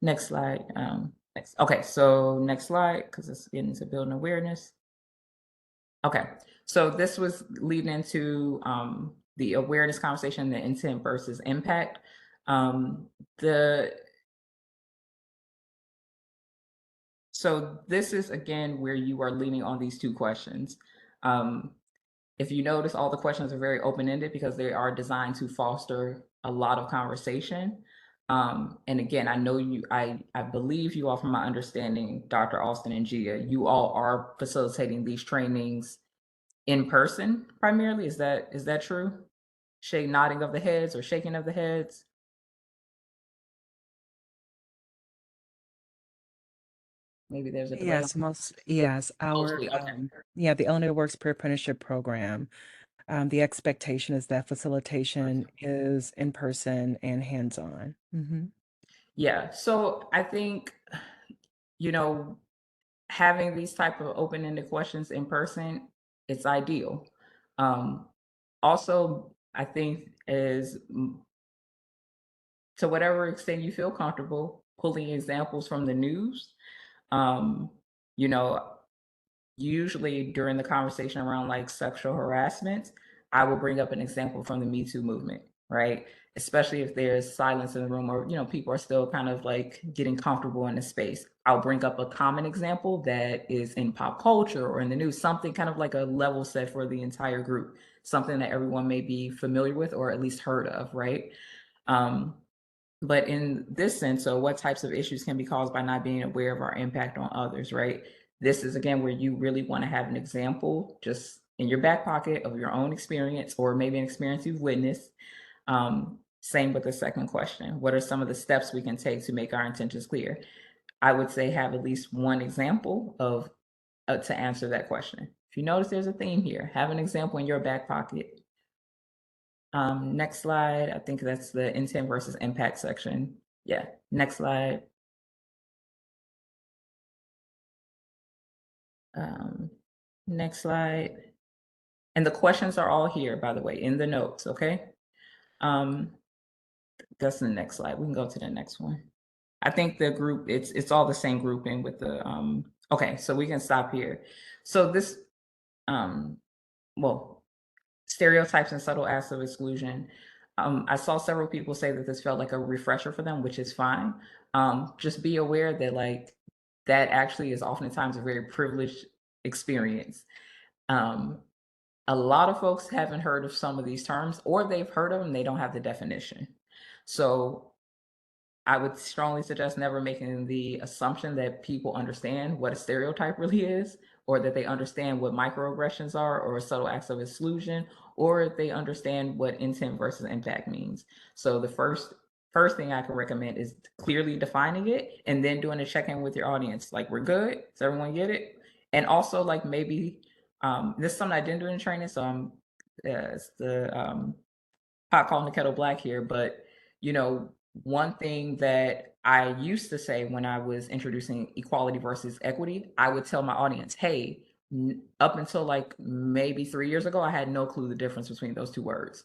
Next slide. Next. Okay, so next slide, because it's getting into building awareness. Okay, so this was leading into the awareness conversation, the intent versus impact. So this is, again, where you are leaning on these two questions. If you notice, all the questions are very open-ended because they are designed to foster a lot of conversation. And again, I know I believe you all, from my understanding, Dr. Austin and Gia, you all are facilitating these trainings in person primarily. Is that true? nodding of the heads or shaking of the heads? Maybe there's a delay. Yes, our Mostly, okay. the Illinois Works Peer Apprenticeship Program. The expectation is that facilitation is in person and hands-on. Yeah, so I think, you know, having these type of open-ended questions in person, it's ideal. Also, I think is to whatever extent you feel comfortable pulling examples from the news. You know, usually during the conversation around like sexual harassment, I will bring up an example from the Me Too movement, right? Especially if there's silence in the room or, people are still kind of like getting comfortable in the space. I'll bring up a common example that is in pop culture or in the news, something kind of like a level set for the entire group, something that everyone may be familiar with or at least heard of, right? But in this sense, so what types of issues can be caused by not being aware of our impact on others, right? This is again where you really want to have an example just in your back pocket of your own experience or maybe an experience you've witnessed. Same with the second question. What are some of the steps we can take to make our intentions clear? I would say have at least one example of to answer that question. If you notice there's a theme here, have an example in your back pocket. Next slide. I think that's the intent versus impact section. Yeah, next slide. Next slide. And the questions are all here, by the way, in the notes, okay? That's the next slide. We can go to the next one. I think the group, it's all the same grouping with the, okay, so we can stop here. So this, well, stereotypes and subtle acts of exclusion. I saw several people say that this felt like a refresher for them, which is fine. Just be aware that like that actually is oftentimes a very privileged experience. A lot of folks haven't heard of some of these terms, or they've heard of them, they don't have the definition. So I would strongly suggest never making the assumption that people understand what a stereotype really is, or that they understand what microaggressions are, or subtle acts of exclusion, or if they understand what intent versus impact means. So the first thing I can recommend is clearly defining it and then doing a check-in with your audience. Like, we're good? Does everyone get it? And also like maybe, this is something I didn't do in training, so it's the pot calling the kettle black here, but one thing that I used to say when I was introducing equality versus equity, I would tell my audience, hey, up until like maybe 3 years ago, I had no clue the difference between those two words.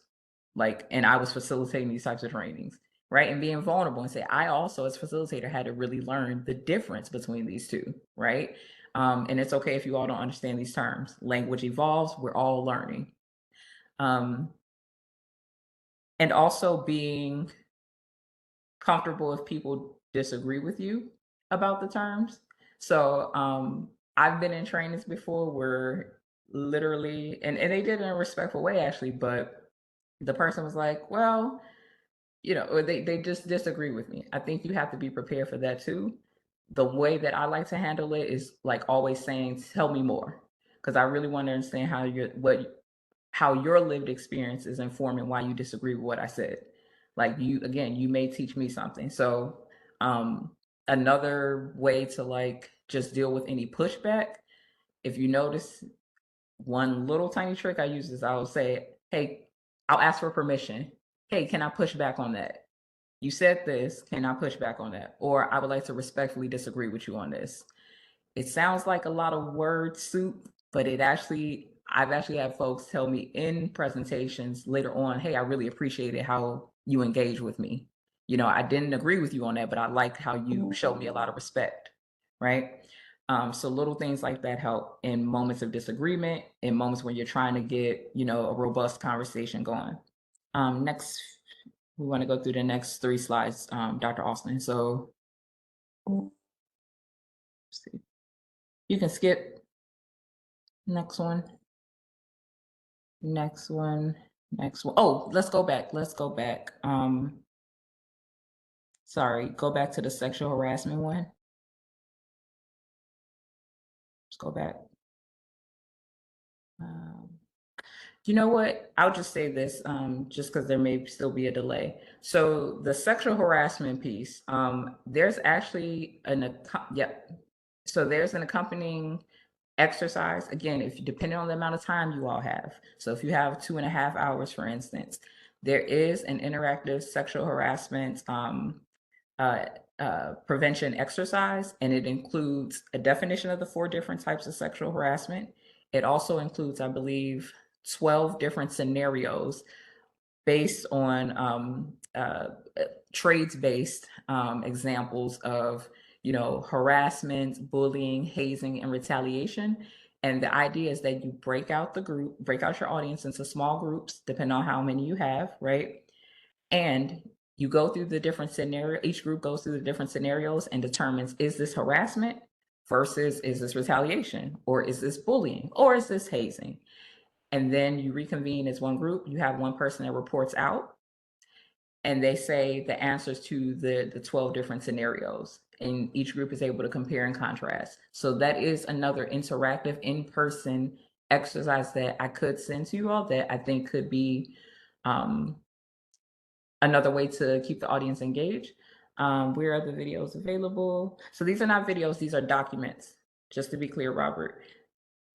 And I was facilitating these types of trainings, right? And being vulnerable and say, I also, as a facilitator, had to really learn the difference between these two, right? And it's okay if you all don't understand these terms. Language evolves, we're all learning. And also being comfortable if people disagree with you about the terms. So I've been in trainings before where literally, and they did it in a respectful way actually, but the person was like, well, or they just disagree with me. I think you have to be prepared for that too. The way that I like to handle it is like always saying, tell me more. Because I really want to understand how your lived experience is informing why you disagree with what I said. Like you may teach me something. So another way to like just deal with any pushback, if you notice, one little tiny trick I use is I'll say, hey, I'll ask for permission. Hey, can I push back on that? You said this, can I push back on that? Or I would like to respectfully disagree with you on this. It sounds like a lot of word soup, but I've actually had folks tell me in presentations later on, hey, I really appreciated how you engaged with me. I didn't agree with you on that, but I liked how you showed me a lot of respect, right? So little things like that help in moments of disagreement, in moments when you're trying to get, a robust conversation going. Next, we want to go through the next 3 slides, Dr. Austin. So, let's see. You can skip. Next one. Next one. Oh, let's go back. Sorry, go back to the sexual harassment one. Let's go back. You know what? I'll just say this, just because there may still be a delay. So the sexual harassment piece, there's actually So there's an accompanying exercise. Again, if depending on the amount of time you all have. So if you have 2.5 hours, for instance, there is an interactive sexual harassment prevention exercise, and it includes a definition of the 4 different types of sexual harassment. It also includes, I believe, 12 different scenarios based on trades-based examples of, harassment, bullying, hazing, and retaliation. And the idea is that you break out your audience into small groups, depending on how many you have, right? And you go through the different scenarios, each group goes through the different scenarios and determines, is this harassment versus is this retaliation, or is this bullying, or is this hazing? And then you reconvene as one group. You have one person that reports out, and they say the answers to the 12 different scenarios. And each group is able to compare and contrast. So that is another interactive in-person exercise that I could send to you all that I think could be another way to keep the audience engaged. Where are the videos available? So these are not videos, these are documents. Just to be clear, Robert,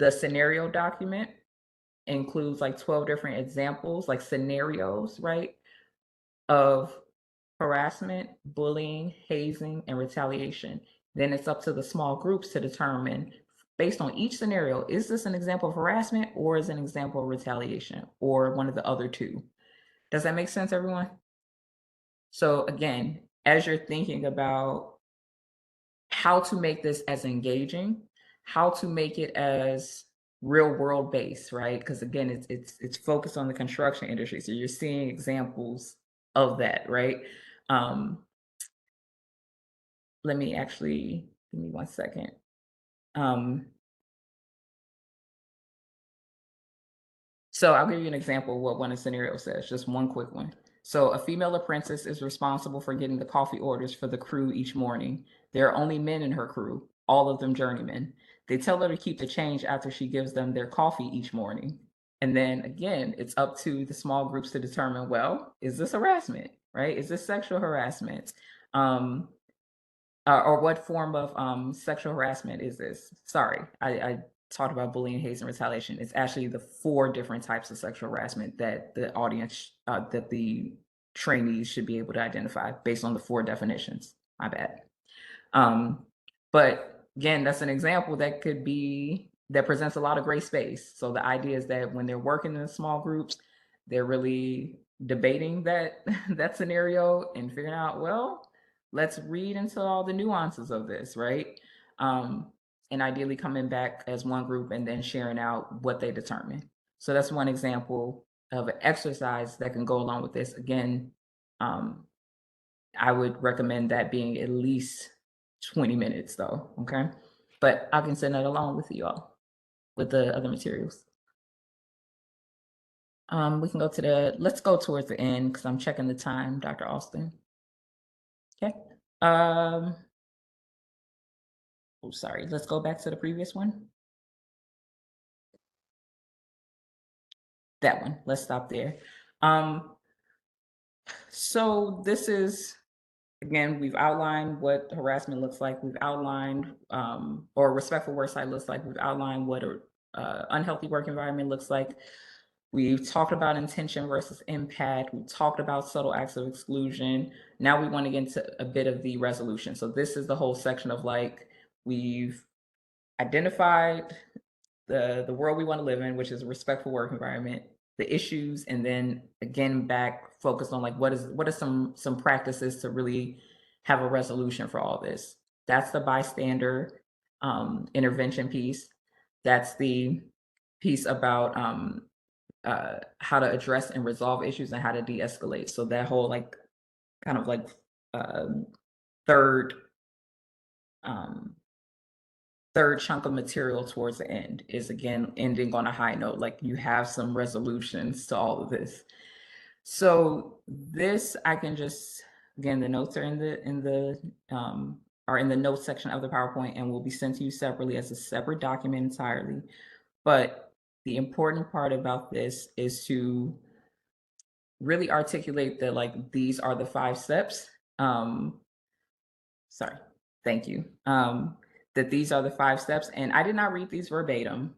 the scenario document includes like 12 different examples, like scenarios, right, of harassment, bullying, hazing, and retaliation. Then it's up to the small groups to determine, based on each scenario, is this an example of harassment or is it an example of retaliation or one of the other two? Does that make sense, everyone? So again, as you're thinking about how to make this as engaging, how to make it as real world based, right? Because again, it's focused on the construction industry. So you're seeing examples of that, right? Let me actually, give me 1 second. So I'll give you an example of what one of the scenarios says, just one quick one. So a female apprentice is responsible for getting the coffee orders for the crew each morning. There are only men in her crew, all of them journeymen. They tell her to keep the change after she gives them their coffee each morning. And then again, it's up to the small groups to determine, well, is this harassment, right? Is this sexual harassment? Or what form of sexual harassment is this? Sorry, I talked about bullying, hate, and retaliation. It's actually the 4 different types of sexual harassment that the audience, that the trainees should be able to identify based on the 4 definitions. My bad. But again, that's an example that presents a lot of gray space. So the idea is that when they're working in small groups, they're really debating that that scenario and figuring out, well, let's read into all the nuances of this, right? And ideally coming back as one group and then sharing out what they determine. So that's one example of an exercise that can go along with this. Again, I would recommend that being at least 20 minutes though, okay? But I can send that along with you all with the other materials. We can go to let's go towards the end because I'm checking the time, Dr. Austin. Okay. Oh, sorry, let's go back to the previous one. That one, let's stop there. So this is, again, we've outlined what harassment looks like. We've outlined, or respectful worksite looks like. We've outlined what an unhealthy work environment looks like. We've talked about intention versus impact. We talked about subtle acts of exclusion. Now we want to get into a bit of the resolution. So this is the whole section of like, we've identified the world we want to live in, which is a respectful work environment, the issues, and then again back focused on like what are some practices to really have a resolution for all this. That's the bystander intervention piece. That's the piece about how to address and resolve issues and how to de-escalate. So that whole like kind of like third chunk of material towards the end is again ending on a high note, like you have some resolutions to all of this. So this I can just, again, the notes are in the notes section of the PowerPoint and will be sent to you separately as a separate document entirely. But the important part about this is to really articulate that, like, these are the 5 steps. Sorry, thank you. That these are the 5 steps, and I did not read these verbatim,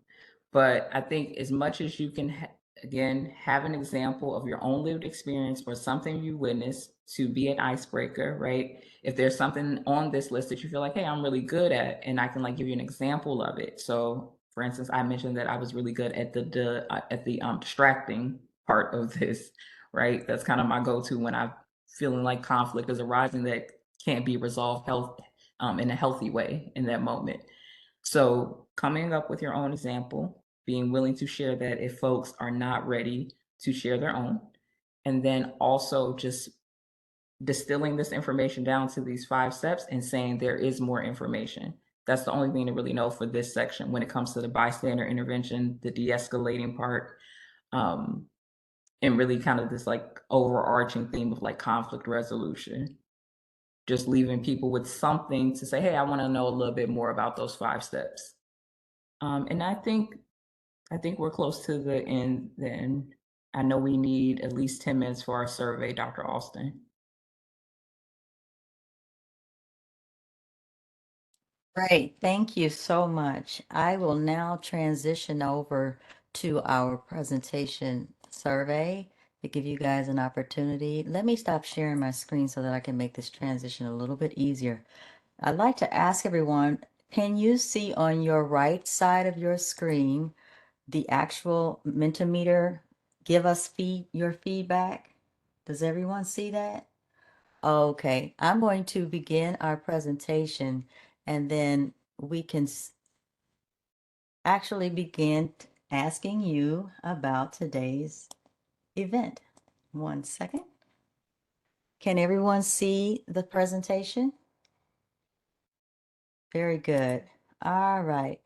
but I think as much as you can, again, have an example of your own lived experience or something you witnessed to be an icebreaker, right? If there's something on this list that you feel like, hey, I'm really good at, and I can like give you an example of it. So, for instance, I mentioned that I was really good at the distracting part of this, right? That's kind of my go-to when I'm feeling like conflict is arising that can't be resolved in a healthy way in that moment. So coming up with your own example, being willing to share that if folks are not ready to share their own, and then also just distilling this information down to these 5 steps and saying there is more information. That's the only thing to really know for this section when it comes to the bystander intervention, the de-escalating part, and really kind of this like overarching theme of like conflict resolution. Just leaving people with something to say, hey, I want to know a little bit more about those 5 steps. And I think we're close to the end then. I know we need at least 10 minutes for our survey, Dr. Austin. Great, thank you so much. I will now transition over to our presentation survey to give you guys an opportunity. Let me stop sharing my screen so that I can make this transition a little bit easier. I'd like to ask everyone, can you see on your right side of your screen the actual Mentimeter give us your feedback? Does everyone see that? Okay, I'm going to begin our presentation and then we can actually begin asking you about today's event. 1 second. Can everyone see the presentation? Very good. All right.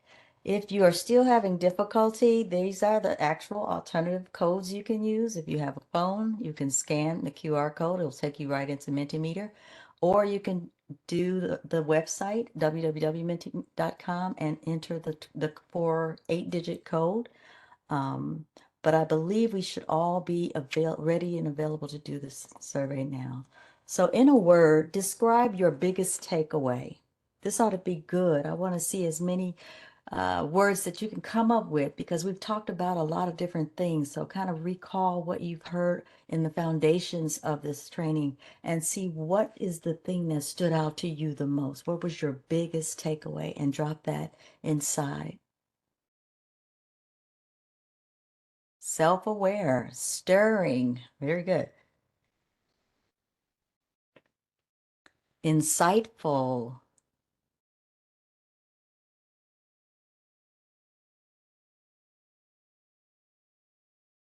If you are still having difficulty, these are the actual alternative codes you can use. If you have a phone, you can scan the QR code. It'll take you right into Mentimeter. Or you can do the website, www.menti.com, and enter the 8-digit code. But I believe we should all be ready and available to do this survey now. So in a word, describe your biggest takeaway. This ought to be good. I want to see as many words that you can come up with because we've talked about a lot of different things. So kind of recall what you've heard in the foundations of this training and see what is the thing that stood out to you the most. What was your biggest takeaway? And drop that inside. Self-aware, stirring, very good. Insightful,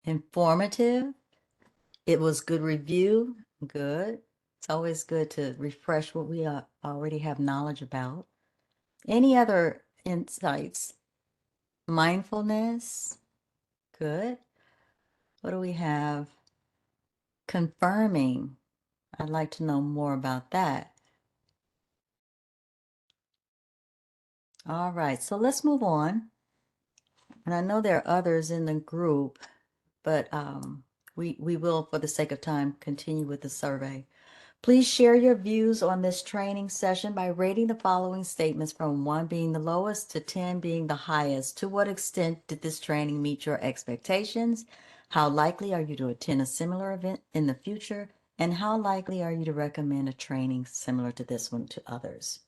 informative. It was good review, good. It's always good to refresh what we already have knowledge about. Any other insights? Mindfulness, good. What do we have? Confirming. I'd like to know more about that. All right, so let's move on. And I know there are others in the group, but we will, for the sake of time, continue with the survey. Please share your views on this training session by rating the following statements from 1 being the lowest to 10 being the highest. To what extent did this training meet your expectations? How likely are you to attend a similar event in the future? And how likely are you to recommend a training similar to this one to others?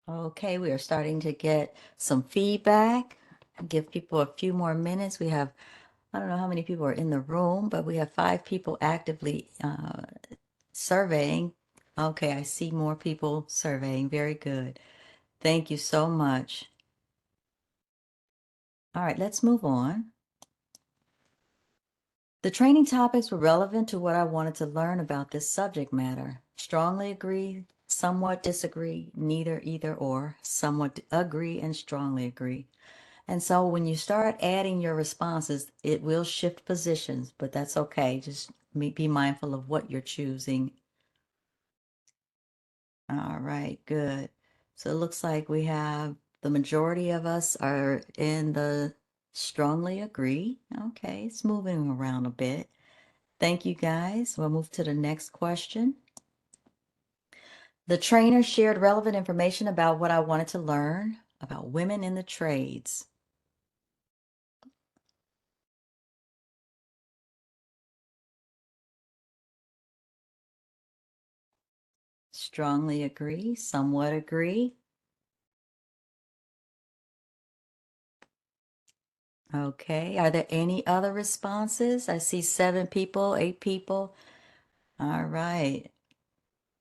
Okay, we are starting to get some feedback. Give people a few more minutes. We have, I don't know how many people are in the room, but we have 5 people actively surveying. Okay, I see more people surveying. Very good. Thank you so much. All right, let's move on. The training topics were relevant to what I wanted to learn about this subject matter. Strongly agree, somewhat disagree, neither, either, or, somewhat agree, and strongly agree. And so when you start adding your responses, it will shift positions, but that's okay. Just be mindful of what you're choosing. All right, good. So it looks like we have the majority of us are in the strongly agree. Okay, it's moving around a bit. Thank you guys. We'll move to the next question. The trainer shared relevant information about what I wanted to learn about women in the trades. Strongly agree, somewhat agree. Okay, are there any other responses? I see 7 people, 8 people. All right,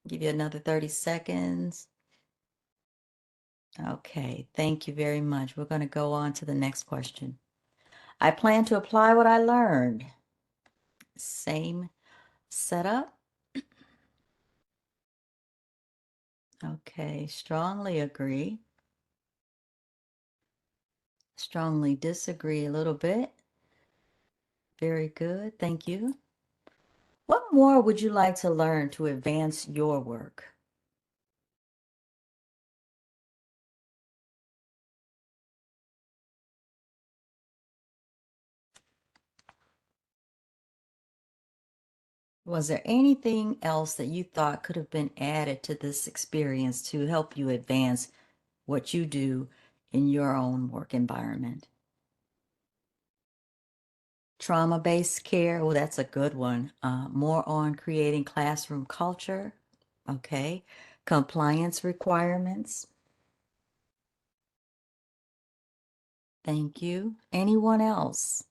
give you another 30 seconds. Okay, thank you very much. We're going to go on to the next question. I plan to apply what I learned. Same setup. Okay, strongly agree. Strongly disagree a little bit. Very good, thank you. What more would you like to learn to advance your work? Was there anything else that you thought could have been added to this experience to help you advance what you do in your own work environment? Trauma-based care, oh, that's a good one. More on creating classroom culture. Okay. Compliance requirements. Thank you. Anyone else?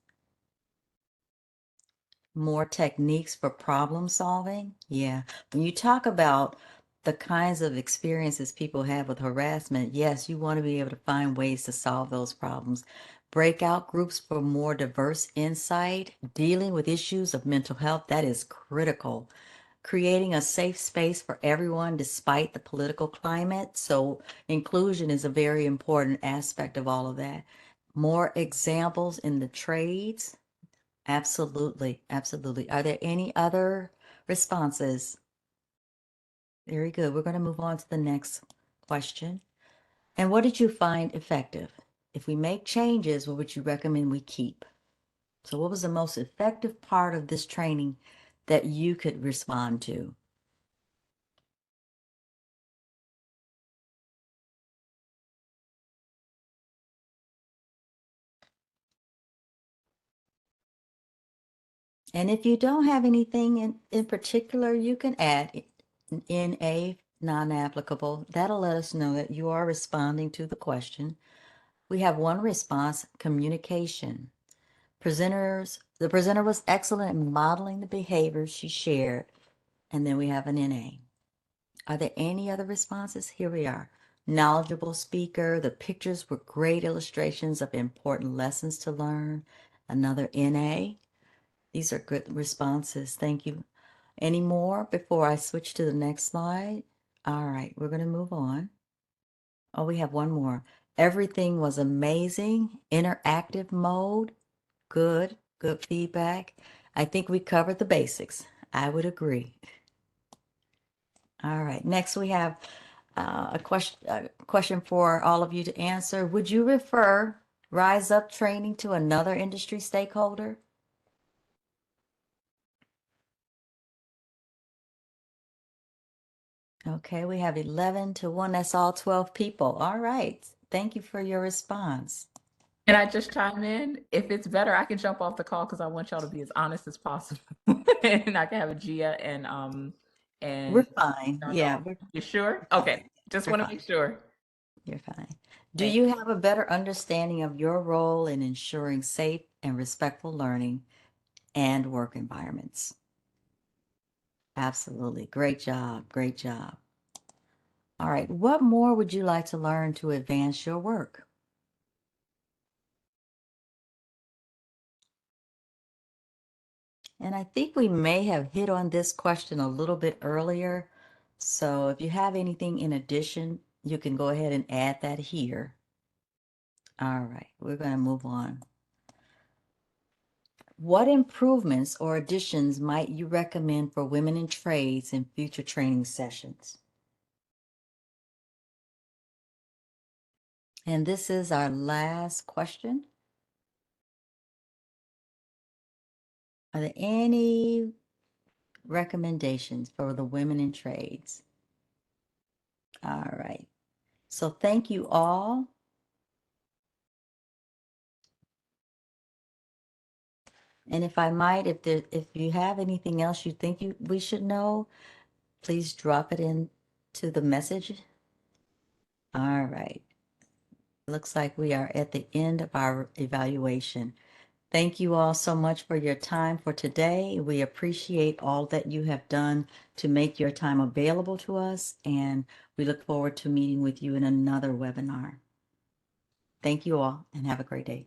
More techniques for problem solving? Yeah. When you talk about the kinds of experiences people have with harassment, yes, you want to be able to find ways to solve those problems. Breakout groups for more diverse insight, dealing with issues of mental health, that is critical. Creating a safe space for everyone despite the political climate. So inclusion is a very important aspect of all of that. More examples in the trades. Absolutely, absolutely. Are there any other responses? Very good. We're going to move on to the next question. And what did you find effective? If we make changes, what would you recommend we keep? So what was the most effective part of this training that you could respond to? And if you don't have anything in particular, you can add NA, non-applicable. That'll let us know that you are responding to the question. We have one response, communication. The presenter was excellent in modeling the behaviors she shared. And then we have an NA. Are there any other responses? Here we are. Knowledgeable speaker. The pictures were great illustrations of important lessons to learn. Another NA. These are good responses. Thank you. Any more before I switch to the next slide? All right, we're going to move on. Oh, we have one more. Everything was amazing. Interactive mode. Good, good feedback. I think we covered the basics. I would agree. All right, next we have a question for all of you to answer. Would you refer Rise Up training to another industry stakeholder? Okay, we have 11 to 1. That's all 12 people. All right. Thank you for your response. Can I just chime in? If it's better, I can jump off the call because I want y'all to be as honest as possible. And I can have a Gia and We're fine. Yeah. You sure? Okay. Just want to make sure. You're fine. Do you have a better understanding of your role in ensuring safe and respectful learning and work environments? Absolutely. Great job. Great job. All right. What more would you like to learn to advance your work? And I think we may have hit on this question a little bit earlier. So if you have anything in addition, you can go ahead and add that here. All right, we're going to move on. What improvements or additions might you recommend for women in trades in future training sessions? And this is our last question. Are there any recommendations for the women in trades? All right. So thank you all. And if I might, if you have anything else you think we should know, please drop it into the message. All right. Looks like we are at the end of our evaluation. Thank you all so much for your time for today. We appreciate all that you have done to make your time available to us, and we look forward to meeting with you in another webinar. Thank you all, and have a great day.